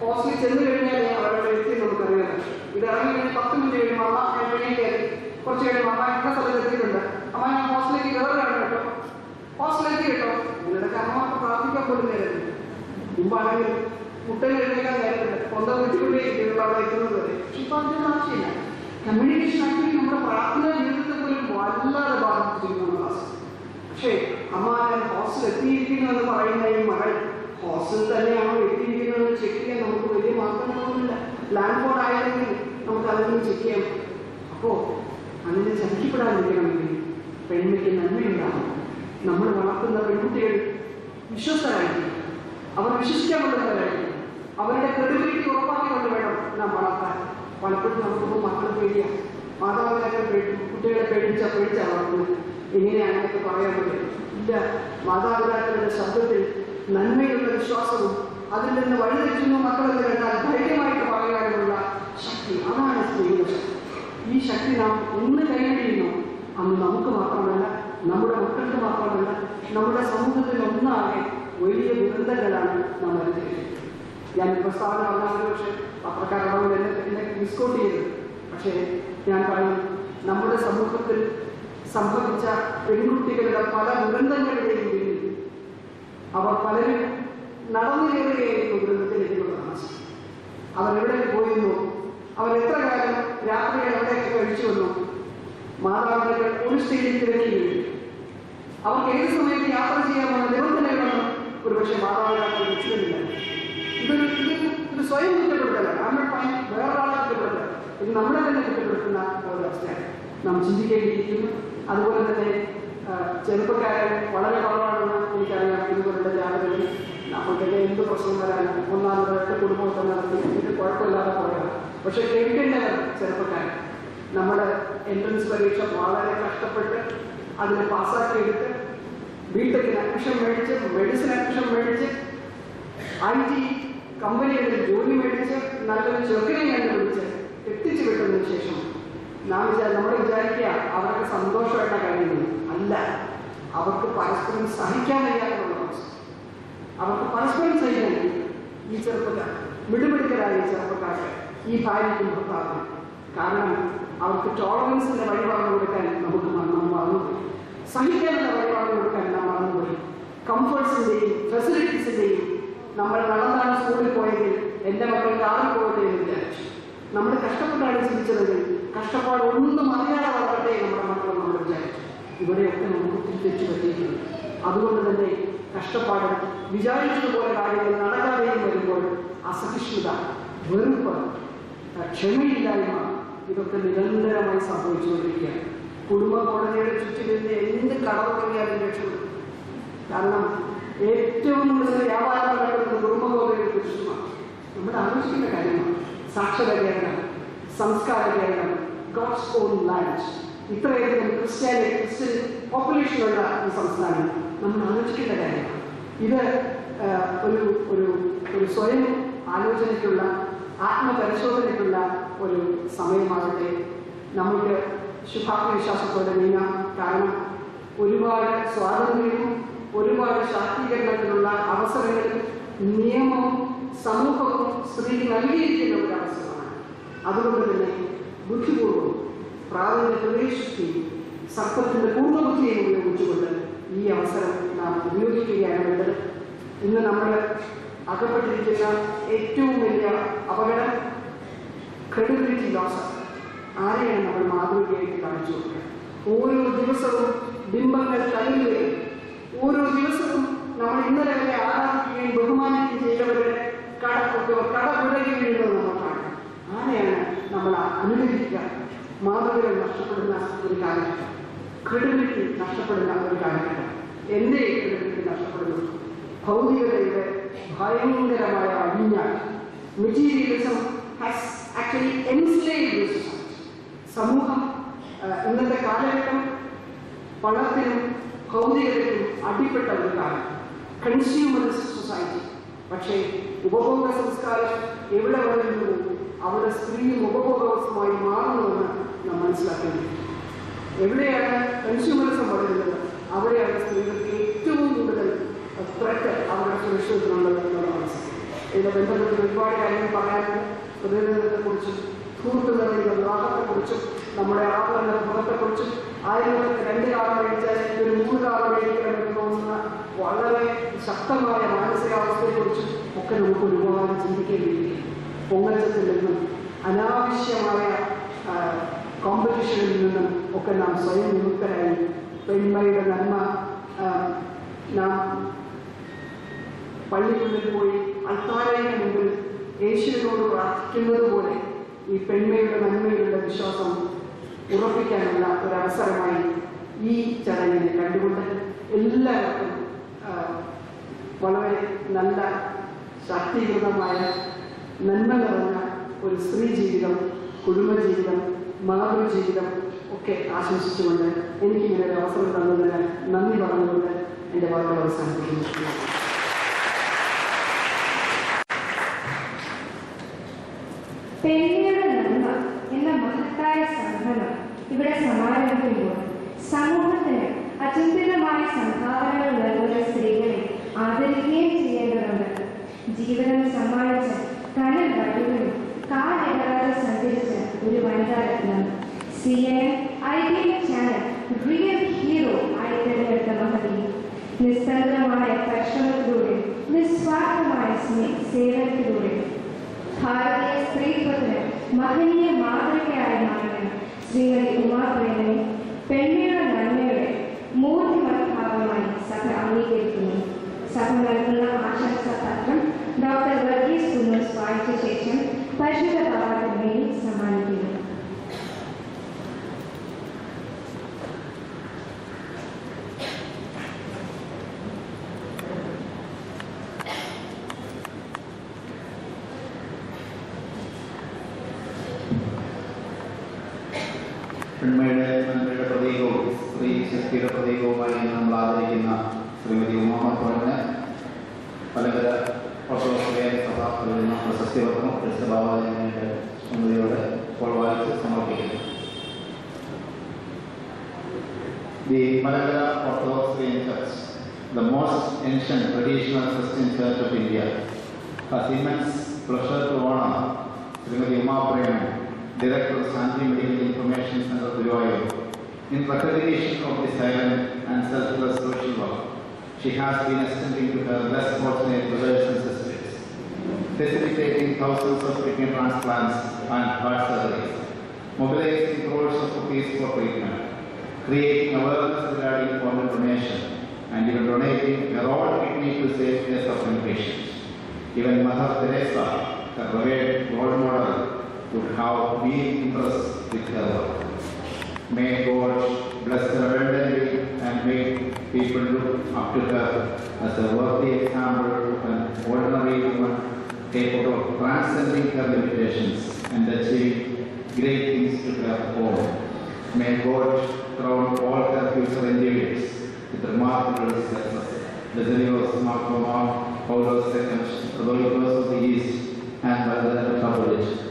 ഹോസ്റ്റലിൽ ചെന്ന് കഴിഞ്ഞാൽ അവരുടെ വ്യക്തി നമുക്കറിയാം. ഇത് ഇറങ്ങി കഴിഞ്ഞാൽ 10 മിനിറ്റ് കഴിയുമ്പോൾ അമ്മ എണ്ണയിൽ കയറി കുറച്ച് കഴിയുമ്പോൾ അമ്മ എത്ര സ്ഥലത്ത് എത്തിയിട്ടുണ്ട്, അമ്മ ഞാൻ ഹോസ്റ്റലിലേക്ക് കയറുകയാണ് കേട്ടോ, ഹോസ്റ്റലിലേക്ക് കേട്ടോ. നിങ്ങളുടെ അമ്മമാർക്ക് പ്രാർത്ഥിക്കാൻ പോലും നേരത്തില്ല. മുമ്പാണെങ്കിൽ മുട്ടയിൽ എഴുന്നേക്കാൻ നേരത്തില്ല, സ്വന്തം വീട്ടിലൂടെ അവിടെ എത്തുന്നത് വരെ. ഇപ്പം അതിൻ്റെ ആവശ്യമില്ല. കമ്മ്യൂണിക്കേഷൻ ആക്ച്വലി നമ്മുടെ പ്രാർത്ഥനാ ജീവിതത്തെ പോലും വല്ലാതെ ബാധിച്ചിരിക്കുന്ന ക്ലാസ്. പക്ഷേ അമ്മ ഞാൻ ഹോസ്റ്റൽ എത്തിയിരിക്കുന്നു എന്ന് പറയുന്ന ഈ മകൾ ഹോസ്റ്റൽ തന്നെയാണോ എത്തിയിരിക്കുന്നത് ചെക്ക് ചെയ്യാൻ നമുക്ക് വലിയ മാർഗങ്ങളൊന്നുമില്ല. ലാൻഡ് ഫോൺ ആയിരുന്നെങ്കിൽ നമുക്ക് അതൊന്നും ചെക്ക് ചെയ്യാം. അപ്പോൾ അങ്ങനെ ചതിക്കപ്പെടാതിരിക്കണമെങ്കിൽ പെൺമയ്ക്ക് നന്മയുണ്ടാകും. നമ്മൾ വളർത്തുന്ന പെൺകുട്ടികൾ വിശ്വസ്തരായിരിക്കും, അവർ വിശ്വസിക്കാൻ കൊണ്ടുവരായിരിക്കും, അവരുടെ ക്രെഡിബിലിറ്റി ഉറപ്പാക്കിക്കൊണ്ട് വേണം നാം വളർത്താൻ. പലപ്പോഴും നമുക്കിപ്പോൾ മക്കൾ പേടിയാണ്, മാതാപിതാക്കൾ കുട്ടികളെ പേടിച്ച വളർത്തുന്നത്. എങ്ങനെയാണെന്നൊക്കെ പറയാൻ പറ്റും ഇല്ല. മാതാപിതാക്കളുടെ ശബ്ദത്തിൽ നന്മയുള്ള വിശ്വാസവും അതിൽ നിന്ന് വഴിതെറ്റുന്ന മക്കളെന്ന് കണ്ടാൽ ധൈര്യമായിട്ട് പറയാനുള്ള ശക്തി, അതാണ് സ്ത്രീയുടെ ശക്തി. ഈ ശക്തി നാം എന്ന് കൈവരിയുന്നു അന്ന് നമുക്ക് മാത്രമല്ല, നമ്മുടെ മക്കൾക്ക് മാത്രമല്ല, നമ്മുടെ സമൂഹത്തിൽ ഒന്നാകെ വലിയ ദുരന്തങ്ങളാണ് നാം വരുത്തിയത്. ഞാൻ പ്രസ്താവന പറഞ്ഞ പക്ഷേ പത്രക്കാരോട് എന്നെ മിസ്കോട്ട് ചെയ്തത്. പക്ഷേ ഞാൻ പറയും, നമ്മുടെ സമൂഹത്തിൽ സംഭവിച്ച പെൺകുട്ടികളുടെ പല ദുരന്തങ്ങളുടെയും പിന്നിൽ അവർ പലരും നടന്നു കയറുകയായിരുന്നു ദുരന്തത്തിലേക്കുള്ള താമസം. അവരെവിടേക്ക് പോയിരുന്നു, അവരെത്ര കാലം രാത്രികൾ എവിടെയൊക്കെ കഴിച്ചു വന്നു. മാതാപിതാക്കൾ ഒരു സ്റ്റേജിൽ തിരക്കിയിരുന്നു. അവർക്ക് ഏത് സമയത്ത് യാത്ര ചെയ്യാമെന്ന നിബന്ധനകളൊന്നും ഒരുപക്ഷെ മാതാപിതാക്കൾ വെച്ചിരുന്നില്ല. ഇതൊരു സ്വയം കുറ്റപ്പെടുത്തലാണ്. വേറൊരാളെ കുറ്റപ്പെടുത്തല, ഇത് നമ്മളെ തന്നെ കുറ്റപ്പെടുത്തുന്ന ഒരവസ്ഥയാണ്. നാം ചിന്തിക്കേണ്ടിയിരിക്കുന്നു. അതുപോലെ തന്നെ ചെറുപ്പക്കാരൻ വളരെ കുറവാണെന്ന് എനിക്കറിയാം. ഇതുപോലുള്ള ജാഗ്രതയിൽ നമ്മൾക്കൊക്കെ എന്ത് പ്രശ്നം വരാനും ഒന്നാമതായിട്ട് കുടുംബമൊക്കെ നടത്തി ഇത് കുഴപ്പമില്ലാതെ പോയാണ്. പക്ഷെ കേൾക്കേണ്ടവർ ചെറുപ്പക്കാരൻ. നമ്മുടെ എൻട്രൻസ് പരീക്ഷ വളരെ കഷ്ടപ്പെട്ട് അതിന് പാസ്സാക്കിയെടുത്ത് ബിടെക്കിന് അഡ്മിഷൻ മേടിച്ച്, മെഡിസിൻ അഡ്മിഷൻ മേടിച്ച്, IT കമ്പനികളിൽ ജോലി മേടിച്ച്, നല്ലൊരു ചെറുക്കിനെ കണ്ടുപിടിച്ച് കഴിഞ്ഞതിന് ശേഷം നമ്മൾ വിചാരിക്കുക അവർക്ക് സന്തോഷമായിട്ടാണ് കഴിയുന്നത്. അല്ല, അവർക്ക് പരസ്പരം സഹിക്കാൻ വയ്യാത്തുള്ള അവസ്ഥ. അവർക്ക് പരസ്പരം സഹിക്കാൻ ഈ ചെറുപ്പക്കാർ മിടുമിടുക്കരായ ചെറുപ്പക്കാർക്ക് ഈ ഭാര്യയ്ക്കും ഭർത്താവിനും. കാരണം അവർക്ക് ടോളറൻസിന്റെ വഴി പറഞ്ഞു കൊടുക്കാൻ നമുക്ക് മറന്നുപോയി, സഹിക്കാനുള്ള വഴി പറഞ്ഞു കൊടുക്കാൻ നാം മറന്നുപോയി. കംഫർട്ട്സിന്റെയും ഫെസിലിറ്റീസിന്റെയും നമ്മൾ നടന്നാണ് സ്കൂളിൽ പോയെങ്കിൽ എൻ്റെ മക്കൾ കാറിൽ പോകട്ടെ എന്ന് വിചാരിച്ചു. നമ്മൾ കഷ്ടപ്പെട്ടാണ് ജീവിച്ചതെങ്കിൽ കഷ്ടപ്പാട് ഒന്നും അറിയാതെ വളരട്ടെ നമ്മുടെ മക്കൾ നമ്മൾ വിചാരിച്ചു. ഇവിടെയൊക്കെ നമുക്ക് ഒത്തിരി തെറ്റ് പറ്റിയിട്ടുണ്ട്. അതുകൊണ്ട് തന്നെ കഷ്ടപ്പാട് വിചാരിച്ചതുപോലെ കാര്യങ്ങൾ നടക്കാതെയും വരുമ്പോൾ അസഹിഷ്ണുത, വെറുപ്പ്, ക്ഷമയില്ലായ്മ ഇതൊക്കെ നിരന്തരമായി സംഭവിച്ചുകൊണ്ടിരിക്കുകയാണ്. കുടുംബ കോടതിയുടെ ചുറ്റിലിരുന്ന് എന്ത് കടവ് കഴിഞ്ഞാലും രക്ഷപ്പെടും. കാരണം ഏറ്റവും കൂടുതൽ വ്യാപാരം നടക്കുന്നത് കുടുംബ കോടതിയുടെ ചുറ്റുമാണ്. നമ്മൾ ആലോചിക്കുന്ന കാര്യമാണ് സാക്ഷര കേരളം, സംസ്കാര കേരളം, ഗോഡ്സ് ഓൺ ലാൻഡ്, ഇത്രയധികം ക്രിസ്ത്യൻ പോപ്പുലേഷനുള്ള ഈ സംസ്ഥാനം നമ്മൾ ആലോചിക്കേണ്ട കാര്യമാണ്. ഇത് ഒരു സ്വയം ആലോചനയ്ക്കുള്ള ആത്മപരിശോധനയ്ക്കുള്ള ഒരു സമയമാകട്ടെ. നമുക്ക് ശുഭാത്മവിശ്വാസത്തോടെ നീങ്ങാം. കാരണം ഒരുപാട് സ്വാതന്ത്ര്യവും ഒരുപാട് ശാക്തീകരണത്തിനുള്ള അവസരങ്ങളും നിയമവും സമൂഹവും സ്ത്രീക്ക് നൽകിയിരിക്കുന്ന ഒരു അവസരമാണ്. അതുകൊണ്ട് തന്നെ ബുദ്ധിപൂർവ്വം പ്രാഥമിക ഹൃദയശക്തിയും സർപ്പത്തിന്റെ പൂർണ്ണബുദ്ധിയും ഉപയോഗിച്ചുകൊണ്ട് ഈ അവസരം നാം ഉപയോഗിക്കുകയാണ് വേണ്ടത്. ഇന്ന് നമ്മൾ അകപ്പെട്ടിരിക്കുന്ന ഏറ്റവും വലിയ അപകടം ക്രെഡിബിലിറ്റി ലോസ്. ആരെയാണ് നമ്മൾ മാതൃകയായിട്ട് കാണിച്ചു കൊടുക്കുക? ഓരോ ദിവസവും ബിംബങ്ങൾ കഴിയുകയും ഓരോ ദിവസവും നമ്മൾ ഇന്നലെ വരെ ആരാധിക്കുകയും ബഹുമാനിക്കുകയും ചെയ്തവരുടെ കടപുഴകി വീഴുന്നത് നമ്മൾ കാണും. ആരെയാണ് നമ്മൾ അനുകരിക്കുക? മാതൃകകൾ നഷ്ടപ്പെടുന്ന ഒരു കാലഘട്ടം, ക്രെഡിബിലിറ്റി നഷ്ടപ്പെടുന്ന ഒരു കാലഘട്ടം. എന്റെ ക്രെഡിബിലിറ്റി നഷ്ടപ്പെടുന്നു. ഭൗതികതയുടെ ഭയങ്കരമായ അഴിഞ്ഞാൽ materialism has actually enslaved society. സമൂഹം ഇന്നത്തെ കാലഘട്ടം പണത്തിനും ഭൗതികതയ്ക്കും അടിപ്പെട്ട ഒരു കാലം, കൺസ്യൂമറിസ്റ്റ് സൊസൈറ്റി. പക്ഷേ ഉപഭോഗ സംസ്കാരം എവിടെ വളരുന്നു അവിടെ സ്ത്രീയും ഉപഭോഗവസ്തുമായി മാറുന്നുവെന്ന് നാം മനസ്സിലാക്കേണ്ടത്. എവിടെയാണ് കൺസ്യൂമറിസം വളരുന്നത് അവിടെയാണ് സ്ത്രീകൾക്ക് ഏറ്റവും കൂടുതൽ ത്രെറ്റ് അവരുടെ സുരക്ഷിതത്തിനുള്ളത് എന്നുള്ള മനസ്സിലാക്കി. ഇതിനെ ബന്ധപ്പെട്ട് ഒരുപാട് കാര്യങ്ങൾ പറയാനുണ്ട്. പ്രതിനിധിത്വത്തെക്കുറിച്ചും സുഹൃത്തുക്കളുടെ വിവാഹത്തെക്കുറിച്ചും നമ്മുടെ ആളുകളുടെ മുഖത്തെക്കുറിച്ചും 2 കാലം കഴിച്ചാൽ ഒരു 3 കാലം കഴിക്കണമെന്ന് തോന്നുന്ന വളരെ ശക്തമായ മാനസികാവസ്ഥയെക്കുറിച്ചും ഒക്കെ നമുക്ക് ഒരുപാട് ചിന്തിക്കേണ്ടിയിരിക്കും. പൊങ്ങച്ചത്തിൽ നിന്നും അനാവശ്യമായ കോമ്പറ്റീഷനിൽ നിന്നും ഒക്കെ നാം സ്വയം വിമുക്തരായി പെൺമയുടെ നന്മ നാം പള്ളിക്കുള്ളിൽ പോയി അൽത്താരയുടെ മുമ്പിൽ യേശുവിനോട് പ്രാർത്ഥിക്കുന്നത് പോലെ ഈ പെൺമയുടെ നന്മയുടെ വിശ്വാസം ഉറപ്പിക്കാനുള്ള ഒരവസരമായി ഈ ചടങ്ങിനെ കണ്ടുകൊണ്ട് എല്ലാവർക്കും വളരെ നല്ല ശാക്തീകൃതമായ നന്മ നിറഞ്ഞ ഒരു സ്ത്രീ ജീവിതം, കുടുംബജീവിതം, മാതൃജീവിതം ഒക്കെ ആശംസിച്ചുകൊണ്ട് എനിക്കിങ്ങനെ ഒരു അവസരം തന്നതിന് നന്ദി പറഞ്ഞുകൊണ്ട് എൻ്റെ വാക്കുകൾ അവസാനിപ്പിക്കുന്നു. പെണ്ണിയുടെ നന്മ എന്ന മഹത്തായ സംഘടന ഇവിടെ സമാരംഭിക്കുമ്പോൾ സമൂഹത്തിന് അചിന്തിതമായ സംഭാവനകൾ നൽകുന്ന സ്ത്രീകളെ ആദരിക്കുകയും ചെയ്യേണ്ടതുണ്ട്. ജീവിതം സമ്മാനിച്ച കനൽ വഴികളും കാലിടറാതെ സഞ്ചരിച്ച ഒരു വനിതാരത്നം, CNN IBM channel real hero ആയി തിരഞ്ഞെടുത്ത മഹതി, നിസ്തന്ത്രമായ പരിശ്രമത്തിലൂടെ നിസ്വാർത്ഥമായ സേവനത്തിലൂടെ ഭാരതീയ സ്ത്രീത്വത്തിന് മഹനീയ മാതൃകയായി മാറിയ ശ്രീമതി ഉമാപ്രേമനെ പെണ്ണിയുടെ നന്മയുടെ മൂർത്തിമത്ഭാവമായി സഭ അംഗീകരിക്കുന്നു. സഭ നൽകുന്ന ആശംസാപത്രം ഡോക്ടർ വർഗീസ് കുന്നൂസ് വായിച്ച ശേഷം പരിശുദ്ധ പവാടത്തിന്മേൽ സമ്മാനിക്കുന്നു. പെൺമയുടെ നന്മയുടെ പ്രതീകവും സ്ത്രീ ശക്തിയുടെ പ്രതീകവുമായി നമ്മൾ ആദരിക്കുന്ന ശ്രീമതി ഉമാപ്രേമന് പലതര ഓർത്തഡോക്സ് സഭ നൽകുന്ന പ്രശസ്തി പത്രം പരിശുദ്ധ ബാബാജിയുടെ സ്മൃതിയോടെ ഇപ്പോൾ വായിച്ച് Malankara Orthodox Christian Church, the most ancient traditional Christian church of India, has immense pleasure to honor Srimati Uma Preman, Director of Shanti Medical Information Center, Guruvayur, in recognition of the silent and selfless social work she has been extending to her less fortunate brothers and sisters, facilitating thousands of kidney transplants and heart surgeries, mobilizing crores of rupees for treatment, creating awareness regarding organ donation, and even donating her own kidney to save the suffering patients. Even Mother Teresa, the revered role model, would have been impressed with her work. May God bless her abundantly and make people look up to her as a worthy example of an ordinary woman capable of transcending her limitations and achieving great things to her own. May God crown all her future endeavors with remarkable success. Basilios Marcoma, Paulos II, Catholicos of the East, and Brother Catholic.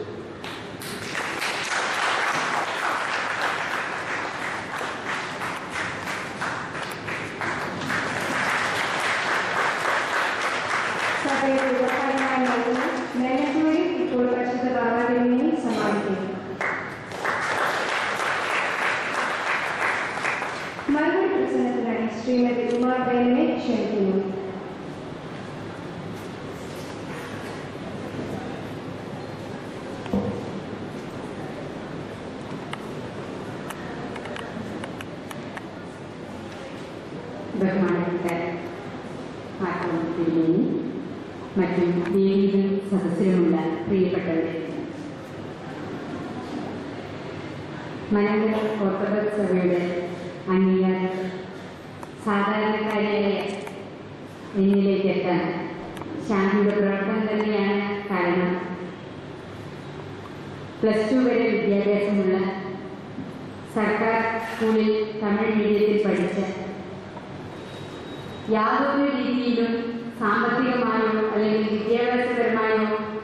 മറുപടി പ്രസംഗത്തിനായി ശ്രീമതി ഉമാ പ്രേമനെ ക്ഷണിക്കുന്നു. ബഹുമാനപ്പെട്ട ആത്മീയനും മറ്റും വേദിയിലും സദസ്സിലുമുള്ള പ്രിയപ്പെട്ടവരെ, Malankara Orthodox സഭയുടെ അംഗീകാരം സാധാരണക്കാരിയായ എന്നിലേക്ക് എത്താൻ ശാന്തിയുടെ പ്രവർത്തനം തന്നെയാണ് കാരണം. +2 വരെ വിദ്യാഭ്യാസമുള്ള സർക്കാർ സ്കൂളിൽ തമിഴ് മീഡിയത്തിൽ പഠിച്ച, യാതൊരു രീതിയിലും സാമ്പത്തികമായോ അല്ലെങ്കിൽ വിദ്യാഭ്യാസപരമായോ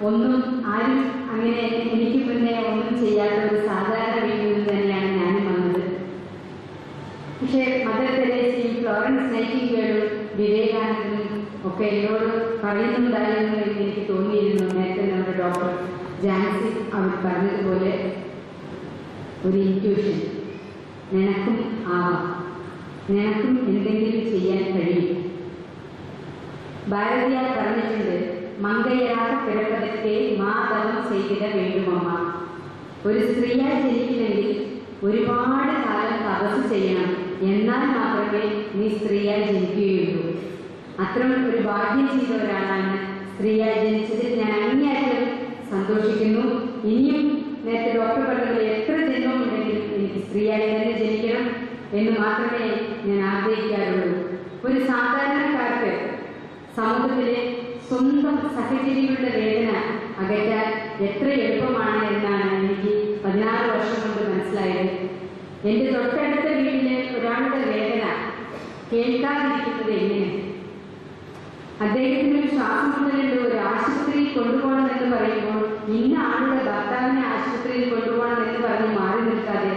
ഒന്നും ആരും അങ്ങനെ എനിക്ക് മുന്നേ ഒന്നും ചെയ്യാത്ത ഒരു സാധാരണ വീട്ടിൽ നിന്ന് തന്നെയാണ് ഞാനും വന്നത്. പക്ഷേ മദർ തെരേസയും ഫ്ലോറൻസ് നൈറ്റിംഗേലും വിവേകാനന്ദനും ഒക്കെ എന്നോട് പറയുന്നുണ്ടായിരുന്നു എന്ന് എനിക്ക് തോന്നിയിരുന്നു. നേരത്തെ നമ്മുടെ ഡോക്ടർ ജാൻസി അവർ പറഞ്ഞതുപോലെ ഒരു ഇൻറ്റ്യൂഷൻ, നിനക്കും ആവാം, നിനക്കും എന്തെങ്കിലും ചെയ്യാൻ കഴിയും. ഭാരതിയാർ പറഞ്ഞിട്ടുണ്ട്, മങ്കയരാக പിറപ്പതற்கே മാതവം ചെയ്തിട വേണ്ടുമമ്മ. ഒരു സ്ത്രീയായി ജനിക്കണമെങ്കിൽ ഒരുപാട് കാലം തപസ് ചെയ്യണം, എന്നാൽ മാത്രമേ നീ സ്ത്രീയായി ജനിക്കുകയുള്ളൂ. അത്തരം ഒരു ഭാഗ്യം ചെയ്ത ഒരാളാണ് സ്ത്രീയായി ജനിച്ചതിൽ ഞാൻ അങ്ങേയറ്റം സന്തോഷിക്കുന്നു. ഇനിയും നേരത്തെ ഡോക്ടർ പറഞ്ഞത് എത്ര ജന്മമുണ്ടെങ്കിലും എനിക്ക് സ്ത്രീയായി തന്നെ ജനിക്കണം എന്ന് മാത്രമേ ഞാൻ ആഗ്രഹിക്കാറുള്ളൂ. ഒരു സാധാരണക്കാർക്ക് സമൂഹത്തിലെ സ്വന്തം സഹജീവികളുടെ വേദന അകറ്റാൻ എത്ര എളുപ്പമാണ് എന്നാണ് എനിക്ക് 16 വർഷം കൊണ്ട് മനസ്സിലായത്. എൻ്റെ തൊട്ടടുത്ത വീട്ടിലെ ഒരാളുടെ വേദന കേൾക്കാതിരിക്കുന്നത് എങ്ങനെ? അദ്ദേഹത്തിന് ഒരു ശ്വാസമുട്ടലുണ്ട്, ഒരു ആശുപത്രിയിൽ കൊണ്ടുപോകണമെന്ന് പറയുമ്പോൾ ഇന്ന ആളുടെ ഭർത്താവിനെ ആശുപത്രിയിൽ കൊണ്ടുപോകണമെന്ന് പറഞ്ഞ് മാറി നിൽക്കാതെ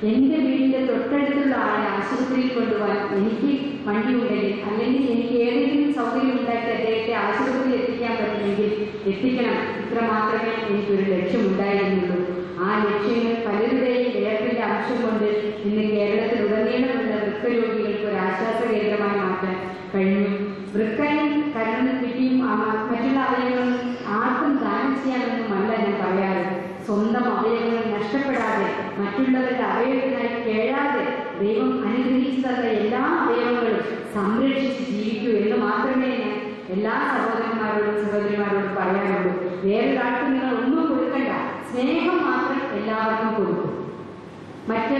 എൻ്റെ വീടിൻ്റെ തൊട്ടടുത്തുള്ള ആളെ ആശുപത്രിയിൽ കൊണ്ടുപോകാൻ എനിക്ക് വണ്ടി ഉണ്ടെങ്കിൽ, അല്ലെങ്കിൽ എനിക്ക് ഏതെങ്കിലും സൗകര്യം ഉണ്ടാക്കി അദ്ദേഹത്തെ ആശുപത്രിയിൽ എത്തിക്കാൻ പറ്റുമെങ്കിൽ എത്തിക്കണം. ഇത്ര മാത്രമേ എനിക്കൊരു ലക്ഷ്യമുണ്ടായിരുന്നുള്ളൂ. ആ ലക്ഷ്യങ്ങൾ പലരുടെയും വിയർപ്പിൻ്റെ അംശം കൊണ്ട് ഇന്ന് കേരളത്തിലുടനീളമുള്ള വൃക്കരോഗികൾക്ക് ഒരു ആശ്വാസ കേന്ദ്രമായി മാറ്റാൻ കഴിഞ്ഞു. വൃക്കയും കരളും കിട്ടിയും മറ്റുള്ള അവയവങ്ങളും ആർക്കും ദാനം ചെയ്യാമെന്നുമല്ല ഞാൻ പറയാറ്. സ്വന്തം അവയവങ്ങൾ നഷ്ടപ്പെടാതെ മറ്റുള്ളവരുടെ അവയവത്തിനായി കേഴാതെ ദൈവം അനുഗ്രഹിച്ചു തന്ന എല്ലാ അവയവങ്ങളും സംരക്ഷിച്ച് ജീവിക്കൂ എന്ന് മാത്രമേ ഞാൻ എല്ലാ സഹോദരന്മാരോടും സഹോദരിമാരോടും പറയാനുള്ളൂ. വേറൊരാൾക്ക് നിങ്ങൾ ഒന്നും കൊടുക്കണ്ട, സ്നേഹം മാത്രം എല്ലാവർക്കും കൊടുക്കും. പക്ഷെ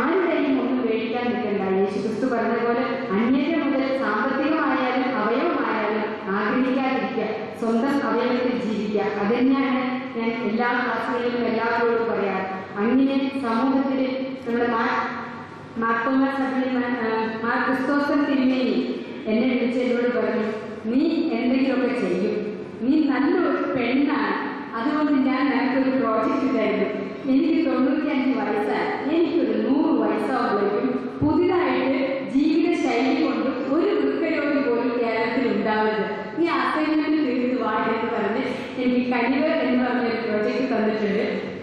ആരുടെയും ഒന്നും മേടിക്കാൻ നിൽക്കണ്ട. യേശുക്രിസ്തു പറഞ്ഞ പോലെ അന്യത മുതൽ സാമ്പത്തികമായാലും അവയവമായാലും ആഗ്രഹിക്കാതിരിക്കുക, സ്വന്തം അവയവത്തിൽ ജീവിക്കുക. അതുതന്നെയാണ് ഞാൻ എല്ലാ ക്ലാസ്സുകളിലും എല്ലാവരോടും പറയാം. അങ്ങനെ സമൂഹത്തിൽ നമ്മുടെ മാർത്തോമ സഭയിൽ മാർ ക്രിസ്തോഫൻ തിരുമേനി എന്നെ വിളിച്ച് എന്നോട് പറഞ്ഞു, നീ എന്തെങ്കിലുമൊക്കെ ചെയ്യും, നീ നല്ലൊരു പെണ്ണാണ്, അതുകൊണ്ട് ഞാൻ നിനക്കൊരു പ്രോജക്റ്റ് തരുന്നു. എനിക്ക് 95 വയസ്സായി, എനിക്കൊരു 100 വയസ്സാവുമ്പോഴേക്കും പുതിയതായിട്ട്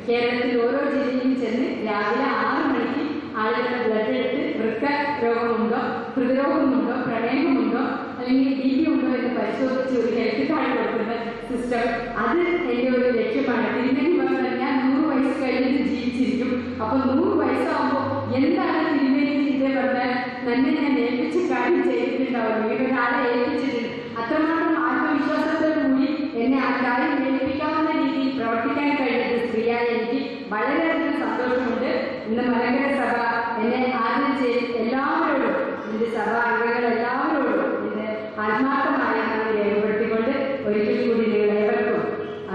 കേരളത്തിൽ ഓരോ ജില്ലയിലും ചെന്ന് രാവിലെ 6 മണിക്ക് ആളുകളുടെ ബ്ലഡ് എടുത്ത് വൃക്ക രോഗമുണ്ടോ, ഹൃദ്രോഗമുണ്ടോ, പ്രമേഹമുണ്ടോ അല്ലെങ്കിൽ BP ഉണ്ടോ എന്ന് പരിശോധിച്ച് ഒരു ഹെൽത്ത് കാർഡ് കൊടുക്കുന്ന സിസ്റ്റം, അത് എൻ്റെ ഒരു ലക്ഷ്യമാണ്. തിരുമേനി പറഞ്ഞാൽ ഞാൻ 100 വയസ്സ് കഴിഞ്ഞിട്ട് ജീവിച്ചിരിക്കും. അപ്പോൾ 100 വയസ്സാകുമ്പോൾ എന്താണ് തിരുമേനി ചിന്ത പറഞ്ഞാൽ തന്നെ ഞാൻ ഏൽപ്പിച്ച് കാര്യം ചെയ്തിട്ടുണ്ടാവും. ഒരാളെ ഏൽപ്പിച്ചിട്ടുണ്ട്. അത്രമാത്രം ആത്മവിശ്വാസത്തോടു കൂടി എന്നെ ആ കാര്യം ഏൽപ്പിക്കാവുന്ന രീതിയിൽ പ്രവർത്തിക്കാൻ കഴിഞ്ഞത് സ്ത്രീയായ എനിക്ക് വളരെയധികം സന്തോഷമുണ്ട്. ഇന്ന് മലങ്കര സഭ എന്നെ ആദരിച്ച് എല്ലാവരോടും, എൻ്റെ സഭാ അംഗങ്ങൾ എല്ലാവരോടും ഇത് ആത്മാർത്ഥമായ നന്ദി രേഖപ്പെടുത്തിക്കൊണ്ട് ഒരിക്കൽ കൂടി നിങ്ങൾ ഏവർക്കും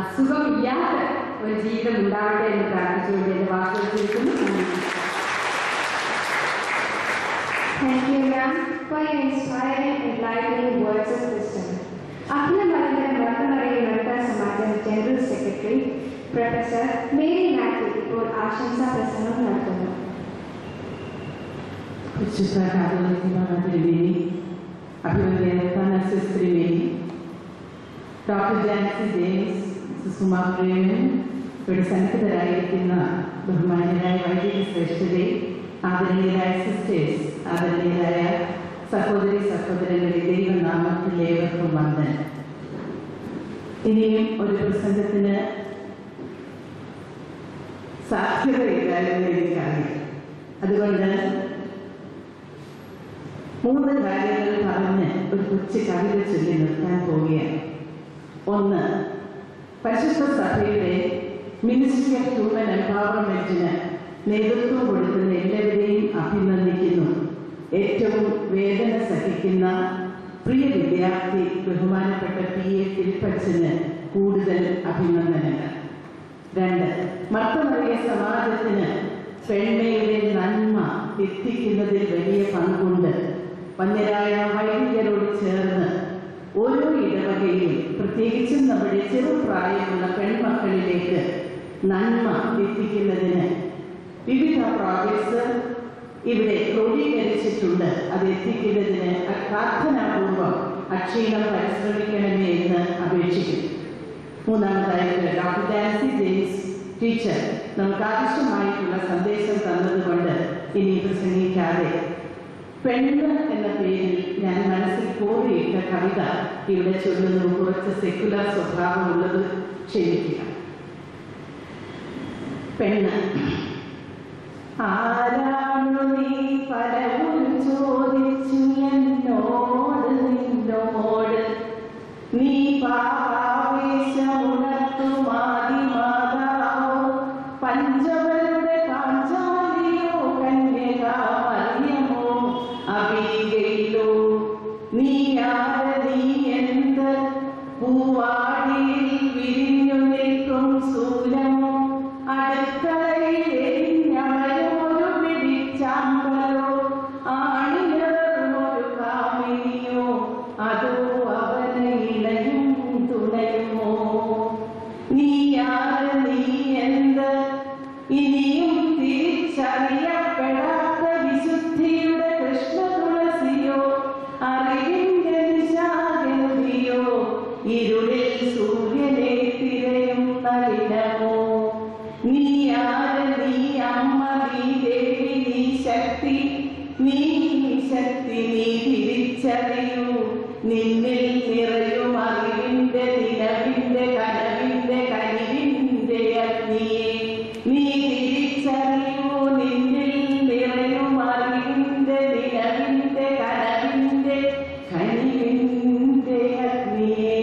അസുഖമില്ലാത്ത ഒരു ജീവിതം ഉണ്ടാവട്ടെ എന്ന് പ്രാർത്ഥിച്ചുകൊണ്ട് എൻ്റെ വാക്കുകൾ ചുരുക്കുന്നു. Thank you, ma'am, for your inspiring, enlightening words of wisdom. അഖില മലങ്കര ഭക്തമറിയ വനിതാ സമാജം general secretary professor Mary Mathew ഇപ്പോൾ ആശംസാ പ്രസംഗം നടത്തുന്നു. Doctor Jancy James, Suma Preman, ഇവിടെ സന്നിഹിതരായിരിക്കുന്ന ബഹുമാന്യരായ വൈദിക ശ്രേഷ്ഠരെ, ആദരണീയരായ സിസ്റ്റേഴ്സ്, ആദരണീയരായ സഹോദരി സഹോദരങ്ങളെ, ദൈവനാമത്തിൽ ഏവർക്കും വന്ദനം. ഇനിയും ഒരു പ്രസംഗത്തിന് സാധ്യതയില്ലായിരുന്നു എനിക്കറിയാം. അതുകൊണ്ട് 3 കാര്യങ്ങൾ പറഞ്ഞ് ഒരു കൊച്ചു കവിത ചൊല്ലി നിർത്താൻ പോവുകയാണ്. 1. പരിശുദ്ധ സഭയുടെ മിനിസ്ട്രി ഓഫ് ഹ്യൂമൻ എംപവർമെന്റിന് നേതൃത്വം കൊടുക്കുന്ന എല്ലാവരെയും അഭിനന്ദിക്കുന്നു. ഏറ്റവും വേദന സഹിക്കുന്ന പ്രിയ വിദ്യാർത്ഥി ബഹുമാനപ്പെട്ട PA ഫിലിപ്പച്ചന് കൂടുതൽ അഭിനന്ദനങ്ങൾ. 2. മർത്തമറിയ സമാജത്തിന് പെൺമയുടെ നന്മ എത്തിക്കുന്നതിൽ വലിയ പങ്കുണ്ട്. വന്യരായ വൈദികരോട് ചേർന്ന് ഓരോ ഇടവകയിലും പ്രത്യേകിച്ചും നമ്മുടെ ചെറുപ്രായമുള്ള പെൺമക്കളിലേക്ക് നന്മ എത്തിക്കുന്നതിന് വിവിധ പ്രോജക്ട്സ് ഇവിടെ ക്രോഡീകരിച്ചിട്ടുണ്ട്. അത് എത്തിക്കുന്നതിന് പ്രാർത്ഥനാപൂർവം അക്ഷീണം പരിശ്രമിക്കണമേ എന്ന് അപേക്ഷിക്കുന്നു. 3. ഡോക്ടർ ജാൻസി ജെയിംസ് ടീച്ചർ നമുക്ക് ആവശ്യമായിട്ടുള്ള സന്ദേശം തന്നതുകൊണ്ട് ഇനി പ്രസംഗിക്കാതെ പെണ്ണ് എന്ന പേരിൽ ഞാൻ മനസ്സിൽ കോറിയിട്ട കവിത ഇവിടെ ചൊല്ലുന്നു. കുറച്ച് സെക്കുലർ സ്വഭാവമുള്ളത് ക്ഷമിക്കുക. പെണ്ണ്. ആരാണു നീ പലവും ചോദിച്ചു എന്നോട് നിന്നോട്, നീ പാവേശമുണർത്തുമാതിമാതാവോ പഞ്ചവരുടെ പാഞ്ചാലിയോ കന്യകാമറിയമോ അബീഗയിലോ, നീ ആര് നീ എന്ത് പൂവാടിയിൽ വിരിഞ്ഞു നിൽക്കും സൂര്യമോ, അടുക്കളയിൽ എരിഞ്ഞവരൊരു പിടിച്ചാമ്പലോ, ആണിലൊരു കാമിനിയോ, അതോ അവന് ഇണയും തുണയുമോ, നീ ആര് നീ എന്ത് ഇനിയും തിരിച്ചറിയപ്പെടാത്ത വിശുദ്ധിയുടെ കൃഷ്ണ തുളസിയോ, അറിവിന്റെ നിശാഗന്ധിയോ, ഇരുളിൽ സൂര്യനെ തിരയും നളിനമോ, നീ ആര് നീ അമ്മ നീ ദേവി നീ ശക്തി, നീ ശക്തി നീ തിരിച്ചറിയൂ, നിന്നിൽ നിറയും അറിവിന്റെ നിലവിന്റെ കനവിന്റെ കനിവിന്റെ അഗ്നിയെ, നീ തിരിച്ചറിയൂ, നിന്നിൽ നിറയും അറിവിന്റെ നിലവിന്റെ കനവിന്റെ കനിവിന്റെ അഗ്നിയെ.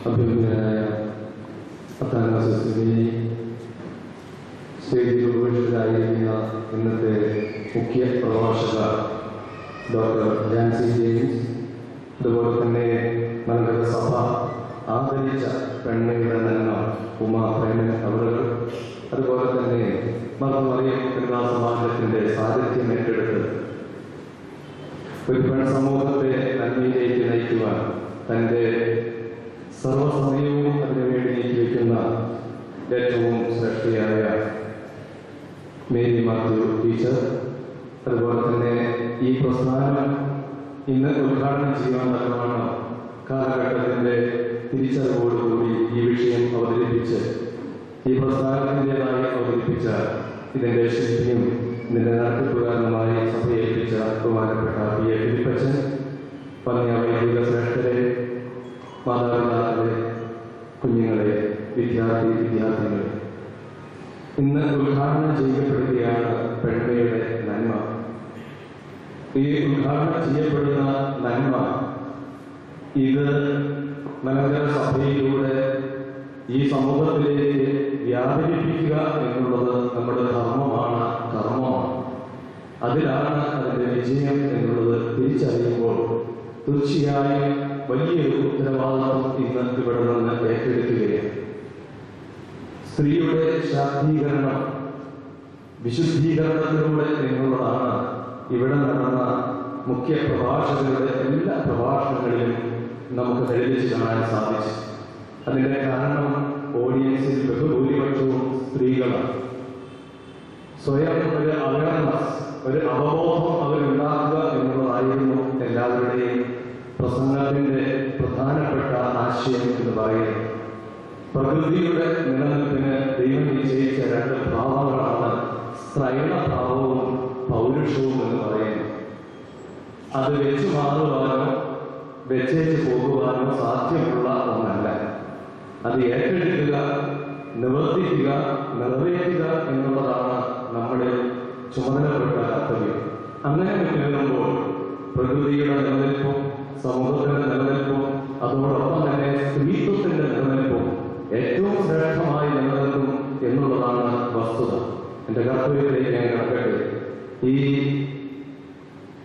അഭിമുഖനായ സ്റ്റേജിൽ ഉപവിഷ്ടരായിരിക്കുന്ന ഇന്നത്തെ മുഖ്യ പ്രഭാഷക ഡോക്ടർ ജാൻസി ജെയിംസ്, അതുപോലെ തന്നെ മലങ്കര സഭ ആദരിച്ച പെൺമയുടെ നന്മ ഉമാ പ്രേമൻ അവറുകൾ, അതുപോലെ തന്നെ മർത്തമറിയ വനിതാ സമാജത്തിന്റെ സാന്നിധ്യം ഏറ്റെടുത്ത് ഒരു പെൺ സമൂഹത്തെ നന്മയിലേക്ക് നയിക്കുവാൻ തൻ്റെ സർവസമയവും അതിനുവേണ്ടി നീക്കിവെക്കുന്ന ഏറ്റവും ശ്രേഷ്ഠയായ മേരി മാത്യു ടീച്ചർ, അതുപോലെ തന്നെ ഈ പ്രസ്ഥാനം ഇന്ന് ഉദ്ഘാടനം ചെയ്യാൻ തക്കവണ്ണം കാലഘട്ടത്തിൻ്റെ തിരിച്ചറിവോടുകൂടി ഈ വിഷയം അവതരിപ്പിച്ച് ഈ പ്രസ്ഥാനത്തിൻ്റെതായി അവതരിപ്പിച്ച ഇതിൻ്റെ ശില്പിയും ഇതിൻ്റെ നടത്തിപ്പുകാരനുമായി സഭയേൽപ്പിച്ച ബഹുമാനപ്പെട്ട പി എ ഫിലിപ്പച്ചൻ, പന്നിയ വൈദിക ശ്രേഷ്ഠരെ, മാതാപിതാക്കളെ, കുഞ്ഞുങ്ങളെ, വിദ്യാർത്ഥിനികളെ, ഇന്ന് ഉദ്ഘാടനം ചെയ്യപ്പെടുകയാണ് പെൺമയുടെ നന്മ. ഈ ഉദ്ഘാടനം ചെയ്യപ്പെടുന്ന നന്മ ഇത് മലങ്കര സഭയിലൂടെ ഈ സമൂഹത്തിലേക്ക് വ്യാപരിപ്പിക്കുക എന്നുള്ളത് നമ്മുടെ ധർമ്മമാണ്, കർമ്മമാണ്. അതിലാണ് അതിൻ്റെ വിജയം എന്നുള്ളത് തിരിച്ചറിയുമ്പോൾ തീർച്ചയായും വലിയൊരു ഉത്തരവാദിത്വം ഇന്ന് ഇവിടെ നിന്ന് ഏറ്റെടുക്കുകയാണ്. സ്ത്രീയുടെ ശാക്തീകരണം വിശുദ്ധീകരണത്തിലൂടെ എന്നുള്ളതാണ് ഇവിടെ നടന്ന മുഖ്യ പ്രഭാഷകരുടെ എല്ലാ പ്രഭാഷണങ്ങളിലും നമുക്ക് തെളിയിച്ച് കാണാൻ സാധിച്ചു. അതിൻ്റെ കാരണം ഓഡിയൻസിൽ ബഹുഭൂരിപക്ഷവും സ്ത്രീകളാണ്. സ്വയം ഒരു അവയർനെസ്, ഒരു അവബോധം അവരുണ്ടാക്കുക എന്നുള്ളതായിരുന്നു എല്ലാവരുടെയും പ്രസംഗത്തിൻ്റെ പ്രധാനപ്പെട്ട ആശയം എന്ന് പറയുന്നത്. പ്രകൃതിയുടെ നിലനിൽപ്പിന് ദൈവം നിശ്ചയിച്ച രണ്ട് ഭാവങ്ങളാണ് സ്ത്രൈണഭാവവും പൗരുഷവും എന്ന് പറയുന്നത്. അത് വെച്ചു മാറുവാനോ വെച്ചേച്ച് പോകുവാനോ സാധ്യമുള്ള ഒന്നല്ല. അത് ഏറ്റെടുക്കുക, നിവർത്തിക്കുക, നിറവേറ്റുക എന്നുള്ളതാണ് നമ്മുടെ ചുമതലപ്പെട്ട കർത്തവ്യം. അങ്ങനെ മുന്നേറുമ്പോൾ പ്രകൃതിയുടെ നിലനിൽപ്പും സമൂഹത്തിന്റെ നിലനിൽപ്പും അതോടൊപ്പം തന്നെ സ്ത്രീത്വത്തിന്റെ നിലനിൽപ്പും ഏറ്റവും ശ്രേഷ്ഠമായി നിലനിൽക്കും എന്നുള്ളതാണ് വസ്തുത. എൻ്റെ കർത്തവ്യത്തിലേക്ക് ഞാൻ കടക്കട്ടെ. ഈ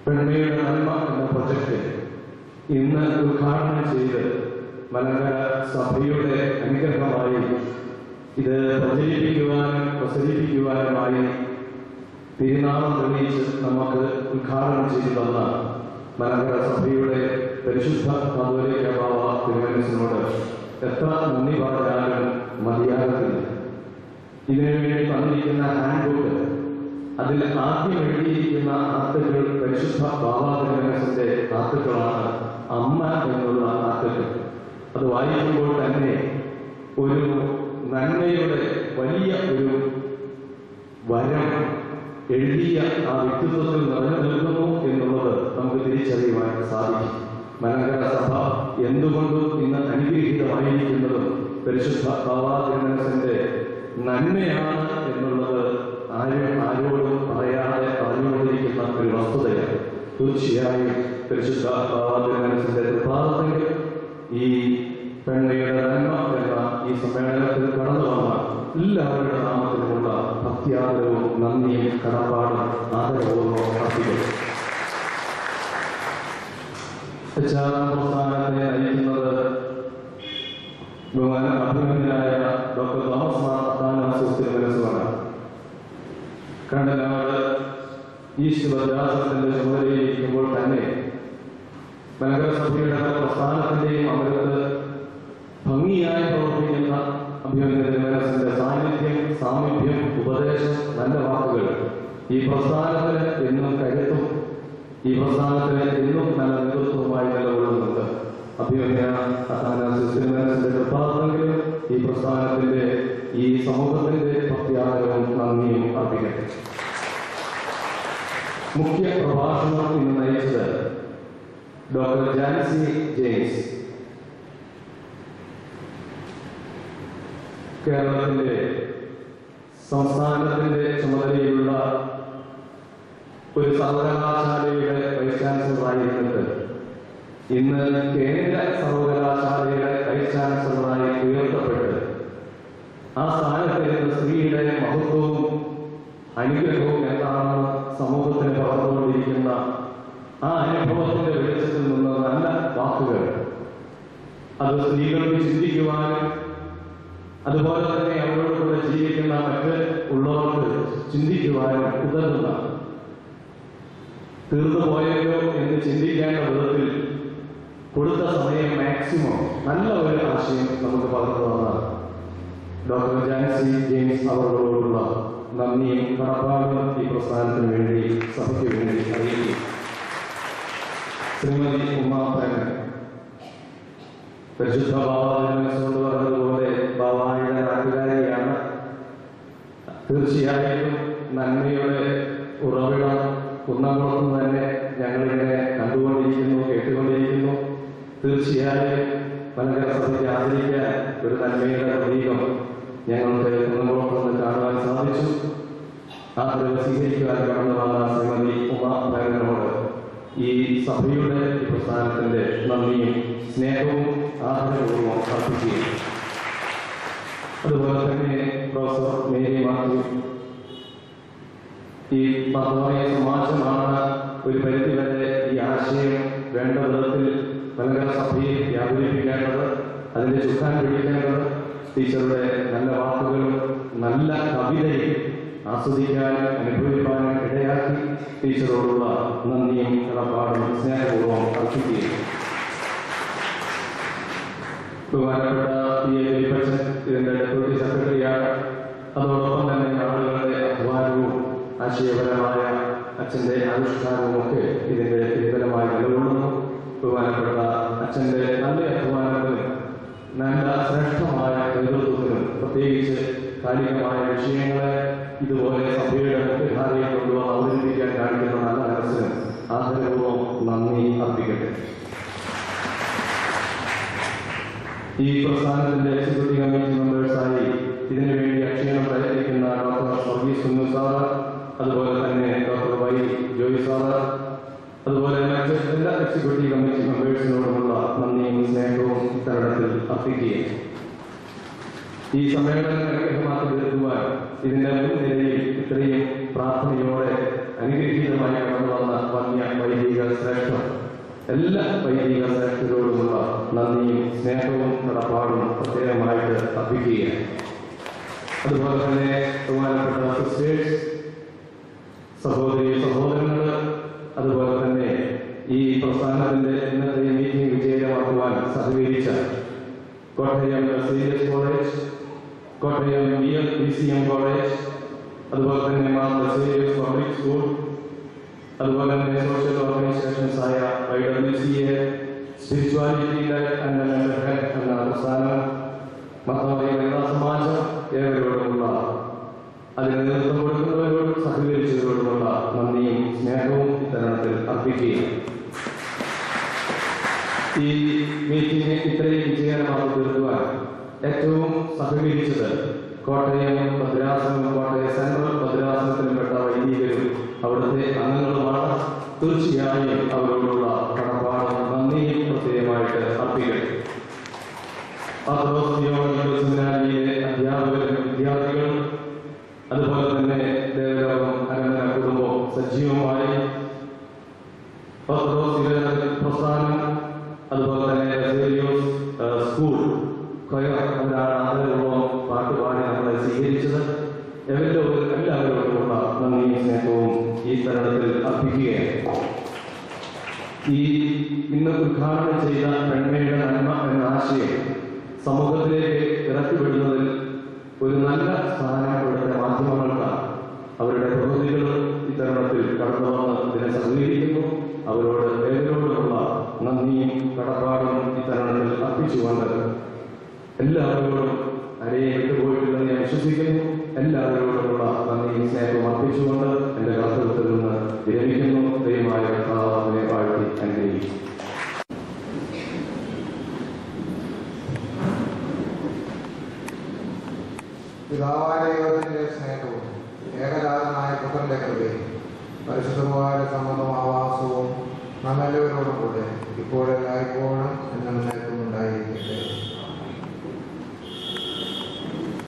പെൺമയുടെ നന്മ എന്ന പ്രൊജക്ട് ഇന്ന് ഉദ്ഘാടനം ചെയ്ത് മലങ്കര സഭയുടെ അനുഗ്രഹമായി ഇത് പ്രചരിപ്പിക്കുവാനും പ്രസരിപ്പിക്കുവാനുമായി തിരുനാമം തെളിയിച്ച് നമുക്ക് ഉദ്ഘാടനം ചെയ്തു തന്ന മലങ്കര സഭയുടെ പരിശുദ്ധ കാതോലിക്ക ബാവ തിരുമനസിനോട് എത്ര നന്ദി പറഞ്ഞാലും മതിയാകത്തില്ല. ഇതിനുവേണ്ടി തന്നിരിക്കുന്ന ഹാൻഡ് ബുക്ക്, അതിൽ ആദ്യം എഴുതിയിരിക്കുന്ന ആർട്ടിക്കിൾ പരിശുദ്ധ ബാവ തിരുമനസിന്റെ ആർട്ടിക്കിളാണ്, അമ്മ എന്നുള്ള ആർട്ടിക്കിൾ. അത് വായിക്കുമ്പോൾ തന്നെ ഒരു നന്മയുടെ വലിയ ഒരു വരം എഴുതിയ ആ വ്യക്തിത്വത്തിൽ നിറഞ്ഞു നിൽക്കുന്നു എന്നുള്ളത് നമുക്ക് തിരിച്ചറിയുവാൻ സാധിക്കും. മലങ്കര സഭ എന്തുകൊണ്ടും ഇന്ന് അനുഗ്രഹീതമായിരിക്കുന്നതും പരിശുദ്ധ ബാവാ തിരുമനസിന്റെ നന്മയാണ് എന്നുള്ളത് ആരോടും പറയാതെ പറഞ്ഞുകൊണ്ടിരിക്കുന്ന ഒരു വസ്തുതയാണ്. തീർച്ചയായും പരിശുദ്ധ ബാവാ തിരുമനസിന്റെ തൃപ്പാദത്തിൽ ഈ പെൺമയുടെ നന്മ എന്ന ഈ സമ്മേളനത്തിൽ കടന്നു വന്ന എല്ലാവരുടെ നാമത്തിലുമുള്ള ഭക്തിയാദരവും നന്ദിയും കടപ്പാടും ആദരവും അർപ്പിക്കുന്നു. പ്രസ്ഥാനത്തെ നയിക്കുന്നത് അഭിനന്ദനായ ഡോക്ടർ തോമസ് മാർ തിരുമനസുമാണ്. കണ്ടനാട് ഈസ്റ്റ് ഭദ്രാസനത്തിന്റെ ചുമതലയിരിക്കുമ്പോൾ തന്നെ മലങ്കര സഭയുടെ പ്രസ്ഥാനത്തിന്റെയും അവർക്ക് ഭംഗിയായി പ്രവർത്തിക്കുന്ന അഭിനന്ദന തിരുമനസിന്റെ സാന്നിധ്യം, സാമീപ്യം, ഉപദേശം, നല്ല വാക്കുകൾ ഈ പ്രസ്ഥാനത്തിന് എന്നും കരുത്തും ഈ പ്രസ്ഥാനത്തിന് എന്നും നല്ല നേതൃത്വവുമായി നിലകൊള്ളുന്നുണ്ട്. അഭിനന്ദന തിരുമനസിന്റെ പ്രസ്ഥാനത്തിലും ഈ പ്രസ്ഥാനത്തിന്റെ ഈ സമൂഹത്തിന്റെ ഭക്തിയാദരവും നന്ദിയും അർപ്പിക്കട്ടെ. മുഖ്യ പ്രഭാഷണം ഇന്ന് നയിച്ചത് ഡോക്ടർ ജാൻസി ജെയിംസ്. കേരളത്തിന്റെ സംസ്ഥാനത്തിന്റെ ചുമതലയുള്ള ഒരു സർവകലാശാലയുടെ വൈസ് ചാൻസലറായിരുന്നിട്ട് ഇന്ന് കേന്ദ്ര സർവകലാശാലയുടെ വൈസ് ചാൻസലറായി ഉയർത്തപ്പെട്ട് ആ സ്ഥാനത്തിരുന്ന സ്ത്രീയുടെ മഹത്വവും അനുഗ്രഹവും എന്താണെന്ന് സമൂഹത്തിന് പകർന്നുകൊണ്ടിരിക്കുന്ന ആ അനുഭവത്തിന്റെ വെളിച്ചത്തിൽ നിന്ന് നല്ല വാക്കുകൾ അത് സ്ത്രീകൾക്ക് ചിന്തിക്കുവാനും അതുപോലെ തന്നെ അവരോട് കൂടെ ജീവിക്കുന്ന മറ്റ് ഉള്ളവർക്ക് ചിന്തിക്കുവാനും ഉതകുന്ന, തീർന്നു പോയല്ലോ എന്ന് ചിന്തിക്കേണ്ട വിധത്തിൽ കൊടുത്ത സമയം മാക്സിമം നല്ല ഒരു ആശയം നമുക്ക് പകർന്നു തന്ന ഡോക്ടർ ജാൻസി ജെയിംസ് അവരോടുള്ള നന്ദിയും കടപ്പാടും ഈ പ്രസ്ഥാനത്തിന് വേണ്ടി സഭയ്ക്ക് വേണ്ടി അറിയിക്കും. ശ്രീമതി ഉമാപ്രേമൻ. പരിശുദ്ധ ബാബാനോട് പറഞ്ഞതുപോലെ ബാബായുടെ നാട്ടുകാരിയാണ്. തീർച്ചയായും നന്മയുടെ ഉറവിടം കുന്നംകുളത്ത് തന്നെ ഞങ്ങളിങ്ങനെ കണ്ടുകൊണ്ടിരിക്കുന്നു, കേട്ടുകൊണ്ടിരിക്കുന്നു. തീർച്ചയായും മലങ്കര സഭയ്ക്ക് ആദരിക്കാൻ ഒരു നന്മയുടെ പ്രതീകം ഞങ്ങൾക്ക് കുന്നംകുളത്ത് നിന്ന് കാണുവാൻ സാധിച്ചു. ആ സ്വീകരിക്കുവാൻ കടന്നു വന്ന ശ്രീമതി ഉമാപ്രേമനോട് ഈ സഭയുടെ പ്രസ്ഥാനത്തിന്റെ നന്ദിയും സ്നേഹവും ആദരവും അർപ്പിക്കുകയും അതുപോലെ തന്നെ പ്രൊഫസർ മേരി മാത്യു, ഈ മതമായ സമാജമാണ് ഒരു പരിധിവരെ ഈ ആശയം വേണ്ട വിധത്തിൽ മലങ്കര സഭയെ വ്യാപരിപ്പിക്കേണ്ടത്, അതിന്റെ ചുക്കാൻ പിടിക്കേണ്ടത്. ടീച്ചറുടെ നല്ല വാക്കുകളും നല്ല കവിതയും ആസ്വദിക്കാനും അനുഭവിക്കാനും ഇടയാക്കി ടീച്ചറോടുള്ള നന്ദിയും കടപ്പാടും സ്നേഹപൂർവ്വം അർപ്പിക്കുകയും ബഹുമാനപ്പെട്ട ഇതിന്റെ ഡെപ്യൂട്ടി സെക്രട്ടറിയാണ്. അതോടൊപ്പം തന്നെ ആളുകളുടെ അധ്വാനവും ആശയപരമായ അച്ഛന്റെ ആവിഷ്കാരവും ഒക്കെ ഇതിന്റെ പിൻബലമായി നിലകൊള്ളുന്നു. ബഹുമാനപ്പെട്ട അച്ഛന്റെ നല്ല അധ്വാനത്തിനും നല്ല ശ്രേഷ്ഠമായ നേതൃത്വത്തിനും പ്രത്യേകിച്ച് കാലികമായ വിഷയങ്ങളെ ഇതുപോലെ സഭയുടെ മുഖ്യധാരയെ കൊണ്ടുവന്ന് അവതരിപ്പിക്കാൻ കാണിക്കുന്ന നല്ല മനസ്സിനും ആദരപൂർവ്വം നന്ദി അർപ്പിക്കട്ടെ. ഈ പ്രസ്ഥാനത്തിന്റെ എക്സിക്യൂട്ടീവ് കമ്മിറ്റി മെമ്പേഴ്സായി ഇതിനുവേണ്ടി അക്ഷീണം പ്രയത്നിക്കുന്ന ഡോക്ടർ വർഗീസ് കുന്നു സാറ്, അതുപോലെ തന്നെ ഡോക്ടർ വൈ ജോയ് സാറ്, അതുപോലെ എല്ലാ എക്സിക്യൂട്ടീവ് കമ്മിറ്റി മെമ്പേഴ്സിനോടുമുള്ള നന്ദിയും സ്നേഹവും ഇത്തരണത്തിൽ അർപ്പിക്കുകയും ഈ സമ്മേളനം അനുഗ്രഹമാക്കി തീർക്കുവാൻ ഇതിന്റെ മുൻനിരയിൽ ഇത്രയും പ്രാർത്ഥനയോടെ അനുഗ്രഹീതമായി കടന്നു വന്ന വന്യ വൈദിക ശ്രേഷ്ഠർ, എല്ലാ വൈദിക ശ്രേഷ്ഠരോടുമുള്ള നന്ദിയും സ്നേഹവും കടപ്പാടും പ്രത്യേകമായിട്ട് അർപ്പിക്കുകയാണ്. അതുപോലെ തന്നെ ബഹുമാനപ്പെട്ട സിസ്റ്റേഴ്സ്, സഹോദരി സഹോദരങ്ങൾ, അതുപോലെ തന്നെ ഈ പ്രസ്ഥാനത്തിന്റെ ഇന്നത്തെ മീറ്റിംഗ് വിജയമാക്കുവാൻ സഹകരിച്ച Kottayam serious college, Kottayam BCM college, അതുപോലെ തന്നെ മാർ സീരിയസ് പബ്ലിക് സ്കൂൾ, അതുപോലെ തന്നെ സോഷ്യൽ ഓർഗനൈസേഷൻസ് ആയ YWCA, spirituality and mental health എന്ന പ്രസ്ഥാനം, മതമായ വനിതാ സമാജം, ഏവരോടുമുള്ള അതിന് നേതൃത്വം കൊടുക്കുന്നവരോടും സഹകരിച്ചവരോടുമുള്ള നന്ദിയും സ്നേഹവും ഇത്തരണത്തിൽ അർപ്പിക്കുകയാണ്. ഈ മീറ്റിംഗ് ഇത്രയും വിജയകരമാക്കി തീർക്കുവാൻ ഏറ്റവും സഹകരിച്ചത് കോട്ടയം ഭദ്രാസനം, കോട്ടയം സെൻട്രൽ ഭദ്രാസനത്തിൽപ്പെട്ട വൈദികരും അവിടുത്തെ അംഗങ്ങളുമാണ്. തീർച്ചയായും അവരോടുള്ള കടപ്പാടും നന്ദിയും പ്രത്യേകമായിട്ട് അർപ്പിക്കട്ടെ. സെമിനാരിയിലെ അധ്യാപകരും വിദ്യാർത്ഥികളും, അതുപോലെ തന്നെ ദേവലോകം അരമന കുടുംബം സജീവമായി പ്രസ്ഥാനം, അതുപോലെ തന്നെ സ്കൂൾ കൊയർ അവരാണ് ആദരപൂർവ്വം പാട്ടുപാടി നമ്മളെ സ്വീകരിച്ചത്. എല്ലാവരോടുമുള്ള നന്ദിയും സ്നേഹവും ഈ തരണത്തിൽ അർപ്പിക്കുകയാണ്. ഈ ഇന്ന് ഉദ്ഘാടനം ചെയ്ത പെൺമയുടെ നന്മ എന്ന ആശയം സമൂഹത്തിലേക്ക് ഇറക്കിവിടുന്നതിൽ ഒരു നല്ല സ്ഥാനം ഇവിടുത്തെ മാധ്യമങ്ങൾക്കാണ്. അവരുടെ പ്രവൃത്തികളും ഇത്തരണത്തിൽ കടന്നു വന്ന് ഇതിനെ സഹകരിക്കുന്നു. അവരോട് ഏവരോടുമുള്ള നന്ദിയും കടപ്പാടും ഇത്തരണത്തിൽ അർപ്പിച്ചുകൊണ്ട് എല്ലാവരോടും ആരെയും വിട്ടുപോയിട്ടില്ലെന്ന് ഞാൻ വിശ്വസിക്കുന്നു. എല്ലാവരോടുമുള്ള നന്ദിയും സ്നേഹവും അർപ്പിച്ചുകൊണ്ട് എന്റെ കർത്തവ്യത്തിൽ നിന്ന് വിരമിക്കുന്നു. ദൈവമായ കർത്താവിനെ വാഴ്ത്തി അനുഗ്രഹിക്കും. പിതാവായ ദൈവത്തിന്റെ സ്നേഹവും ഏകജാതനായ പുത്രന്റെ കൃപയും പരിശുദ്ധമായ സമ്മതം ആവാസവും നമ്മെല്ലാവരോടും കൂടെ ഇപ്പോഴെല്ലായ്പ്പോഴും എന്നേക്കും ഉണ്ടായിരിക്കട്ടെ.